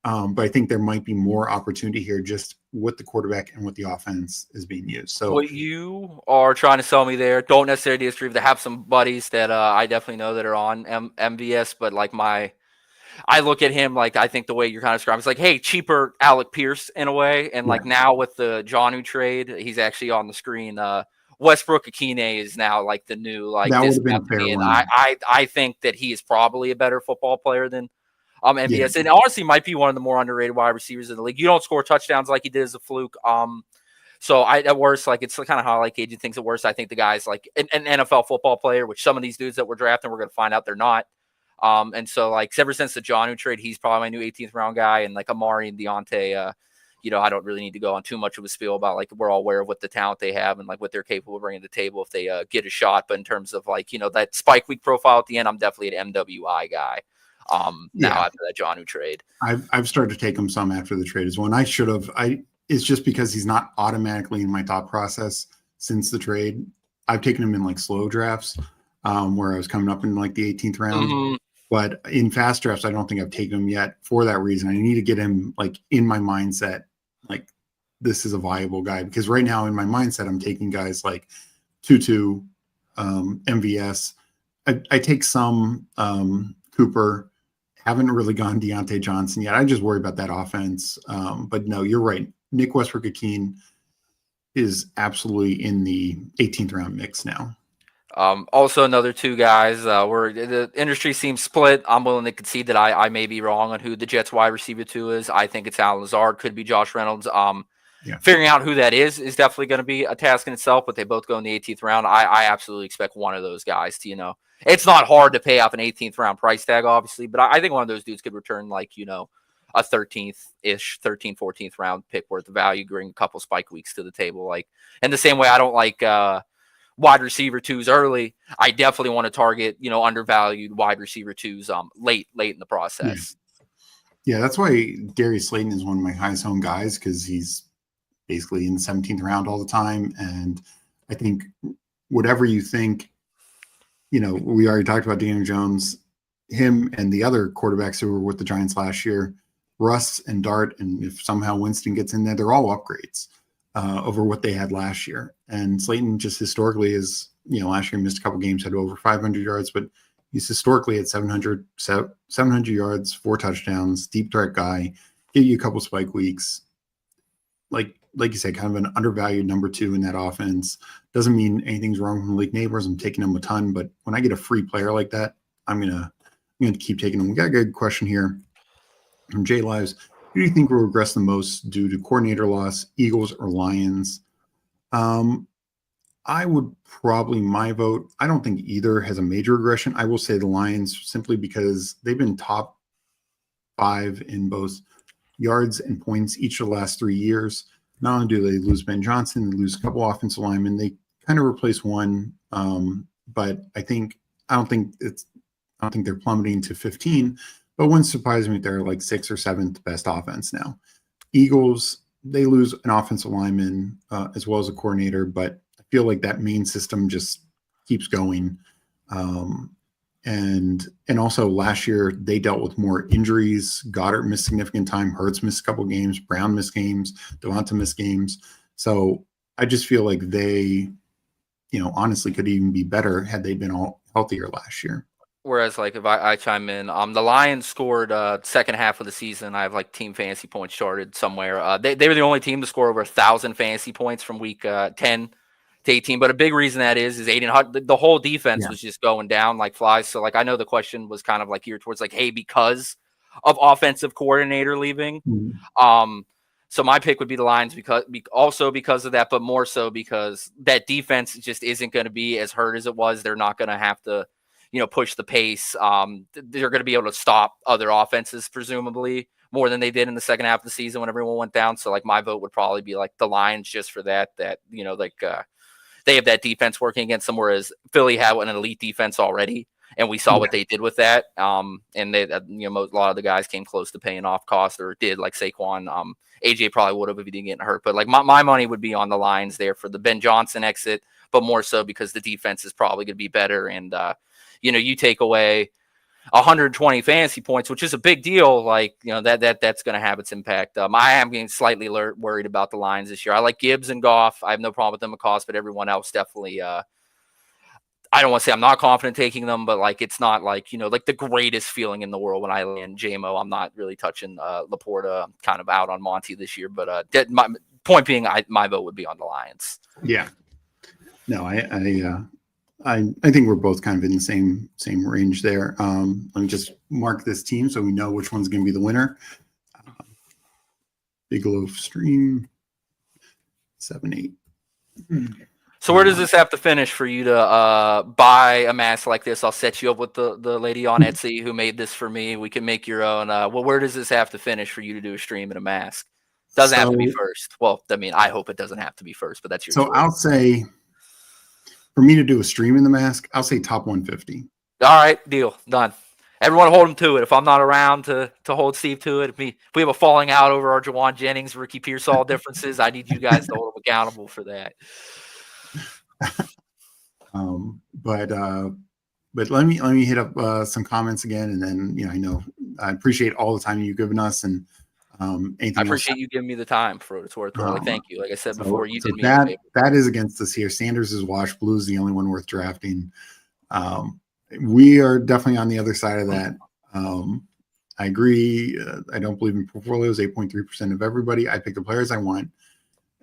But I think there might be more opportunity here just with the quarterback and with the offense is being used. So what you are trying to sell me there, don't necessarily disagree. They have some buddies that I definitely know that are on MVS, but like I look at him like I think the way you're kind of describing it's like, hey, cheaper Alec Pierce in a way. And like now with the Jonnu trade, he's actually on the screen. Westbrook Akine is now like the new like that this would have been a fair one. I think that he is probably a better football player than MVS, and honestly might be one of the more underrated wide receivers in the league. You don't score touchdowns like he did as a fluke. So at worst, like it's kind of how like Agent thinks at worst. I think the guy's like an NFL football player, which some of these dudes that we're drafting, we're going to find out they're not. And so like ever since the Jonnu trade, he's probably my new 18th round guy, and like Amari and Deontay. I don't really need to go on too much of a spiel about like we're all aware of what the talent they have and like what they're capable of bringing to the table if they get a shot. But in terms of like that spike week profile at the end, I'm definitely an MWI guy. Now after that Jonnu trade, I've started to take him some after the trade as well. And I should have. It's just because he's not automatically in my thought process since the trade. I've taken him in like slow drafts, where I was coming up in like the 18th round. Mm-hmm. But in fast drafts, I don't think I've taken him yet for that reason. I need to get him like in my mindset, like this is a viable guy, because right now in my mindset, I'm taking guys like Tutu, MVS. I take some Cooper. Haven't really gone Deontay Johnson yet. I just worry about that offense. But no, you're right. Nick Westbrook-Akine is absolutely in the 18th round mix now. Also, another 2 guys. Where the industry seems split. I'm willing to concede that I may be wrong on who the Jets wide receiver 2 is. I think it's Allen Lazard. Could be Josh Reynolds. Figuring out who that is definitely going to be a task in itself. But they both go in the 18th round. I absolutely expect one of those guys to It's not hard to pay off an 18th round price tag, obviously, but I think one of those dudes could return like, a 13th-ish, 13th, 14th round pick worth of value, bring a couple spike weeks to the table. Like, in the same way I don't like wide receiver 2s early, I definitely want to target, undervalued wide receiver 2s late in the process. Yeah, that's why Darius Slayton is one of my highest owned guys, because he's basically in the 17th round all the time. And I think whatever you think, we already talked about Daniel Jones, him and the other quarterbacks who were with the Giants last year, Russ and Dart, and if somehow Winston gets in there, they're all upgrades over what they had last year. And Slayton just historically is, last year he missed a couple games, had over 500 yards, but he's historically at 700 yards, 4 touchdowns, deep threat guy, give you a couple spike weeks. Like you said, kind of an undervalued number 2 in that offense. Doesn't mean anything's wrong with Malik Neighbors. I'm taking him a ton, but when I get a free player like that, I'm gonna keep taking him. We got a good question here from Jay Lives. Who do you think will regress the most due to coordinator loss, Eagles or Lions? I would probably, my vote, I don't think either has a major regression. I will say the Lions, simply because they've been top 5 in both yards and points each of the last 3 years. Not only do they lose Ben Johnson, they lose a couple offensive linemen. They kind of replace one, but I don't think they're plummeting to 15. But wouldn't surprise me if they're like 6th or 7th best offense now. Eagles, they lose an offensive lineman as well as a coordinator, but I feel like that main system just keeps going. And also last year they dealt with more injuries. Goddard missed significant time. Hurts missed a couple games. Brown missed games. Devonta missed games. So I just feel like they, honestly could even be better had they been all healthier last year. Whereas, like, if I chime in, the Lions scored second half of the season. I have like team fantasy points charted somewhere. They were the only team to score over 1,000 fantasy points from week 10 to 18. But a big reason that is Aiden Hutchinson, the whole defense Yeah. was just going down like flies. So like I know the question was kind of like geared towards like, hey, because of offensive coordinator leaving. So my pick would be the Lions also because of that, but more so because that defense just isn't going to be as hurt as it was. They're not going to have to, push the pace. They're going to be able to stop other offenses, presumably, more than they did in the second half of the season when everyone went down. So like my vote would probably be like the Lions just for that, they have that defense working against them, whereas Philly had an elite defense already. And we saw what they did with that. And they, a lot of the guys came close to paying off cost or did, like Saquon. AJ probably would have if he didn't get hurt. But like my money would be on the Lions there for the Ben Johnson exit, but more so because the defense is probably going to be better. And, you take away 120 fantasy points, which is a big deal. Like, that's going to have its impact. I am getting slightly worried about the Lions this year. I like Gibbs and Goff. I have no problem with them at cost, but everyone else definitely, I don't want to say I'm not confident taking them, but like it's not like, like the greatest feeling in the world when I land JMO. I'm not really touching Laporta. I'm kind of out on Monty this year, but my point being, my vote would be on the Lions. Yeah. No, I think we're both kind of in the same range there. Let me just mark this team so we know which one's going to be the winner. BigLoaf stream 7-8. So where does this have to finish for you to buy a mask like this? I'll set you up with the lady on Etsy who made this for me. We can make your own. Where does this have to finish for you to do a stream in a mask? Doesn't have to be first. Well, I mean, I hope it doesn't have to be first, but that's your choice. I'll say, for me to do a stream in the mask, I'll say top 150. All right, deal. Done. Everyone hold him to it. If I'm not around to hold Steve to it, if we have a falling out over our Jawan Jennings, Ricky Pearsall differences, I need you guys to hold him accountable for that. But let me hit up some comments again, and then I appreciate all the time you've given us, and anything I appreciate you giving me the time for what it's worth. Thank you. Like I said before, you did me a favor. That is against us here. Sanders is washed. Blue is the only one worth drafting. We are definitely on the other side of that. I agree. I don't believe in portfolios. 8.3% of everybody. I pick the players I want.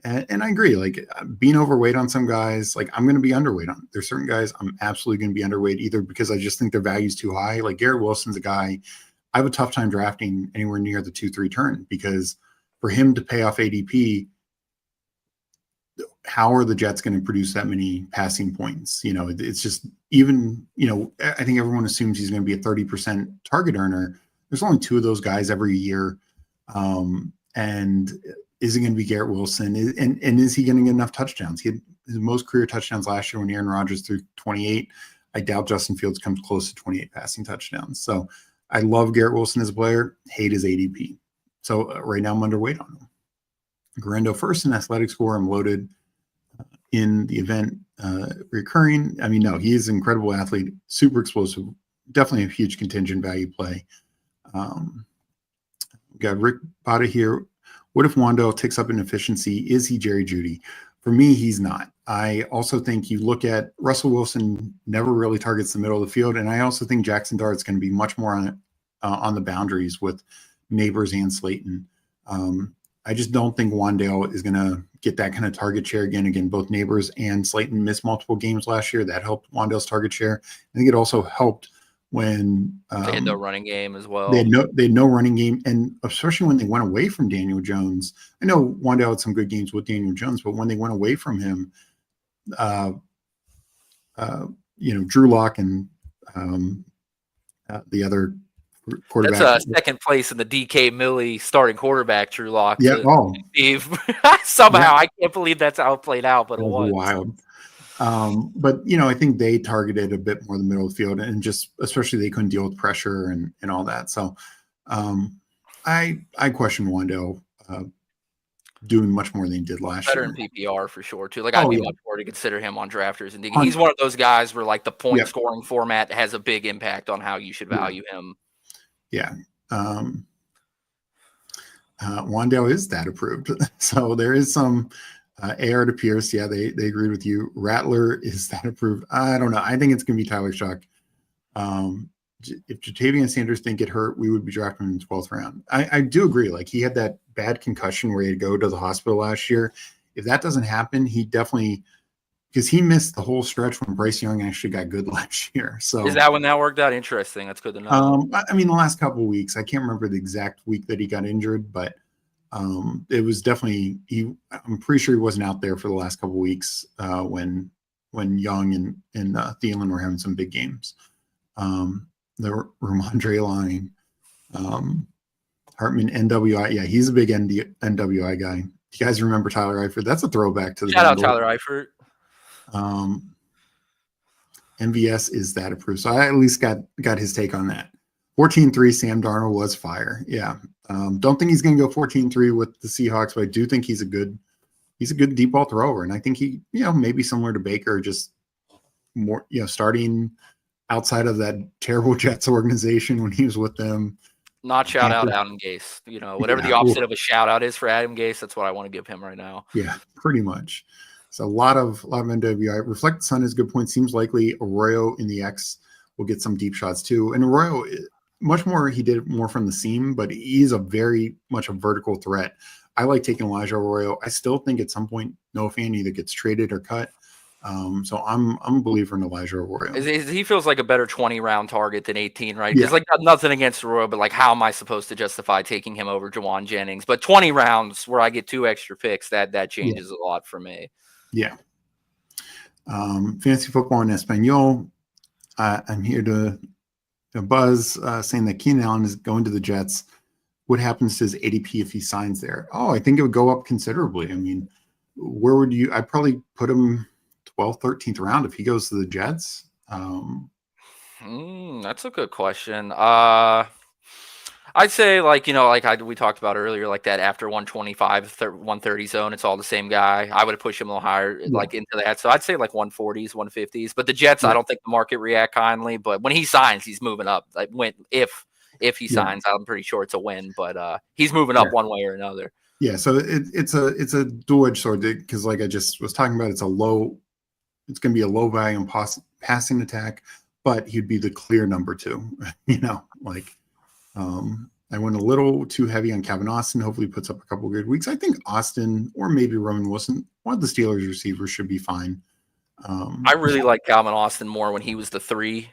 And I agree, like being overweight on some guys, like I'm going to be underweight on. There's certain guys I'm absolutely going to be underweight either because I just think their value is too high. Like Garrett Wilson's a guy I have a tough time drafting anywhere near the 2-3 turn because for him to pay off ADP, how are the Jets going to produce that many passing points? It's just even, I think everyone assumes he's going to be a 30% target earner. There's only 2 of those guys every year. And is it going to be Garrett Wilson? And is he going to get enough touchdowns? He had his most career touchdowns last year when Aaron Rodgers threw 28. I doubt Justin Fields comes close to 28 passing touchdowns. So I love Garrett Wilson as a player, hate his ADP. So right now I'm underweight on him. Garendo first in athletic score. I'm loaded in the event recurring. I mean, no, he is an incredible athlete, super explosive, definitely a huge contingent value play. We got Rick Bada here. What if Wandale ticks up in efficiency? Is he Jerry Jeudy? For me, he's not. I also think you look at Russell Wilson never really targets the middle of the field, and I also think Jackson Dart's going to be much more on the boundaries with Neighbors and Slayton. I just don't think Wandale is going to get that kind of target share again. Again, both Neighbors and Slayton missed multiple games last year. That helped Wandale's target share. I think it also helped when they had no running game as well. They had no running game, and especially when they went away from Daniel Jones. I know Wandale had some good games with Daniel Jones, but when they went away from him, Drew Lock and the other quarterback. That's second place in the DK Millie starting quarterback, Drew Lock. Yeah. Steve. Somehow, yeah. I can't believe that's how it played out, but it was wild. But I think they targeted a bit more the middle of the field, and just especially they couldn't deal with pressure and all that. So I question Wandale doing much more than he did last year. Better in PPR for sure too. Like I'd be much more to consider him on drafters, and he's one of those guys where like the point scoring format has a big impact on how you should value him. Yeah. Wandale is that approved, so there is some. AR to Pierce, yeah, they agreed with you. Rattler, is that approved? I don't know. I think it's going to be Tyler Shuck. If Jatavian Sanders didn't get hurt, we would be drafting him in the 12th round. I do agree. Like he had that bad concussion where he had to go to the hospital last year. If that doesn't happen, he definitely because he missed the whole stretch when Bryce Young actually got good last year. So is that when that worked out? Interesting. That's good to know. I mean, the last couple of weeks, I can't remember the exact week that he got injured, but it was definitely I'm pretty sure he wasn't out there for the last couple of weeks when Young and Thielen were having some big games. The Ramondre line, Hartman, NWI. Yeah, he's a big NWI guy. You guys remember Tyler Eifert? That's a throwback to the Shout out Tyler Eifert. MVS is that approved. So I at least got his take on that. 14-3, Sam Darnold was fire. Yeah. Don't think he's going to go 14-3 with the Seahawks, but I do think he's a good deep ball thrower. And I think he, maybe similar to Baker, just more, starting outside of that terrible Jets organization when he was with them. Not shout out Adam Gase. Whatever the opposite of a shout out is for Adam Gase, that's what I want to give him right now. Yeah, pretty much. So a lot of NWI. Reflect the Sun is a good point. Seems likely Arroyo in the X will get some deep shots too. And Arroyo, much more, he did more from the seam, but he's a very much a vertical threat. I like taking Elijah Arroyo. I still think at some point Noah Fant either gets traded or cut. So I'm a believer in Elijah Arroyo. He feels like a better 20-round target than 18, right? Because nothing against Arroyo, but how am I supposed to justify taking him over Jawan Jennings? But 20 rounds where I get 2 extra picks, that changes a lot for me. Yeah. Fantasy football in Espanol. I'm here to buzz saying that Keenan Allen is going to the Jets. What happens to his ADP if he signs there? Oh, I think it would go up considerably. I mean, where would you? I'd probably put him 12th, 13th round if he goes to the Jets. That's a good question. I'd say we talked about earlier, like that after 125, 130 zone, it's all the same guy. I would have pushed him a little higher, into that. So I'd say 140s, 150s. But the Jets, I don't think the market react kindly. But when he signs, he's moving up. If he signs, I'm pretty sure it's a win. But he's moving up one way or another. Yeah. So it's a dual-edged sword because, like I just was talking about, it's going to be a low volume passing attack, but he'd be the clear number 2. I went a little too heavy on Calvin Austin. Hopefully he puts up a couple of good weeks. I think Austin or maybe Roman Wilson, one of the Steelers receivers, should be fine. I really like Calvin Austin more when he was the 3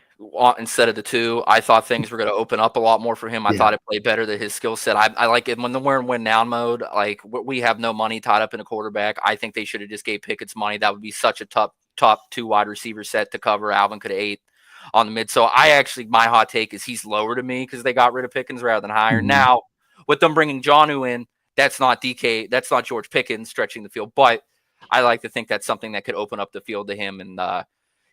instead of the 2. I thought things were going to open up a lot more for him. I thought it played better than his skill set. I like it when we're in win now mode. Like we have no money tied up in a quarterback. I think they should have just gave Pickett's money. That would be such a top 2 wide receiver set to cover. Alvin could have 8 on the mid. So my hot take is he's lower to me because they got rid of Pickens rather than higher. Mm-hmm. Now, with them bringing Jonnu in, that's not DK, that's not George Pickens stretching the field, but I like to think that's something that could open up the field to him. And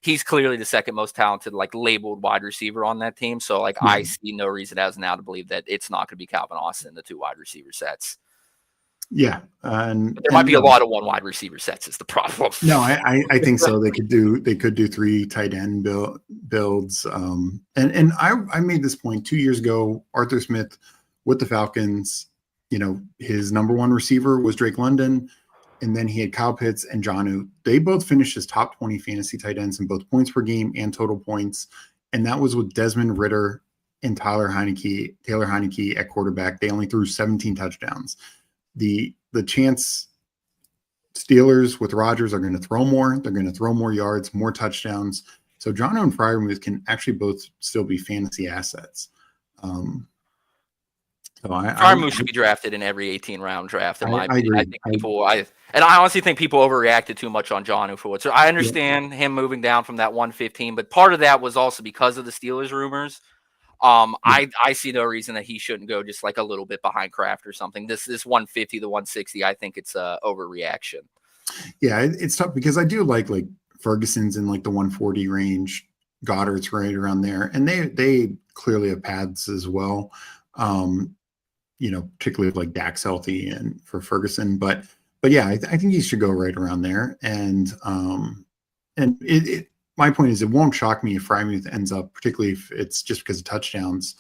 he's clearly the second most talented, labeled wide receiver on that team. So I see no reason as now to believe that it's not going to be Calvin Austin, the 2 wide receiver sets. Yeah, but there might be a lot of 1 wide receiver sets is the problem. No, I think so. They could do 3 tight end builds. And I made this point 2 years ago. Arthur Smith with the Falcons, his number 1 receiver was Drake London, and then he had Kyle Pitts and Jonnu. They both finished as top 20 fantasy tight ends in both points per game and total points, and that was with Desmond Ridder and Taylor Heineke at quarterback. They only threw 17 touchdowns. The chance Steelers with Rodgers are going to throw more. They're going to throw more yards, more touchdowns. So Jonnu and Freiermuth can actually both still be fantasy assets. Freiermuth should be drafted in every 18-round draft. In my opinion, I agree. I honestly think people overreacted too much on Jonnu for what. So I understand him moving down from that 115, but part of that was also because of the Steelers rumors. I see no reason that he shouldn't go just a little bit behind Kraft or something. This 150 to 160, I think it's a overreaction. Yeah, it's tough because I do like Ferguson's in the 140 range, Goddard's right around there, and they clearly have paths as well. Particularly if Dak's healthy and for Ferguson, but yeah, I think he should go right around there. And my point is, it won't shock me if Freiermuth ends up, particularly if it's just because of touchdowns.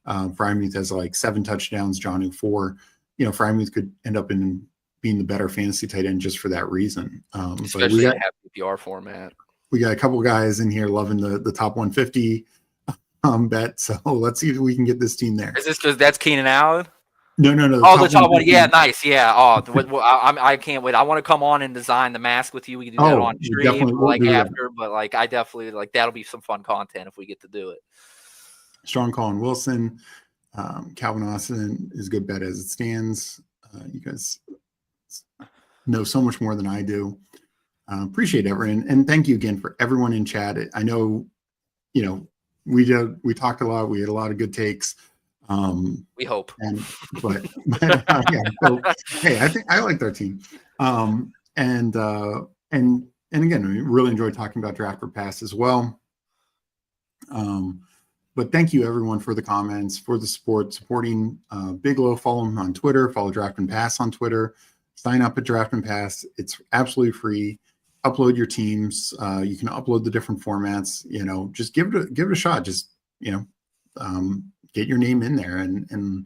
Freiermuth has 7 touchdowns, Jonnu 4. Freiermuth could end up in being the better fantasy tight end just for that reason. Especially in a PPR format. We got a couple guys in here loving the top 150 bet. So let's see if we can get this team there. Is this because that's Keenan Allen? No. The Oh, the top one. 150. Yeah, nice. Yeah. Oh, I can't wait. I want to come on and design the mask with you. We can do that Oh, on stream definitely or we'll like do that. after, but like I definitely like that'll be some fun content if we get to do it. Strong Colin Wilson, Calvin Austin is a good bet as it stands. You guys know so much more than I do. Appreciate everyone, and thank you again for everyone in chat. I know, we talked a lot. We had a lot of good takes. We hope. But yeah. So hey, I think I liked our team. And again, we really enjoyed talking about Draft or Pass as well. But thank you everyone for the comments, for the support, supporting BigLoaf. Follow him on Twitter, follow Draft and Pass on Twitter, sign up at Draft and Pass. It's absolutely free. Upload your teams. You can upload the different formats, just give it a shot. Just, get your name in there and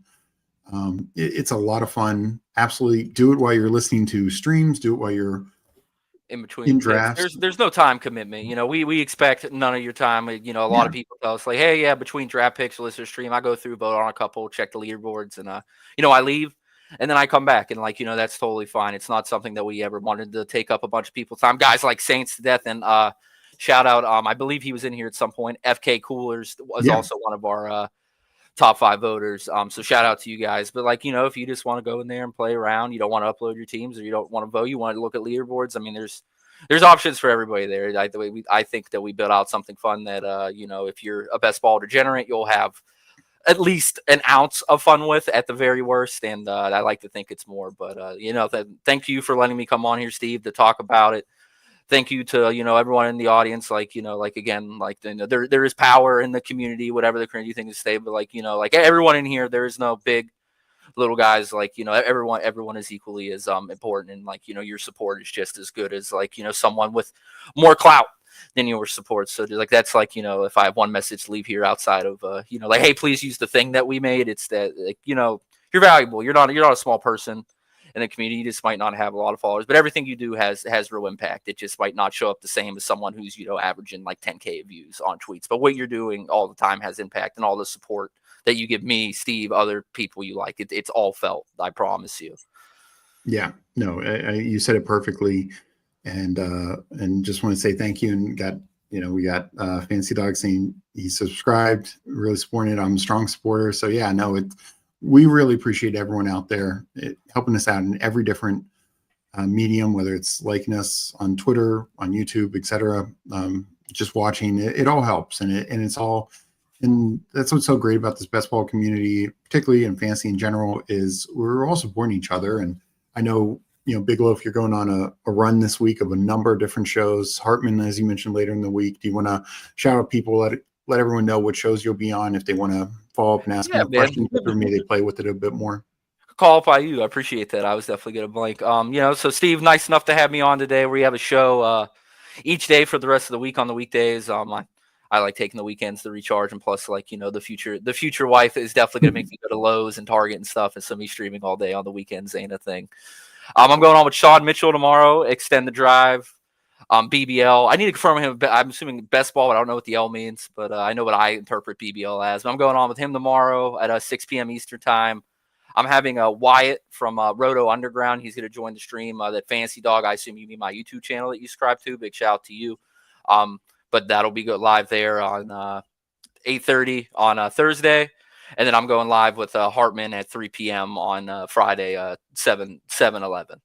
it's a lot of fun. Absolutely. Do it while you're listening to streams, do it while you're in between in picks. drafts. There's no time commitment. We expect none of your time. A lot of people tell us like, hey, yeah, between draft picks, listen to stream, I go through, vote on a couple, check the leaderboards, and I leave and then I come back and that's totally fine. It's not something that we ever wanted to take up a bunch of people's time. Guys like Saints to death and shout out. I believe he was in here at some point. FK Coolers was also one of our top 5 voters. So shout out to you guys. But if you just want to go in there and play around, you don't want to upload your teams or you don't want to vote, you want to look at leaderboards. I mean, there's options for everybody there. I think that we built out something fun that, if you're a best ball degenerate, you'll have at least an ounce of fun with at the very worst. And I like to think it's more, but thank you for letting me come on here, Steve, to talk about it. Thank you to, everyone in the audience. There is power in the community, whatever the community thing is say, but everyone in here, there is no big little guys, everyone is equally as important. And your support is just as good as someone with more clout than your support. So that's if I have one message to leave here outside of, hey, please use the thing that we made. It's that, you're valuable. You're not a small person in the community. You just might not have a lot of followers, but everything you do has real impact. It just might not show up the same as someone who's, averaging 10K views on tweets, but what you're doing all the time has impact, and all the support that you give me, Steve, other people you like, it's all felt. I promise you. Yeah, no, you said it perfectly. And just want to say thank you. And we got Fancy Dog saying he subscribed, really supporting it. I'm a strong supporter. So yeah, no, we really appreciate everyone out there helping us out in every different medium, whether it's liking us on Twitter, on YouTube, etc. Just watching it all helps, and it's all, and that's what's so great about this best ball community, particularly in fantasy in general, is we're all supporting each other. And I know, BigLoaf, you're going on a run this week of a number of different shows. Hartman, as you mentioned, later in the week. Do you want to shout out people, let everyone know what shows you'll be on if they want to follow up and ask more questions, or maybe they play with it a bit more? Qualify you. I appreciate that. I was definitely going to blank. So Steve, nice enough to have me on today. We have a show each day for the rest of the week on the weekdays. I like taking the weekends to recharge, and plus, the future wife is definitely going to make me go to Lowe's and Target and stuff, and so me streaming all day on the weekends ain't a thing. I'm going on with Sean Mitchell tomorrow. Extend the drive. BBL. I need to confirm him. I'm assuming best ball, but I don't know what the L means. But I know what I interpret BBL as. But I'm going on with him tomorrow at 6 p.m. Eastern time. I'm having a Wyatt from Roto Underground. He's going to join the stream. That Fancy Dog, I assume you mean my YouTube channel that you subscribe to. Big shout out to you. But that'll be good live there on 8:30 on Thursday. And then I'm going live with Hartman at 3 p.m. on Friday, 7/11.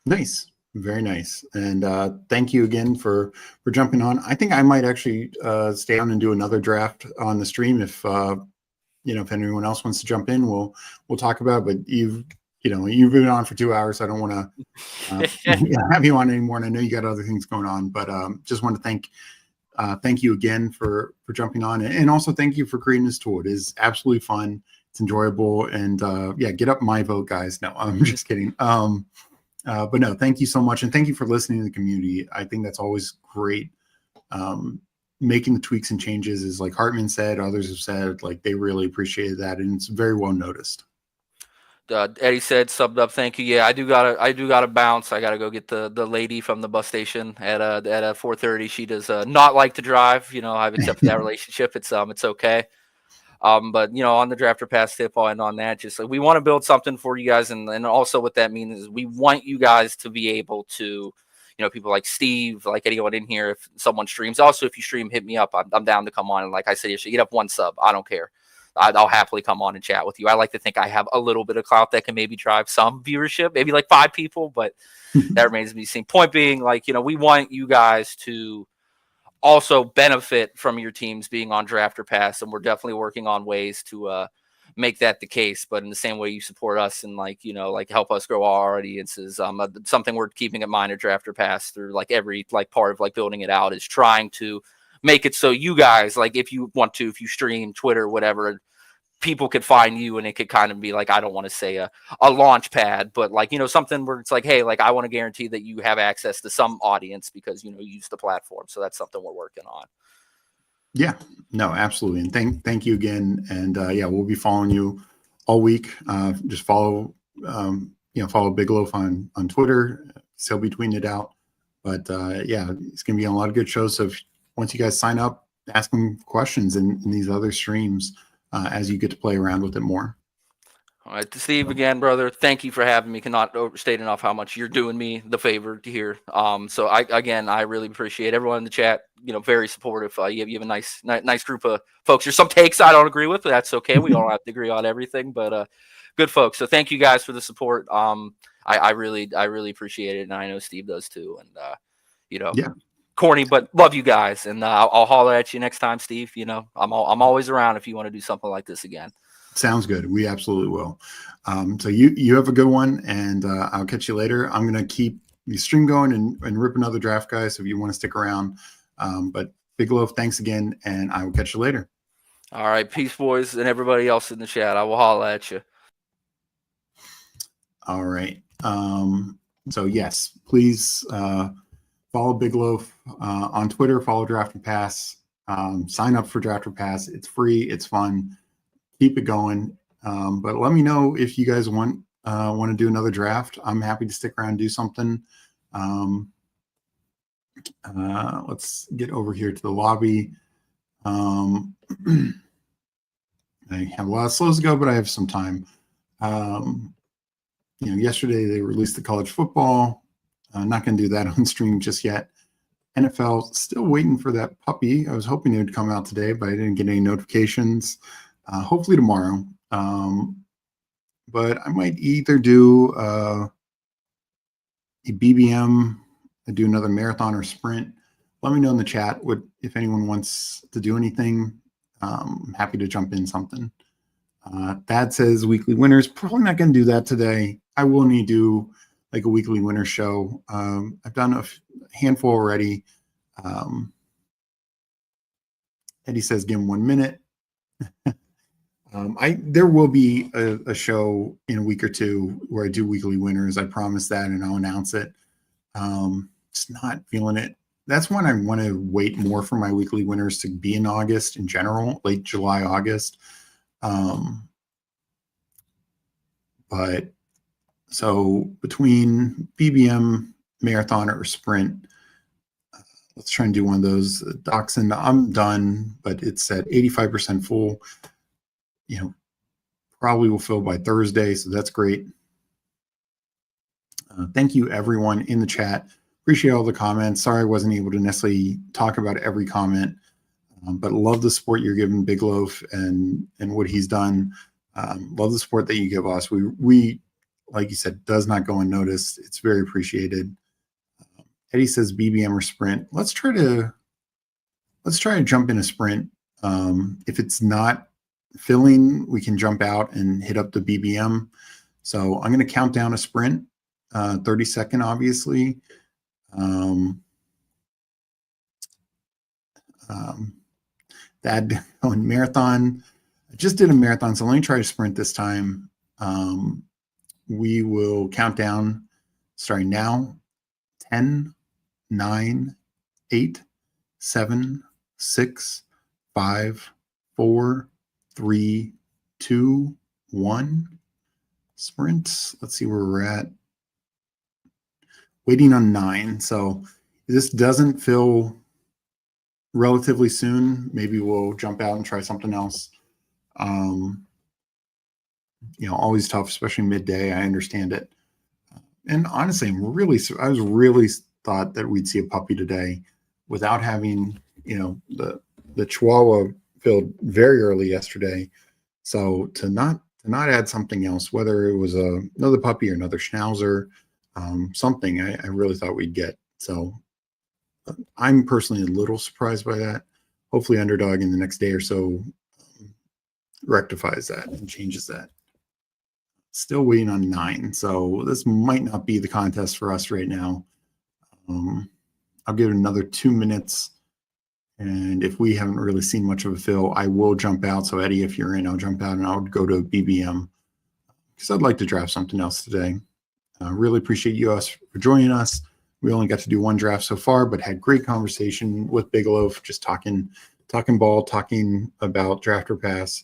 Nice. Very nice. And thank you again for jumping on. I think I might actually stay on and do another draft on the stream if if anyone else wants to jump in, we'll talk about it. But you've been on for 2 hours. So I don't want to have you on anymore. And I know you got other things going on, but just want to thank you again for jumping on, and also thank you for creating this tool. It is absolutely fun. It's enjoyable, and get up my vote, guys. No, I'm just kidding. But no, thank you so much, and thank you for listening to the community. I think that's always great. Making the tweaks and changes, is like Hartman said, others have said, they really appreciated that, and it's very well noticed. Eddie said, subbed up, thank you. Yeah, I do gotta bounce. I gotta go get the lady from the bus station at 4:30. She does not like to drive. I've accepted that relationship. It's okay. But on the Drafter Pass tip, I'll end on that. Just like we want to build something for you guys, and also what that means is we want you guys to be able to, people like Steve, like anyone in here, if someone streams. Also, if you stream, hit me up. I'm down to come on. And like I said, you should get up one sub. I don't care. I'll happily come on and chat with you. I like to think I have a little bit of clout that can maybe drive some viewership, maybe like 5 people, but that remains to be seen. Point being, like, we want you guys to also benefit from your teams being on Drafter Pass, and we're definitely working on ways to make that the case. But in the same way you support us and like help us grow our audiences, something we're keeping in mind at Drafter Pass through like every like part of like building it out is trying to make it so you guys, like, if you stream Twitter, whatever, people could find you, and it could kind of be like, I don't want to say a launch pad, but like, something where it's like, hey, like, I want to guarantee that you have access to some audience because, you use the platform. So that's something we're working on. Yeah, no, absolutely. And thank you again. And yeah, we'll be following you all week. Just follow BigLoaf on Twitter. So he'll be tweeting it out. But yeah, it's going to be on a lot of good shows. So once you guys sign up, ask them questions in these other streams as you get to play around with it more. All right, to Steve again, brother. Thank you for having me. Cannot overstate enough how much you're doing me the favor to hear. So I really appreciate everyone in the chat. Very supportive. You have a nice group of folks. There's some takes I don't agree with, but that's okay. We don't have to agree on everything, but good folks. So thank you guys for the support. I really appreciate it, and I know Steve does too. And yeah. Corny, but love you guys, and I'll holler at you next time, Steve. I'm always around if you want to do something like this again. Sounds good. We absolutely will. So you have a good one, and I'll catch you later. I'm going to keep the stream going and rip another draft, guys, so if you want to stick around. But BigLoaf, thanks again, and I will catch you later. All right. Peace, boys, and everybody else in the chat. I will holler at you. All right. So, yes, please follow BigLoaf on Twitter, follow Drafter Pass, sign up for Drafter Pass. It's free. It's fun. Keep it going. But let me know if you guys want to do another draft. I'm happy to stick around and do something. Let's get over here to the lobby. I have a lot of slows to go, but I have some time. Yesterday they released the college football. I'm not going to do that on stream just yet. NFL, still waiting for that puppy. I was hoping it would come out today, but I didn't get any notifications. Hopefully tomorrow. But I might either do a BBM, do another marathon or sprint. Let me know in the chat if anyone wants to do anything. I'm happy to jump in something. Thad says weekly winners. Probably not going to do that today. I will need to do like a weekly winner show. I've done a handful already. Eddie says give him 1 minute. There will be a show in a week or two where I do weekly winners. I promise that, and I'll announce it. Just not feeling it. That's when I want to wait more for my weekly winners to be in August in general, late July, August. But so between BBM, marathon, or sprint, let's try and do one of those. Dachshund, I'm done, but it's at 85% full. Probably will fill by Thursday, so that's great. Thank you, everyone in the chat. Appreciate all the comments. Sorry I wasn't able to necessarily talk about every comment, but love the support you're giving BigLoaf and what he's done. Love the support that you give us. We, like you said, does not go unnoticed. It's very appreciated. Eddie says BBM or sprint. Let's try to jump in a sprint. If it's not filling, we can jump out and hit up the BBM. So I'm going to count down a sprint, 30-second, obviously. That on marathon. I just did a marathon, so let me try to sprint this time. We will count down starting now. 10, 9, 8, 7, 6, 5, 4, 3, 2, 1. Sprint. Let's see where we're at. Waiting on 9. So if this doesn't fill relatively soon, maybe we'll jump out and try something else. Always tough, especially midday. I understand it. And honestly, I was really thought that we'd see a puppy today without having, the Chihuahua filled very early yesterday. So to not add something else, whether it was another puppy or another Schnauzer, something I really thought we'd get. So I'm personally a little surprised by that. Hopefully Underdog in the next day or so rectifies that and changes that. Still waiting on 9. So this might not be the contest for us right now. I'll give it another 2 minutes. And if we haven't really seen much of a fill, I will jump out. So Eddie, if you're in, I'll jump out and I'll go to BBM because I'd like to draft something else today. Really appreciate you guys for joining us. We only got to do one draft so far, but had great conversation with BigLoaf, just talking ball, talking about draft or pass.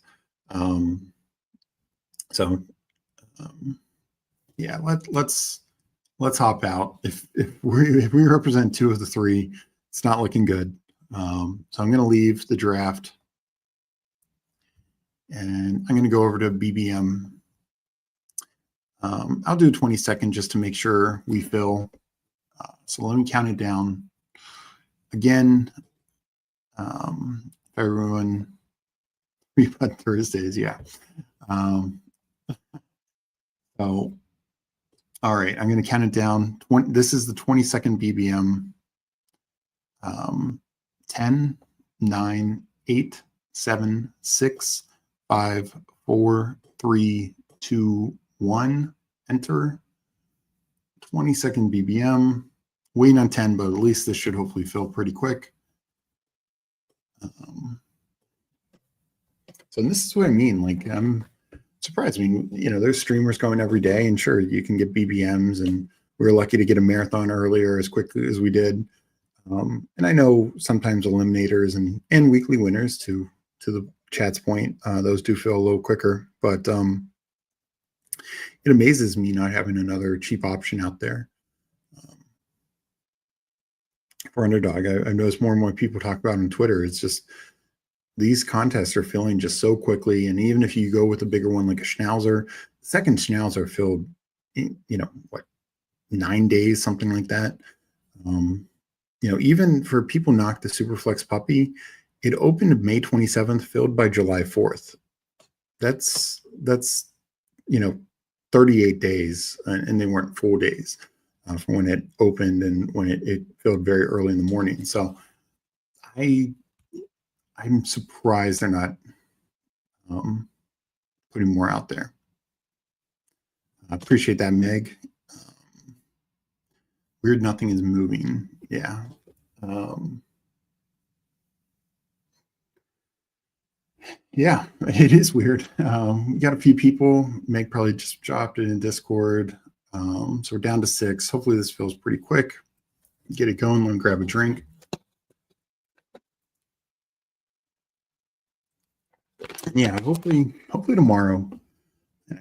Yeah, let's hop out. If we represent 2 of the 3, it's not looking good. So I'm going to leave the draft, and I'm going to go over to BBM. I'll do a 20-second just to make sure we fill. So let me count it down again. Everyone, Rebut Thursdays, yeah. So, all right, I'm going to count it down. This is the 20-second BBM. 10, 9, 8, 7, 6, 5, 4, 3, 2, 1. Enter. 20-second BBM. Waiting on 10, but at least this should hopefully fill pretty quick. So this is what I mean. Like, I'm surprised. I mean, there's streamers going every day, and sure, you can get BBMs, and we were lucky to get a marathon earlier as quickly as we did. And I know sometimes eliminators and weekly winners, to the chat's point, those do feel a little quicker, but it amazes me not having another cheap option out there for Underdog. I noticed more and more people talk about on Twitter. It's just these contests are filling just so quickly, and even if you go with a bigger one like a Schnauzer, the second Schnauzer filled, 9 days, something like that. Even for people knocked the Superflex puppy, it opened May 27th, filled by July 4th. That's 38 days, and they weren't full days from when it opened and when it filled very early in the morning. So I'm surprised they're not putting more out there. I appreciate that, Meg. Weird nothing is moving. Yeah. Yeah, it is weird. We got a few people. Meg probably just dropped it in Discord. So we're down to 6. Hopefully this feels pretty quick. Get it going. Let me grab a drink. Yeah, hopefully tomorrow.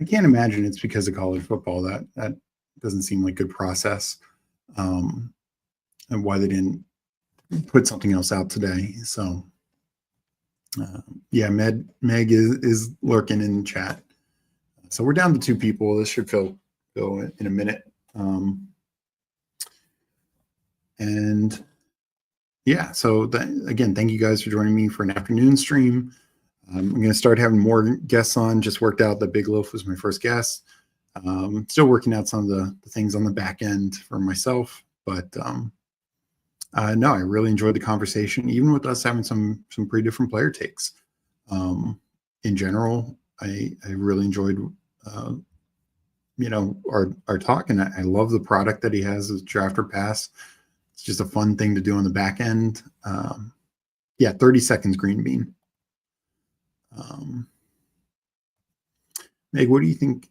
I can't imagine it's because of college football. That doesn't seem like good process. And why they didn't put something else out today. So yeah, Meg is lurking in chat. So we're down to 2 people. This should fill in a minute. And yeah, so again, thank you guys for joining me for an afternoon stream. I'm going to start having more guests on. Just worked out that BigLoaf was my first guest. Still working out some of the things on the back end for myself, but no, I really enjoyed the conversation, even with us having some pretty different player takes. In general, I really enjoyed our talk, and I love the product that he has as draft or pass. It's just a fun thing to do on the back end. Yeah, 30 seconds green bean. Meg, what do you think?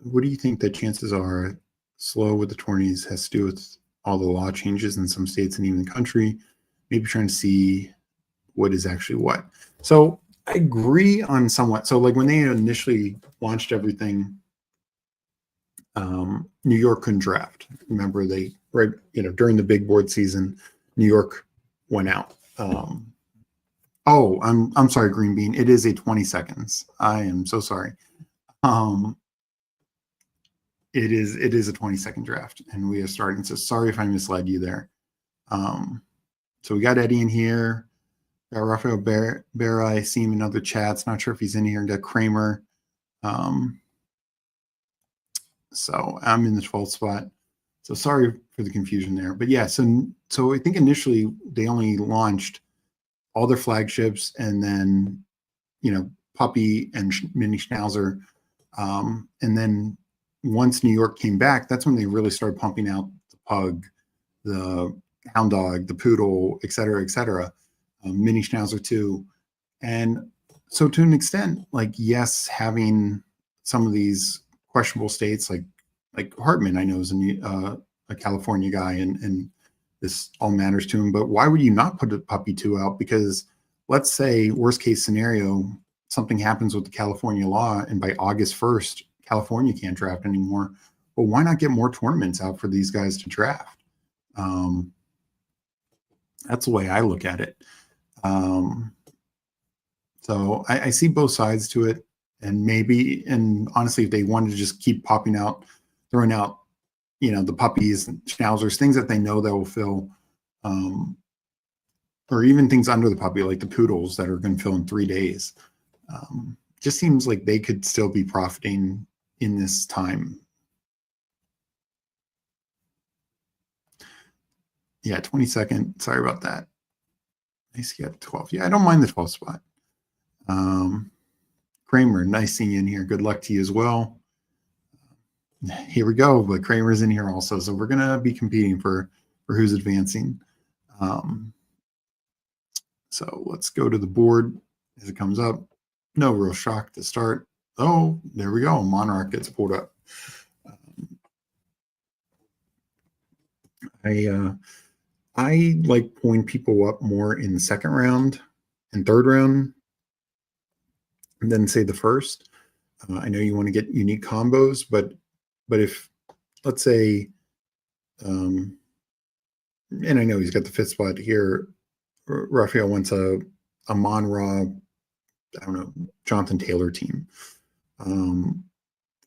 What do you think the chances are slow with the 20s has to do with all the law changes in some states and even the country? Maybe trying to see what is actually what. So I agree on somewhat. So like when they initially launched everything, New York couldn't draft. Remember during the big board season, New York went out. Oh, I'm sorry, Green Bean. It is a 20 seconds. I am so sorry. Um, it is a 20-second draft, and we are starting. So sorry if I misled you there. So we got Eddie in here. Got Rafael Bear. I see him in other chats. Not sure if he's in here. Got Kramer. So I'm in the 12th spot. So sorry for the confusion there. But yeah, so I think initially they only launched all their flagships, and then Puppy and Mini Schnauzer, and then once New York came back, that's when they really started pumping out the Pug, the Hound Dog, the Poodle, et cetera, Mini Schnauzer too. And so to an extent, like, yes, having some of these questionable states, like Hartman, I know is a California guy, and this all matters to him. But why would you not put a Puppy 2 out? Because let's say worst case scenario, something happens with the California law, and by August 1st, California can't draft anymore. Well, why not get more tournaments out for these guys to draft? That's the way I look at it. So I see both sides to it, and honestly, if they wanted to just keep throwing out, the puppies, schnauzers, things that they know that will fill, or even things under the puppy, like the poodles that are going to fill in 3 days. Just seems like they could still be profiting in this time. Yeah, 22nd. Sorry about that. Nice to get 12. Yeah, I don't mind the 12th spot. Kramer, nice seeing you in here. Good luck to you as well. Here we go, but Kramer's in here also, so we're gonna be competing for who's advancing. So let's go to the board as it comes up. No real shock to start. Oh, there we go. Monarch gets pulled up. I like pulling people up more in the second round and third round than say the first. I know you want to get unique combos, but if, let's say, and I know he's got the fifth spot here, Raphael wants a Mon-Ra, I don't know, Jonathan Taylor team.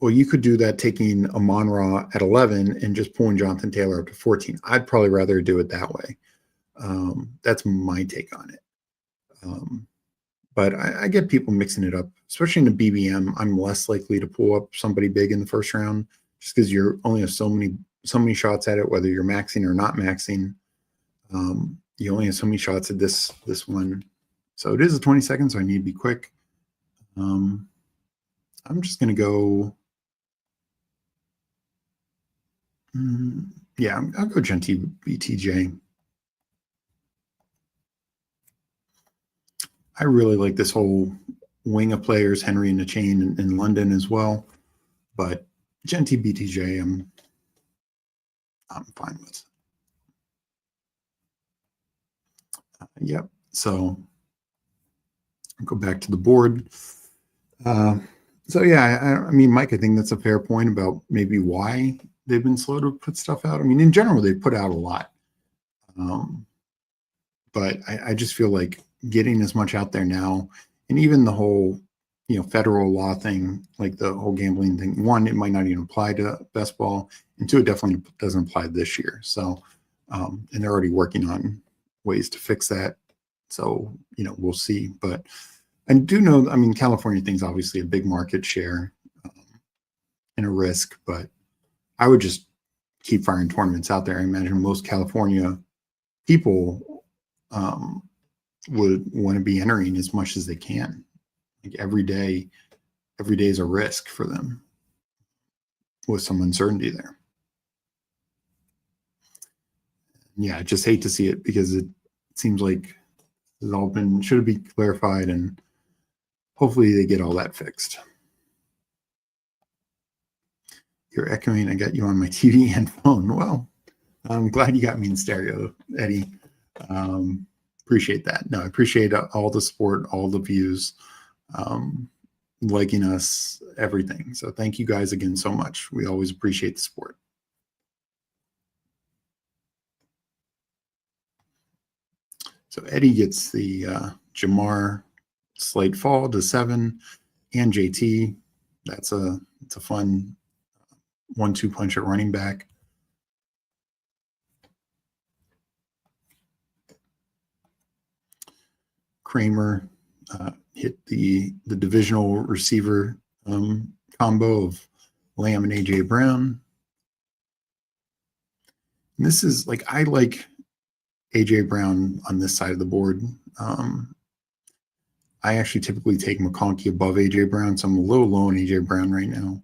Well, you could do that taking a Mon-Ra at 11 and just pulling Jonathan Taylor up to 14. I'd probably rather do it that way. That's my take on it. But I get people mixing it up, especially in the BBM. I'm less likely to pull up somebody big in the first round just because you only have so many shots at it, whether you're maxing or not maxing. You only have so many shots at this one. So it is a 20 seconds, so I need to be quick. I'm just going to go. Yeah, I'll go Genty BTJ. I really like this whole wing of players, Henry and the Chain in London as well. But Genty BTJ, I'm fine with. Yep. So I'll go back to the board. So yeah, I mean, Mike, I think that's a fair point about maybe why they've been slow to put stuff out. I mean, in general, they put out a lot. But I just feel like getting as much out there now, and even the whole, federal law thing, like the whole gambling thing, one, it might not even apply to best ball, and two, it definitely doesn't apply this year. So, and they're already working on ways to fix that. So, we'll see. But I do know, I mean, California thing's obviously a big market share and a risk, but I would just keep firing tournaments out there. I imagine most California people would want to be entering as much as they can. Like every day is a risk for them with some uncertainty there. Yeah, I just hate to see it because it seems like it's all should be clarified, and hopefully they get all that fixed. You're echoing. I got you on my TV and phone. Well, I'm glad you got me in stereo, Eddie. Appreciate that. No, I appreciate all the support, all the views, liking us, everything. So thank you guys again so much. We always appreciate the support. So Eddie gets the Jamar, slight fall to 7, and JT. It's a fun 1-2 punch at running back. Kramer hit the divisional receiver combo of Lamb and AJ Brown. And this is like, I like AJ Brown on this side of the board. I actually typically take McConkey above AJ Brown, so I'm a little low on AJ Brown right now.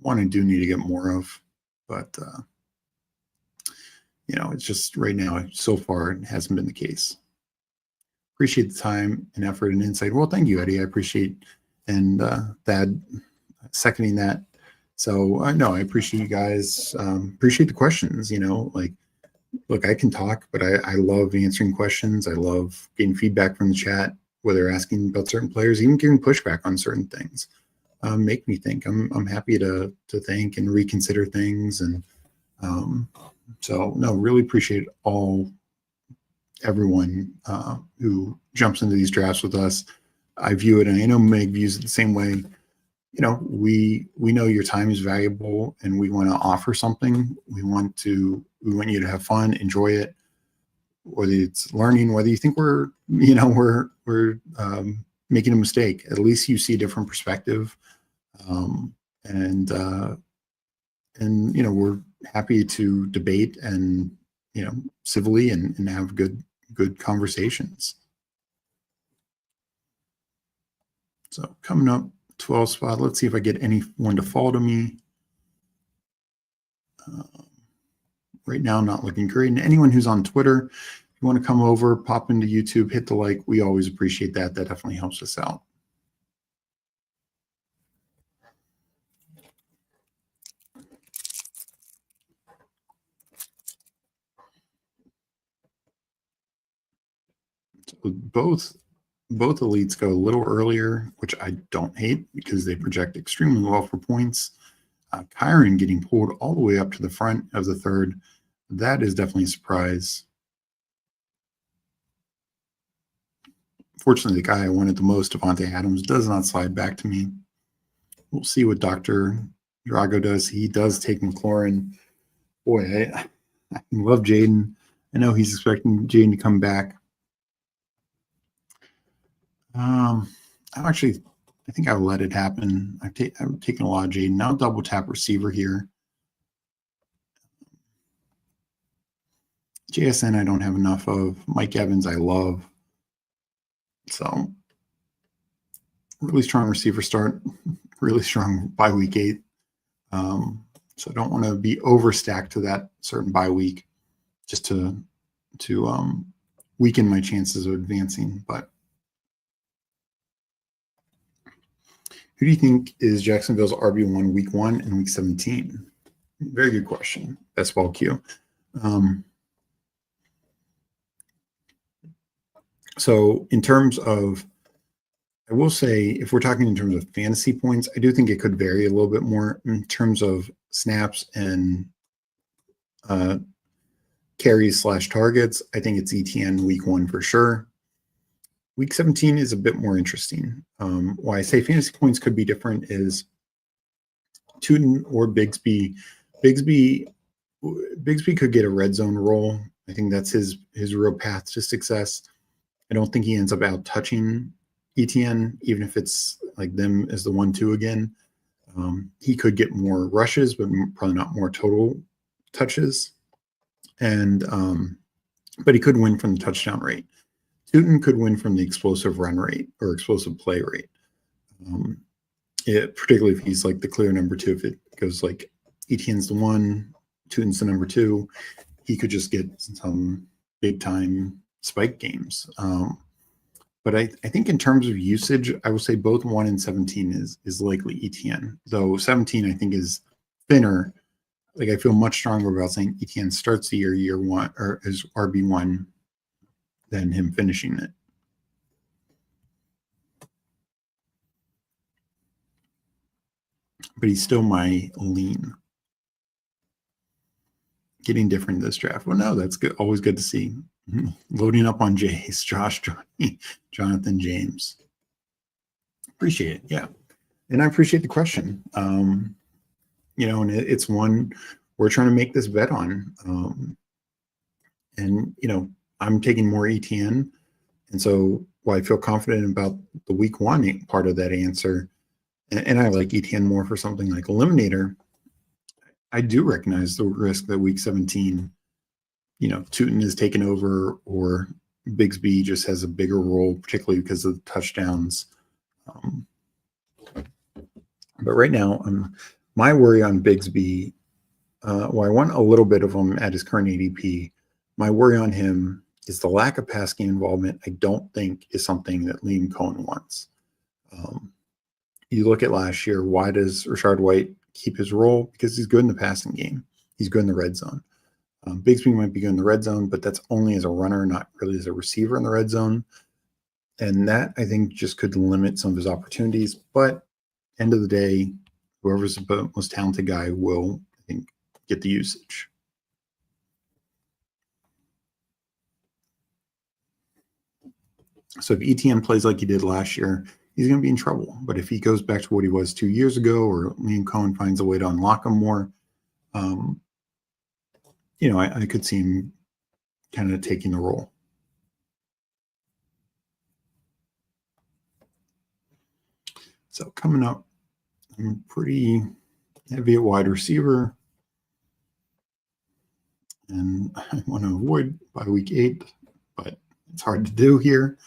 One I do need to get more of, but it's just right now, so far, it hasn't been the case. Appreciate the time and effort and insight. Well, thank you, Eddie. I appreciate and Thad seconding that. So no, I appreciate you guys. Appreciate the questions. Look, I can talk, but I love answering questions. I love getting feedback from the chat, whether asking about certain players, even giving pushback on certain things. Make me think. I'm happy to think and reconsider things, and so no, really appreciate everyone who jumps into these drafts with us. I view it, and I know Meg views it the same way. We know your time is valuable, and we want to offer something. We want you to have fun, enjoy it, whether it's learning, whether you think we're making a mistake. At least you see a different perspective, and we're happy to debate and civilly and have good conversations. So coming up, 12 spot. Let's see if I get anyone to follow to me. Right now, not looking great. And anyone who's on Twitter, if you want to come over, pop into YouTube, hit the like. We always appreciate that. That definitely helps us out. So both elites go a little earlier, which I don't hate because they project extremely well for points. Kyron getting pulled all the way up to the front of the third. That is definitely a surprise. Fortunately, the guy I wanted the most, Devontae Adams, does not slide back to me. We'll see what Dr. Drago does. He does take McLaurin. Boy, I love Jaden. I know he's expecting Jaden to come back. I think I'll let it happen. I've taken a lot of Jaden. Now double tap receiver here. JSN I don't have enough of. Mike Evans I love. So really strong receiver start. Really strong by week 8. So I don't want to be overstacked to that certain bye week just to weaken my chances of advancing. But who do you think is Jacksonville's RB1 week 1 and week 17? Very good question. Best ball Q. So in terms of, I will say, if we're talking in terms of fantasy points, I do think it could vary a little bit more in terms of snaps and carries / targets. I think it's ETN week 1 for sure. Week 17 is a bit more interesting. Why I say fantasy points could be different is Tootin or Bigsby. Bigsby could get a red zone role. I think that's his real path to success. I don't think he ends up out touching ETN, even if it's like them as the 1-2 again. He could get more rushes, but probably not more total touches. And but he could win from the touchdown rate. Tootin could win from the explosive run rate or explosive play rate. Particularly if he's like the clear number 2. If it goes like ETN's the 1, Tootin's the number 2, he could just get some big time spike games. But I think in terms of usage, I will say both 1 and 17 is likely ETN. Though 17 I think is thinner. Like I feel much stronger about saying ETN starts the year 1 or is RB1 than him finishing it. But he's still my lean. Getting different this draft. Well, no, that's good. Always good to see. Loading up on Jays, Josh, Johnny, Jonathan, James. Appreciate it. Yeah. And I appreciate the question. You know, and it's one we're trying to make this bet on. And, you know, I'm taking more ETN. And so while I feel confident about the week one part of that answer, and I like ETN more for something like Eliminator, I do recognize the risk that week 17, you know, Tootin is taken over or Bigsby just has a bigger role, particularly because of the touchdowns. But right now, my worry on Bigsby, well, I want a little bit of him at his current ADP. My worry on him is the lack of pass game involvement. I don't think is something that Liam Cohen wants. You look at last year, why does Rashard White keep his role? Because he's good in the passing game. He's good in the red zone. Bigsby might be good in the red zone, but that's only as a runner, not really as a receiver in the red zone. And that, I think, just could limit some of his opportunities. But end of the day, whoever's the most talented guy will, I think, get the usage. So if ETN plays like he did last year, he's going to be in trouble. But if he goes back to what he was 2 years ago, or Liam Cohen finds a way to unlock him more, you know, I could see him kind of taking the role. So coming up, I'm pretty heavy at wide receiver. And I want to avoid by week 8, but it's hard to do here.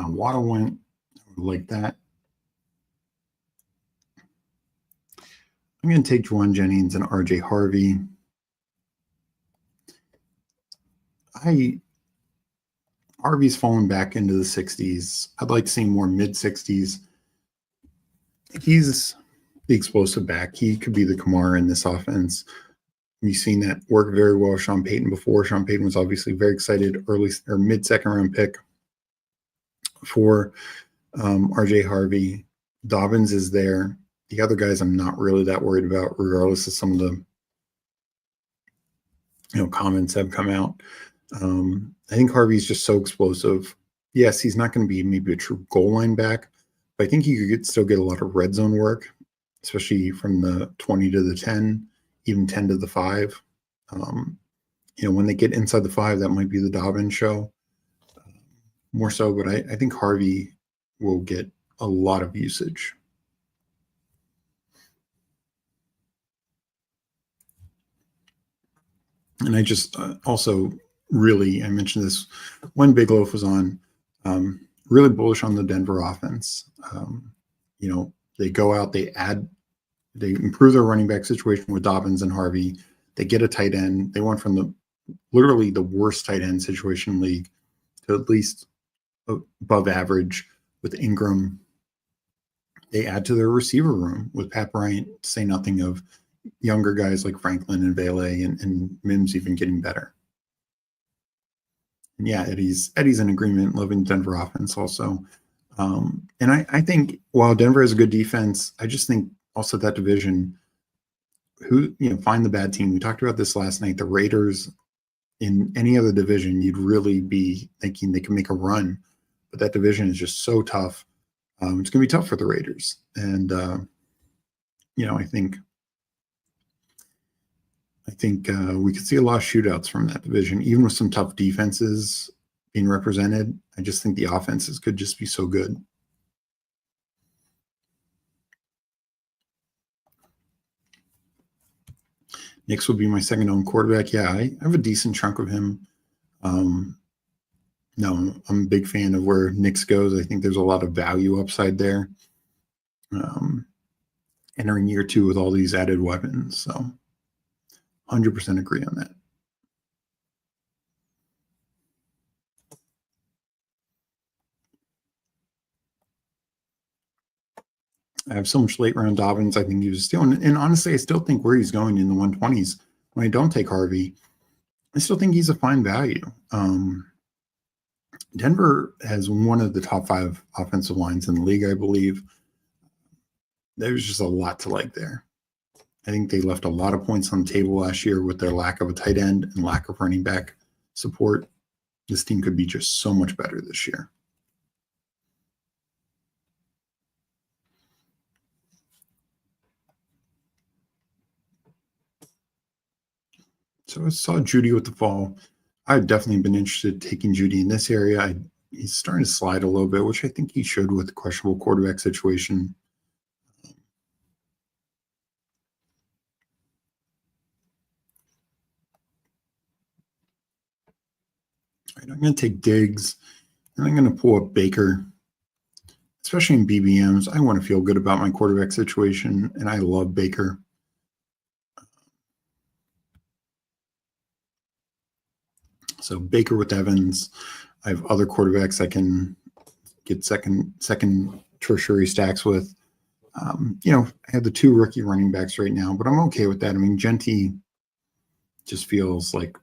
Waddle went like that. I'm going to take Juwan Jennings and RJ Harvey. Harvey's fallen back into the 60s. I'd like to see more mid 60s. He's the explosive back. He could be the Kamara in this offense. We've seen that work very well with Sean Payton before. Sean Payton was obviously very excited early or mid second round pick for RJ Harvey. Dobbins is there. The other guys I'm not really that worried about, regardless of some of the comments that have come out. I think Harvey's just so explosive. Yes, he's not going to be maybe a true goal line back, but I think he could still get a lot of red zone work, especially from the 20 to the 10, even 10 to the 5. When they get inside the 5, that might be the Dobbins show more so, but I think Harvey will get a lot of usage. And I just also really, I mentioned this when BigLoaf was on, really bullish on the Denver offense. They go out, they improve their running back situation with Dobbins and Harvey. They get a tight end. They went from literally the worst tight end situation in the league to at least above average with Ingram. They add to their receiver room with Pat Bryant, to say nothing of younger guys like Franklin and Vele and Mims even getting better. And yeah, Eddie's in agreement, loving Denver offense also. And I think while Denver has a good defense, I just think also that division, find the bad team. We talked about this last night. The Raiders, in any other division, you'd really be thinking they can make a run. But that division is just so tough. It's going to be tough for the Raiders. And, I think we could see a lot of shootouts from that division, even with some tough defenses being represented. I just think the offenses could just be so good. Nix would be my second own quarterback. Yeah, I have a decent chunk of him. No, I'm a big fan of where Nix goes. I think there's a lot of value upside there. Entering year 2 with all these added weapons. So 100% agree on that. I have so much late round Dobbins. I think he was still, and honestly, I still think where he's going in the 120s, when I don't take Harvey, I still think he's a fine value. Denver has one of the top 5 offensive lines in the league, I believe. There's just a lot to like there. I think they left a lot of points on the table last year with their lack of a tight end and lack of running back support. This team could be just so much better this year. So I saw Judy with the fall. I've definitely been interested in taking Judy in this area. He's starting to slide a little bit, which I think he should with the questionable quarterback situation. All right, I'm going to take Diggs, and I'm going to pull up Baker, especially in BBMs. I want to feel good about my quarterback situation, and I love Baker. So Baker with Evans. I have other quarterbacks I can get second tertiary stacks with. I have the 2 rookie running backs right now, but I'm okay with that. I mean, Genty just feels like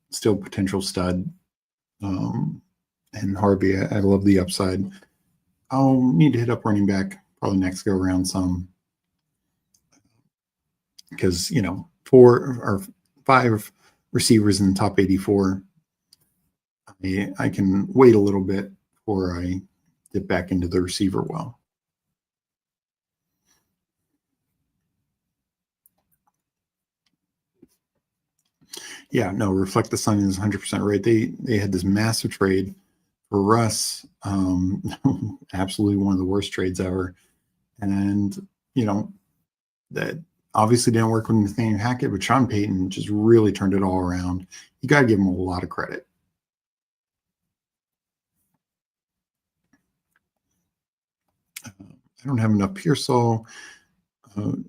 still potential stud. And Harvey, I love the upside. I'll need to hit up running back probably next go around some because, 4 or 5 receivers in the top 84. I can wait a little bit before I get back into the receiver well. Yeah, no, Reflect the Sun is 100% right. They had this massive trade for Russ, absolutely one of the worst trades ever. And, that obviously didn't work with Nathaniel Hackett, but Sean Payton just really turned it all around. You got to give him a lot of credit. I don't have enough Pearsall.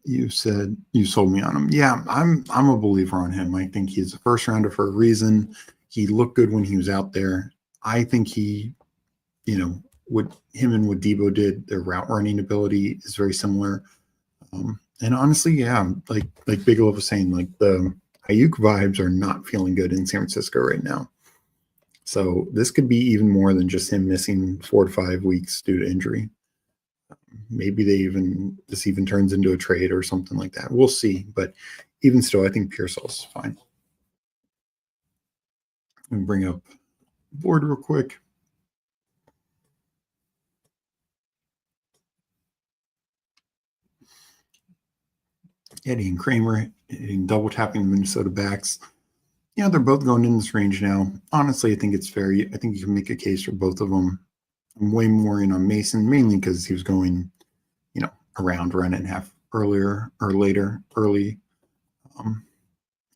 You said you sold me on him. Yeah, I'm a believer on him. I think he's a first rounder for a reason. He looked good when he was out there. I think he, what him and what Debo did, their route running ability is very similar. And honestly, yeah, like BigLoaf was saying, like the Ayuk vibes are not feeling good in San Francisco right now. So this could be even more than just him missing 4 to 5 weeks due to injury. Maybe this even turns into a trade or something like that. We'll see. But even still, I think Pearsall's fine. Let me bring up the board real quick. Eddie and Kramer double tapping the Minnesota backs. They're both going in this range now. Honestly, I think it's fair. I think you can make a case for both of them. I'm way more in on Mason, mainly because he was going, around run and half earlier or later, early.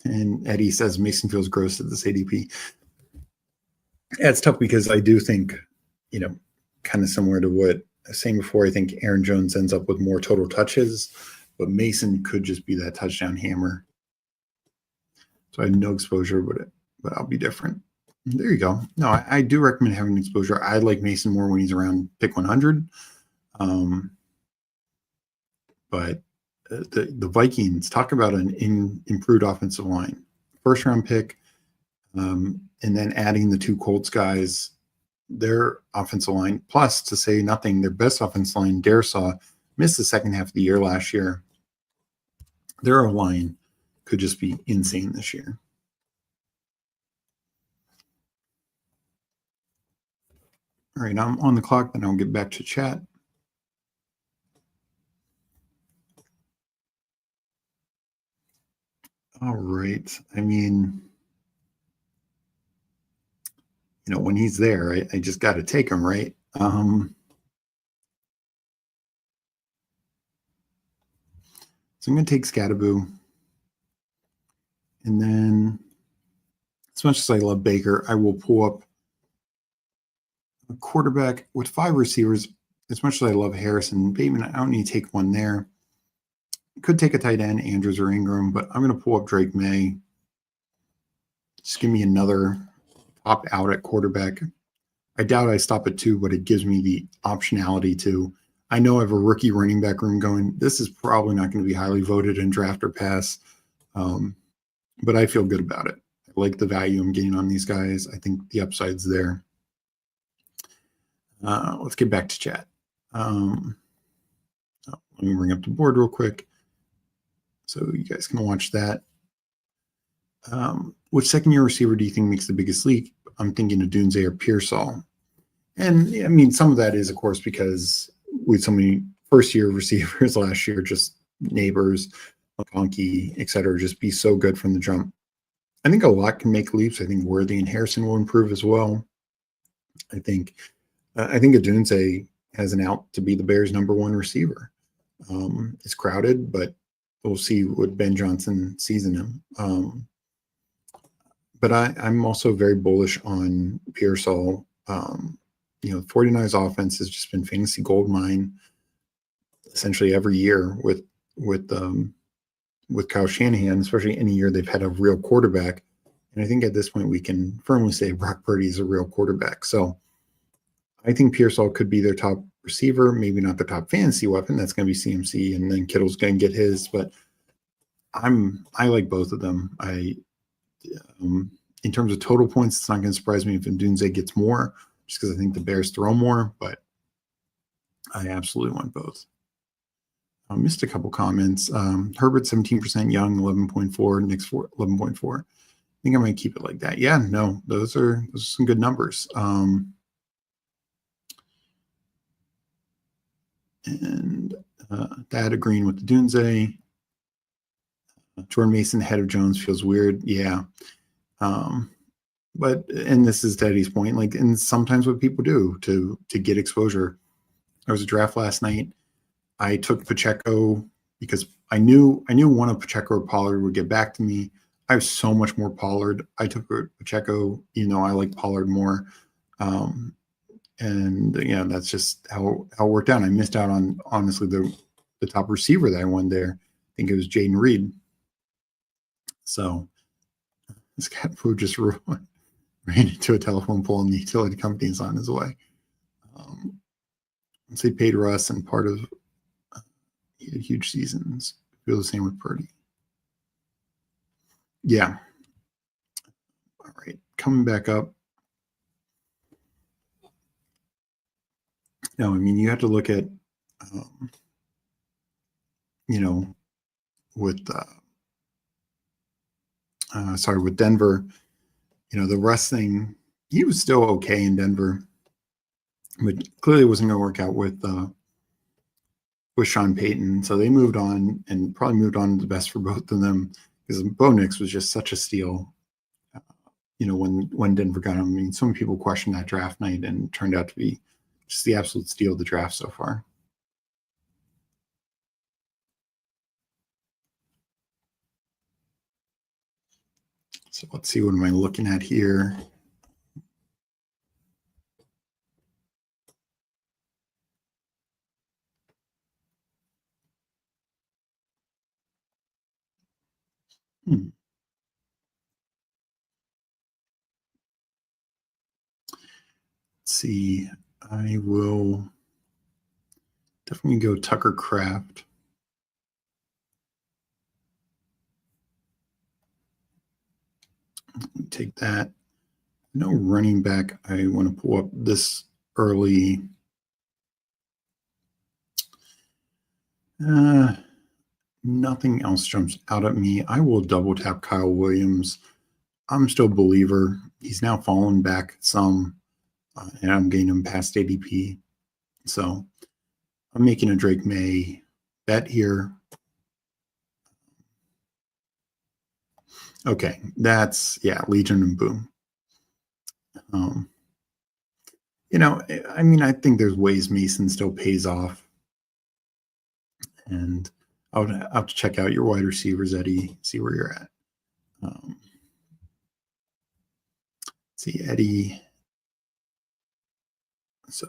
And Eddie says Mason feels gross at this ADP. Yeah, it's tough because I do think, kind of similar to what I was saying before, I think Aaron Jones ends up with more total touches, but Mason could just be that touchdown hammer. So I have no exposure, but I'll be different. There you go. No, I do recommend having exposure. I like Mason more when he's around pick 100. But the Vikings, talk about an improved offensive line. First round pick, and then adding the 2 Colts guys, their offensive line, plus to say nothing, their best offensive line, Darisaw, missed the second half of the year last year. Their line could just be insane this year. All right, I'm on the clock, then I'll get back to chat. All right. I mean, when he's there, I just got to take him, right? So I'm going to take Scattaboo. And then, as much as I love Baker, I will pull up a quarterback with 5 receivers. As much as I love Harrison and Bateman, I don't need to take one there. Could take a tight end, Andrews or Ingram, but I'm going to pull up Drake May. Just give me another opt out at quarterback. I doubt I stop at 2, but it gives me the optionality to. I know I have a rookie running back room going. This is probably not going to be highly voted in draft or pass, but I feel good about it. I like the value I'm getting on these guys. I think the upside's there. Let's get back to chat. Let me bring up the board real quick so you guys can watch that. Which second-year receiver do you think makes the biggest leap? I'm thinking of Dunze or Pearsall. And I mean, some of that is, of course, because with so many first-year receivers last year, just Neighbors, McConkey, et cetera, just be so good from the jump. I think a lot can make leaps. I think Worthy and Harrison will improve as well. I think Dunze has an out to be the Bears' #1 receiver. It's crowded, but we'll see what Ben Johnson sees in him. But I'm also very bullish on Pearsall. 49ers offense has just been fantasy gold mine essentially every year with Kyle Shanahan, especially any year they've had a real quarterback. And I think at this point we can firmly say Brock Purdy is a real quarterback. So I think Pearsall could be their top receiver, maybe not the top fantasy weapon. That's going to be CMC, and then Kittle's going to get his. But I like both of them. In terms of total points, it's not going to surprise me if Dunze gets more, just because I think the Bears throw more. But I absolutely want both. I missed a couple comments. Herbert 17% young, 11.4. Nick's 11.4. I think I might keep it like that. Yeah, no, those are some good numbers. And Dad agreeing with the Dunze. Jordan Mason ahead of Jones feels weird. Yeah. But this is Teddy's point, and sometimes what people do to get exposure. There was a draft last night. I took Pacheco because I knew one of Pacheco or Pollard would get back to me. I have so much more Pollard. I took Pacheco, I like Pollard more. That's just how it worked out. I missed out on, honestly, the top receiver that I won there. I think it was Jaden Reed. So this cat food just ran into a telephone pole, and the utility company is on his way. They paid Russ, and part of he had huge seasons. Feel the same with Purdy. Yeah. All right, coming back up. No, I mean, you have to look at, with Denver, the Russ thing, he was still okay in Denver, but clearly wasn't going to work out with Sean Payton. So they moved on, and probably moved on to the best for both of them, because Bo Nix was just such a steal. When Denver got him, I mean, so many people questioned that draft night, and it turned out to be just the absolute steal of the draft so far. So let's see, what am I looking at here? Let's see, I will definitely go Tucker Kraft. Take that. No running back I want to pull up this early. Nothing else jumps out at me. I will double tap Kyle Williams. I'm still a believer. He's now fallen back some, and I'm getting him past ADP. So I'm making a Drake May bet here. Okay, that's, Legion and boom. I think there's ways Mason still pays off. And I would have to check out your wide receivers, Eddie, see where you're at. See, Eddie. So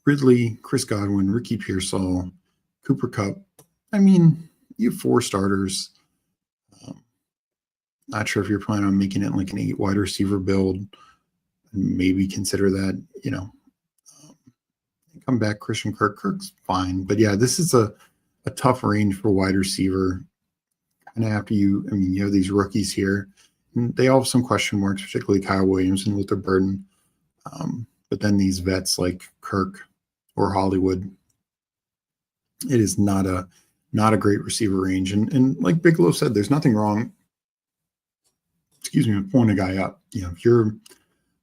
Ridley, Chris Godwin, Ricky Pearsall, Cooper Kupp. I mean, you have 4 starters. Not sure if you're planning on making it like an 8 wide receiver build. Maybe consider that, come back Christian Kirk's fine. But yeah, this is a tough range for wide receiver. And after you have these rookies here. And they all have some question marks, particularly Kyle Williams and Luther Burden. But But then these vets like Kirk or Hollywood, it is not a great receiver range. And like BigLoaf said, there's nothing wrong, with pulling a guy up. If you're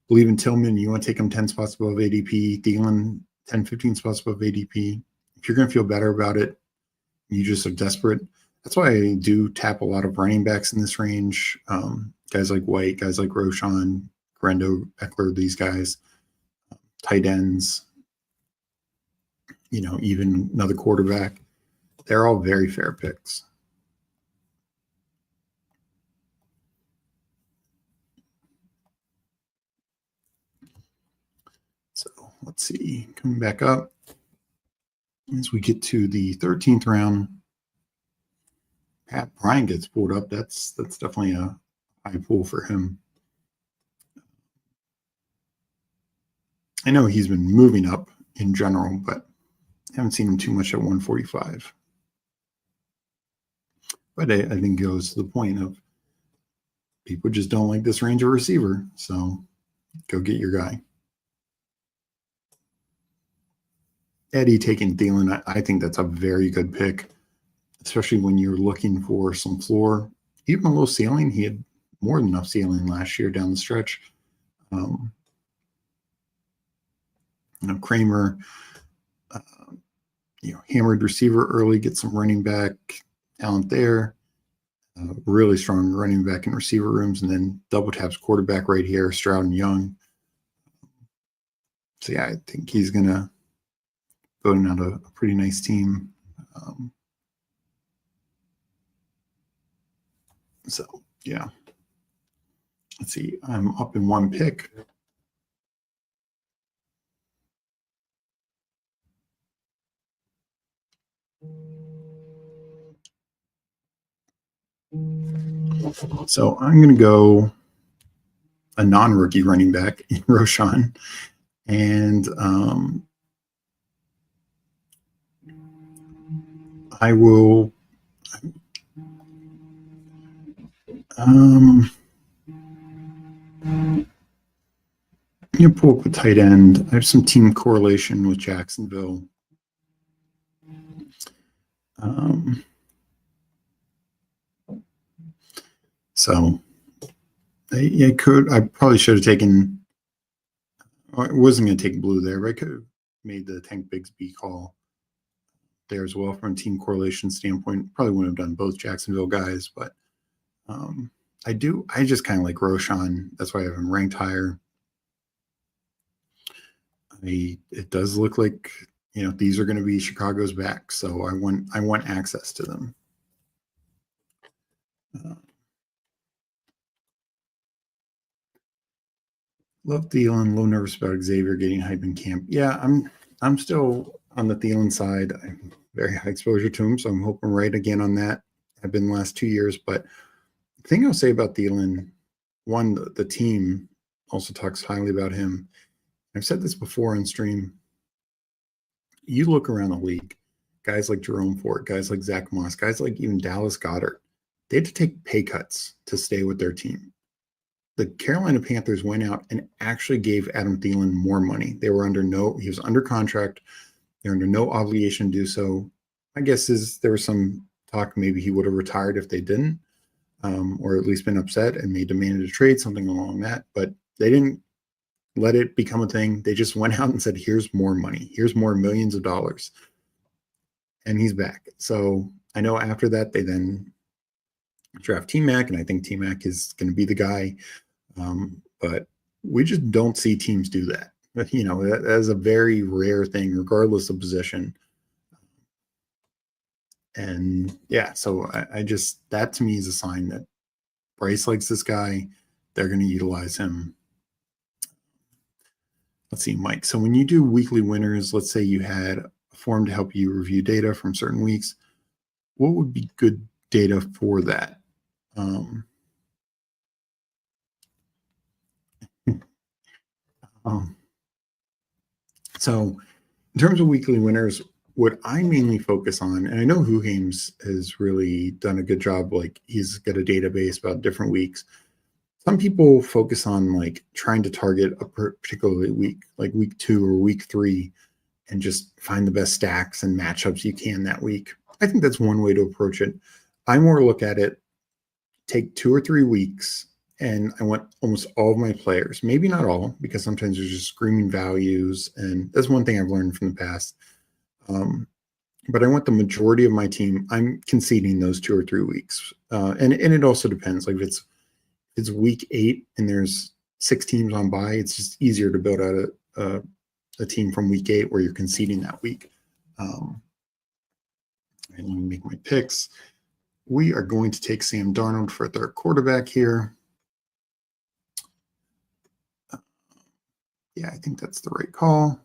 believing Tillman, you want to take him 10 spots above ADP, Thielen 10, 15 spots above ADP. If you're going to feel better about it, you just are desperate. That's why I do tap a lot of running backs in this range. Guys like White, guys like Roshan, Grendo, Eckler, these guys, tight ends, even another quarterback. They're all very fair picks. So let's see, coming back up as we get to the 13th round, Pat Bryant gets pulled up. That's definitely a high pull for him. I know he's been moving up in general, but I haven't seen him too much at 145. But I think it goes to the point of people just don't like this range of receiver, so go get your guy. Eddie taking Thielen, I think that's a very good pick, especially when you're looking for some floor, even a little ceiling. He had more than enough ceiling last year down the stretch. Kramer, hammered receiver early, get some running back talent there. Really strong running back and receiver rooms, and then double taps quarterback right here, Stroud and Young. So yeah, I think he's gonna building out a pretty nice team. So yeah, let's see. I'm up in one pick. So I'm going to go a non-rookie running back in Roshan, and I will pull up a tight end. I have some team correlation with Jacksonville. So I probably should have taken, I wasn't going to take Blue there, but I could have made the Tank Bigsby call there as well from a team correlation standpoint. Probably wouldn't have done both Jacksonville guys, but I just kind of like Roshan. That's why I have him ranked higher. It does look like, these are going to be Chicago's back, so I want access to them. Love Thielen. Low nervous about Xavier getting hype in camp. Yeah, I'm still on the Thielen side. I have very high exposure to him, so I'm hoping right again on that. I've been the last 2 years, but the thing I'll say about Thielen, one, the team also talks highly about him. I've said this before on stream. You look around the league, guys like Jerome Ford, guys like Zach Moss, guys like even Dallas Goedert, they had to take pay cuts to stay with their team. The Carolina Panthers went out and actually gave Adam Thielen more money. He was under contract. They're under no obligation to do so. My guess is there was some talk maybe he would have retired if they didn't, or at least been upset and they demanded a trade, something along that. But they didn't let it become a thing. They just went out and said, here's more money. Here's more millions of dollars. And he's back. So I know after that, they then draft T-Mac, and I think T-Mac is going to be the guy. But we just don't see teams do that. But, that is a very rare thing, regardless of position. And yeah, so I just, that to me is a sign that Bryce likes this guy. They're going to utilize him. Let's see, Mike. So when you do weekly winners, let's say you had a form to help you review data from certain weeks, what would be good data for that? So in terms of weekly winners, what I mainly focus on, and I know Huhames has really done a good job, like he's got a database about different weeks. some people focus on like trying to target a particular week, like week 2 or week 3, and just find the best stacks and matchups you can that week. I think that's one way to approach it. I more look at it, take 2 or 3 weeks, and I want almost all of my players, maybe not all, because sometimes there's just screaming values. And that's one thing I've learned from the past. But I want the majority of my team, I'm conceding those 2 or 3 weeks. And it also depends. Like if it's week 8 and there's 6 teams on bye, it's just easier to build out a team from week 8 where you're conceding that week. And let me make my picks. We are going to take Sam Darnold for their quarterback here. Yeah, I think that's the right call.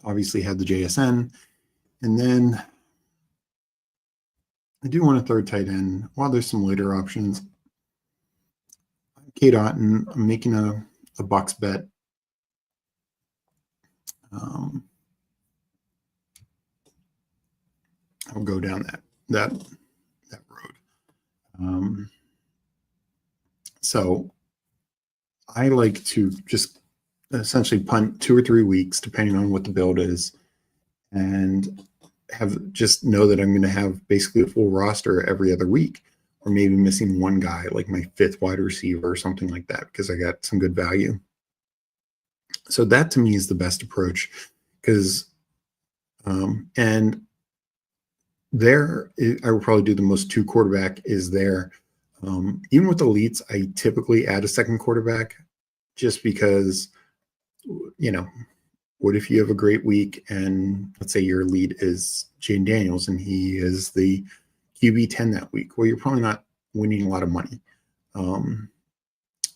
Obviously had the JSN. And then I do want a third tight end. While there's some later options, Kate Otten, I'm making a Bucks bet. I'll go down that road. So I like to just essentially punt 2 or 3 weeks, depending on what the build is, and just know that I'm going to have basically a full roster every other week, or maybe missing one guy, like my 5th wide receiver or something like that, because I got some good value. So that to me is the best approach, because and there I will probably do the most 2 quarterback is there. Even with elites, I typically add a second quarterback, just because, what if you have a great week and let's say your lead is Jane Daniels and he is the QB 10 that week? Well, you're probably not winning a lot of money,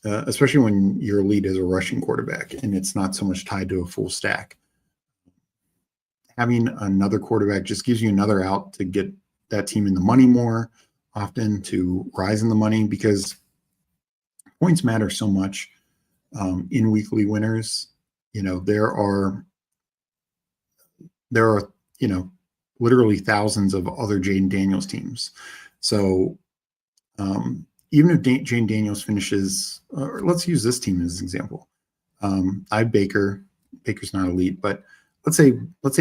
especially when your lead is a rushing quarterback and it's not so much tied to a full stack. Having another quarterback just gives you another out to get that team in the money more often, to rise in the money, because points matter so much in weekly winners. There are literally thousands of other Jane Daniels teams. So even if Jane Daniels finishes, or let's use this team as an example. I have Baker. Baker's not elite, but let's say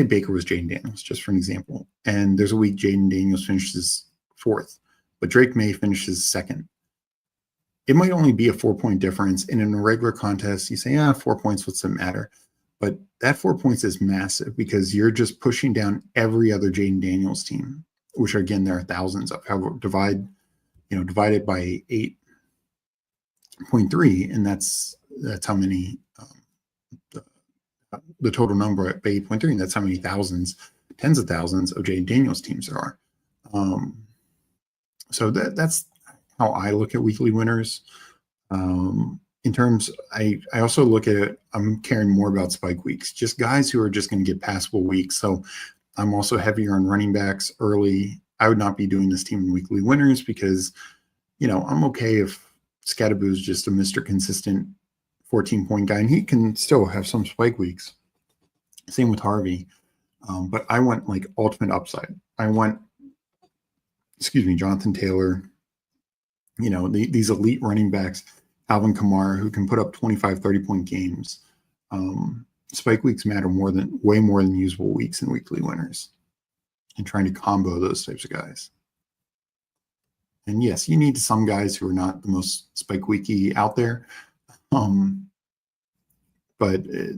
Baker was Jane Daniels, just for an example. And there's a week Jane Daniels finishes 4th, but Drake May finishes 2nd. It might only be a 4-point difference. And in a regular contest, you say, 4 points, what's the matter? But that 4 points is massive, because you're just pushing down every other Jane Daniels team, which again, there are thousands of. However, divided by 8.3, and that's how many, the total number by 8.3, and that's how many thousands, tens of thousands of Jane Daniels teams there are. So that's how I look at weekly winners. In terms, I also look at it, I'm caring more about spike weeks, just guys who are just going to get passable weeks. So I'm also heavier on running backs early. I would not be doing this team in weekly winners, because, I'm okay if Scattaboo's just a Mr. Consistent 14-point guy, and he can still have some spike weeks. Same with Harvey. But I want like ultimate upside. I want, Jonathan Taylor, these elite running backs, Alvin Kamara, who can put up 25, 30-point games. Spike weeks matter way more than usable weeks in weekly winners, and trying to combo those types of guys. And yes, you need some guys who are not the most spike weeky out there. But I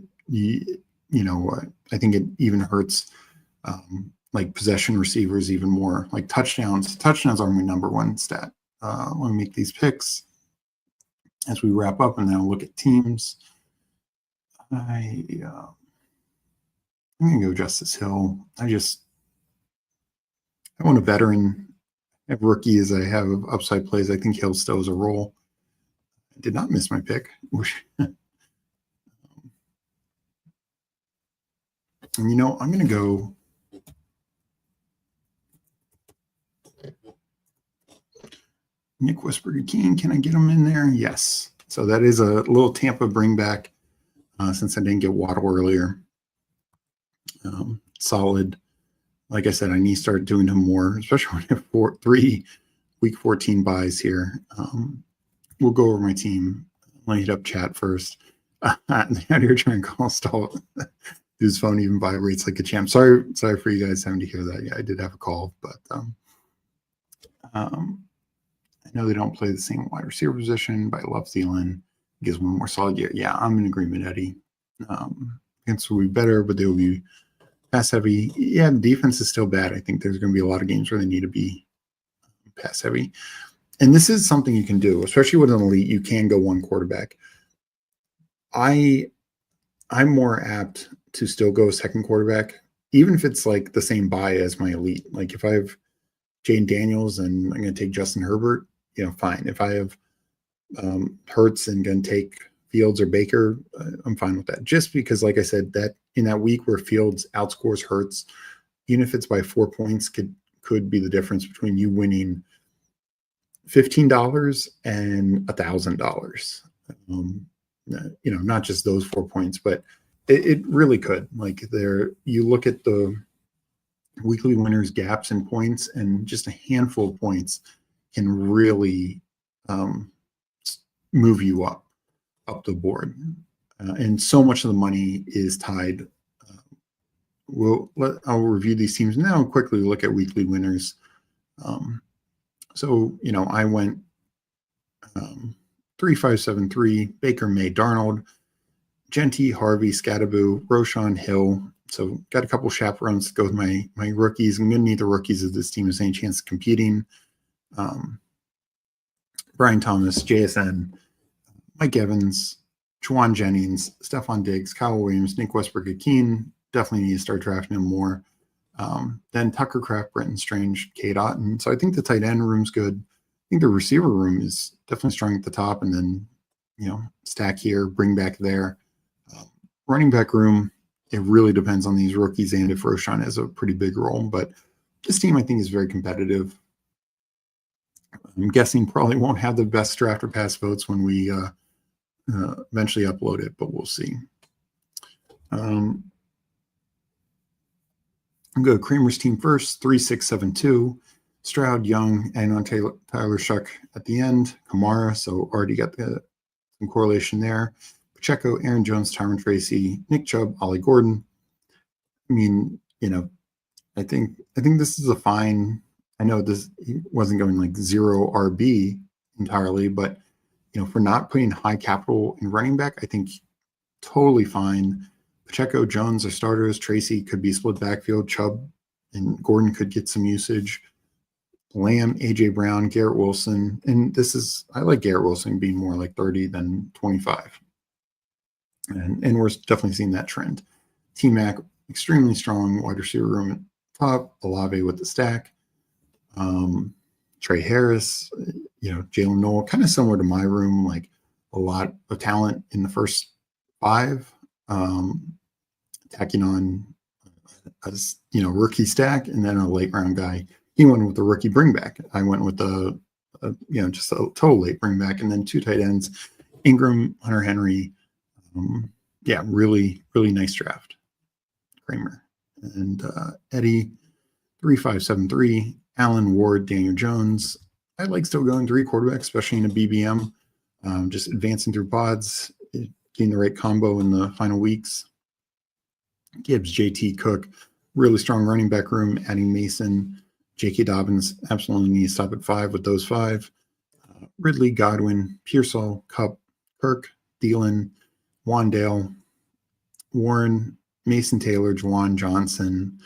think it even hurts like possession receivers even more. Like touchdowns are my number one stat. Let me make these picks as we wrap up, and then I'll look at teams. I'm gonna go Justice Hill. I want a veteran. I have rookies. I have upside plays. I think Hill still has a role. I did not miss my pick. And I'm gonna go Nick Westbury-King. Can I get him in there? Yes. So that is a little Tampa bring back, since I didn't get Waddle earlier. Solid. like I said, I need to start doing them more, especially when I have 3 week 14 buys here. We'll go over my team. Let me hit up chat first. You're trying to call stall. His phone even vibrates like a champ. Sorry for you guys having to hear that. Yeah, I did have a call, but I know they don't play the same wide receiver position, but I love Thielen. Gives one more solid year. Yeah, I'm in agreement, Eddie. Against will be better, but they will be pass heavy. Yeah, the defense is still bad. I think there's going to be a lot of games where they need to be pass heavy. And this is something you can do, especially with an elite. You can go one quarterback. I'm more apt to still go second quarterback, even if it's like the same buy as my elite. Like if I have Jane Daniels and I'm going to take Justin Herbert, fine. If I have Hurts and going to take Fields or Baker, I'm fine with that. Just because, like I said, that in that week where Fields outscores Hurts, even if it's by 4 points, could be the difference between you winning $15 and $1,000. Not just those 4 points, but it really could. Like you look at the weekly winners gaps in points, and just a handful of points can really move you up the board. And so much of the money is tied. I'll review these teams now and quickly look at weekly winners. I went 3-5-7-3, Baker, May, Darnold, Genty, Harvey, Scadaboo, Roshan, Hill. So got a couple chaperones to go with my rookies. I'm going to need the rookies if this team has any chance of competing. Brian Thomas, JSN, Mike Evans, Juwan Jennings, Stephon Diggs, Kyle Williams, Nick Westbrook-Akeen. Definitely need to start drafting him more. Then Tucker Kraft, Brenton Strange, Kate Otten. So I think the tight end room's good. I think the receiver room is definitely strong at the top, and then, stack here, bring back there. Running back room, it really depends on these rookies and if Roshan has a pretty big role. But this team, I think, is very competitive. I'm guessing probably won't have the best draft or pass votes when we eventually upload it, but we'll see. I'm going to go Kramer's team first, 3-6-7-2. Stroud, Young, and on Tyler Shuck at the end. Kamara, so already got some correlation there. Pacheco, Aaron Jones, Tyron Tracy, Nick Chubb, Ollie Gordon. I mean, I think this is a fine. I know this wasn't going like 0 RB entirely, but for not putting high capital in running back, I think totally fine. Pacheco, Jones are starters. Tracy could be split backfield. Chubb and Gordon could get some usage. Lamb, AJ Brown, Garrett Wilson, and I like Garrett Wilson being more like 30 than 25. And we're definitely seeing that trend. T-Mac, extremely strong wide receiver room at top. Olave with the stack. Trey Harris, Jalen Noel, kind of similar to my room, like a lot of talent in the first 5. Tacking on rookie stack, and then a late round guy. He went with the rookie bring back. I went with just a total late bring back, and then 2 tight ends, Ingram, Hunter Henry. Really, really nice draft. Kramer and Eddie, 3-5-7-3. Allen, Ward, Daniel Jones. I like still going 3 quarterbacks, especially in a BBM. Just advancing through pods, getting the right combo in the final weeks. Gibbs, JT, Cook, really strong running back room. Adding Mason, J.K. Dobbins, absolutely need to stop at 5 with those 5. Ridley, Godwin, Pearsall, Kupp, Kirk, Thielen, Wandale, Warren, Mason Taylor, Juwan Johnson.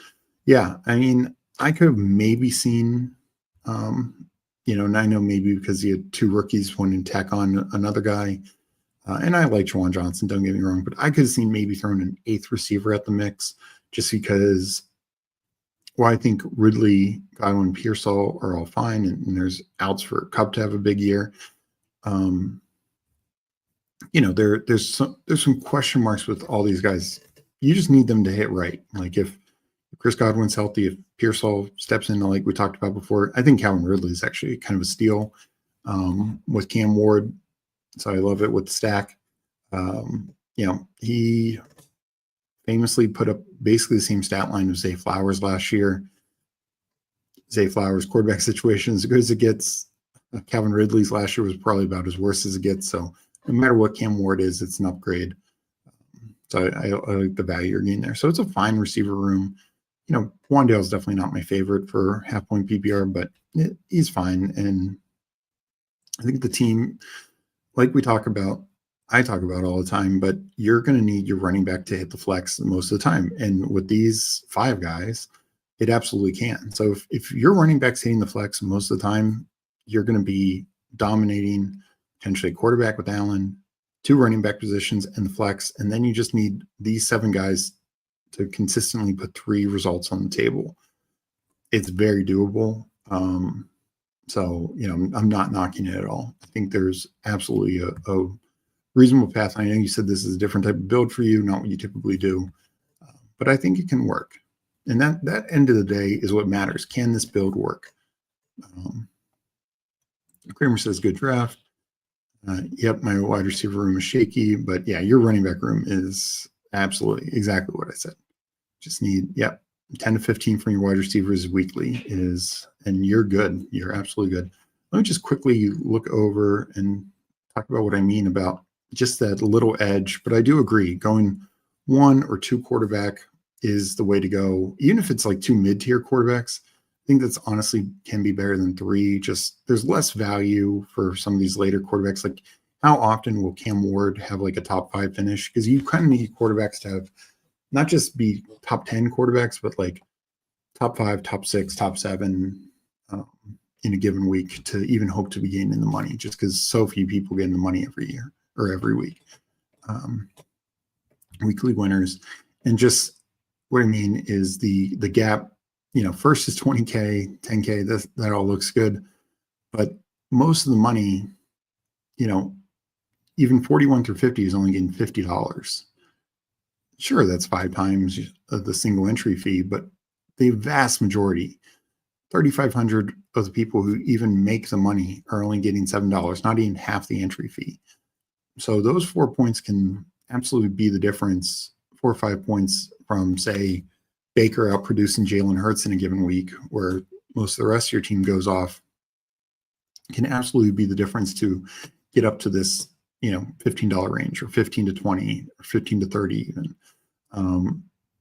Yeah, I mean, I could have maybe seen, and I know maybe because he had 2 rookies, one to tack on another guy. And I like Juwan Johnson, don't get me wrong, but I could have seen maybe throwing an 8th receiver at the mix just because, I think Ridley, Godwin, Pearsall are all fine, and there's outs for Kupp to have a big year. There's some question marks with all these guys. You just need them to hit right. Like if Chris Godwin's healthy, if Pearsall steps in, like we talked about before, I think Calvin Ridley is actually kind of a steal with Cam Ward. So I love it with the stack. He famously put up basically the same stat line as Zay Flowers last year. Zay Flowers quarterback situation as good as it gets. Calvin Ridley's last year was probably about as worse as it gets. So no matter what Cam Ward is, it's an upgrade. So I like the value you're getting there. So it's a fine receiver room. You know, Wandale's definitely not my favorite for half-point PPR, but he's fine. And I think the team, like I talk about all the time, but you're going to need your running back to hit the flex most of the time. And with these 5 guys, it absolutely can. So if your running back's hitting the flex most of the time, you're going to be dominating potentially a quarterback with Allen, 2 running back positions and the flex. And then you just need these 7 guys to consistently put 3 results on the table. It's very doable. So, you know, I'm not knocking it at all. I think there's absolutely a reasonable path. I know you said this is a different type of build for you, not what you typically do, but I think it can work. And that end of the day is what matters. Can this build work? Kramer says, good draft. Yep, my wide receiver room is shaky, but yeah, your running back room is absolutely exactly what I said. Just need, 10 to 15 from your wide receivers weekly and you're good. You're absolutely good. Let me just quickly look over and talk about what I mean about just that little edge. But I do agree, going 1 or 2 quarterback is the way to go. Even if it's like 2 mid-tier quarterbacks, I think that's honestly can be better than 3. Just there's less value for some of these later quarterbacks. Like how often will Cam Ward have like a top 5 finish? Because you kind of need quarterbacks to have not just be top 10 quarterbacks, but like top 5, top 6, top 7 in a given week to even hope to be gaining the money, just because so few people get in the money every year or every week. Weekly winners. And just what I mean is the gap, you know, first is 20K, 10K, that all looks good. But most of the money, you know, even 41 through 50 is only getting $50. Sure, that's 5 times the single entry fee, but the vast majority, 3,500 of the people who even make the money are only getting $7, not even half the entry fee. So those 4 points can absolutely be the difference. 4 or 5 points from, say, Baker out producing Jalen Hurts in a given week, where most of the rest of your team goes off, can absolutely be the difference to get up to this, you know, $15 range, or 15 to 20, or 15 to 30 even.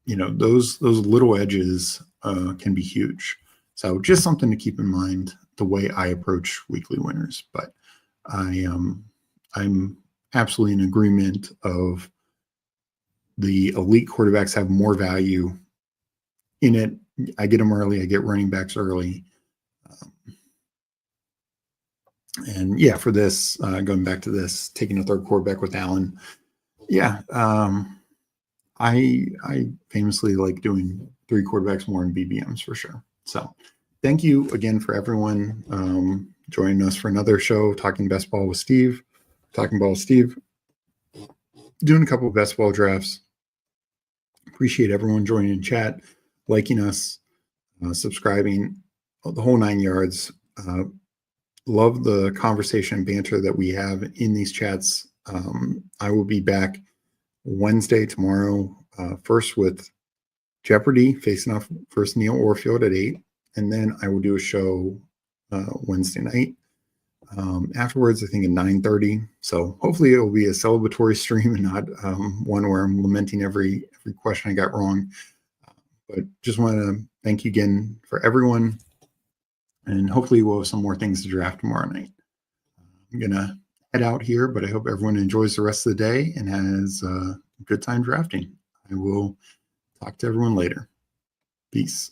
You know, those little edges can be huge. So just something to keep in mind the way I approach weekly winners. But I'm absolutely in agreement of the elite quarterbacks have more value in it. I get them early. I get running backs early. And yeah, for this, going back to this, taking a 3rd quarterback with Allen. Yeah. I famously like doing 3 quarterbacks more in BBMs for sure. So thank you again for everyone joining us for another show, Talking Best Ball with Steve. Talking Ball with Steve. Doing a couple of best ball drafts. Appreciate everyone joining in chat, liking us, subscribing, the whole 9 yards. Love the conversation and banter that we have in these chats. I will be back Wednesday, tomorrow, first with Jeopardy, facing off versus Neil Orfield at 8. And then I will do a show Wednesday night. Afterwards, I think at 9:30. So hopefully it will be a celebratory stream and not one where I'm lamenting every question I got wrong. But just want to thank you again for everyone. And hopefully we'll have some more things to draft tomorrow night. I'm going to head out here, but I hope everyone enjoys the rest of the day and has a good time drafting. I will talk to everyone later. Peace.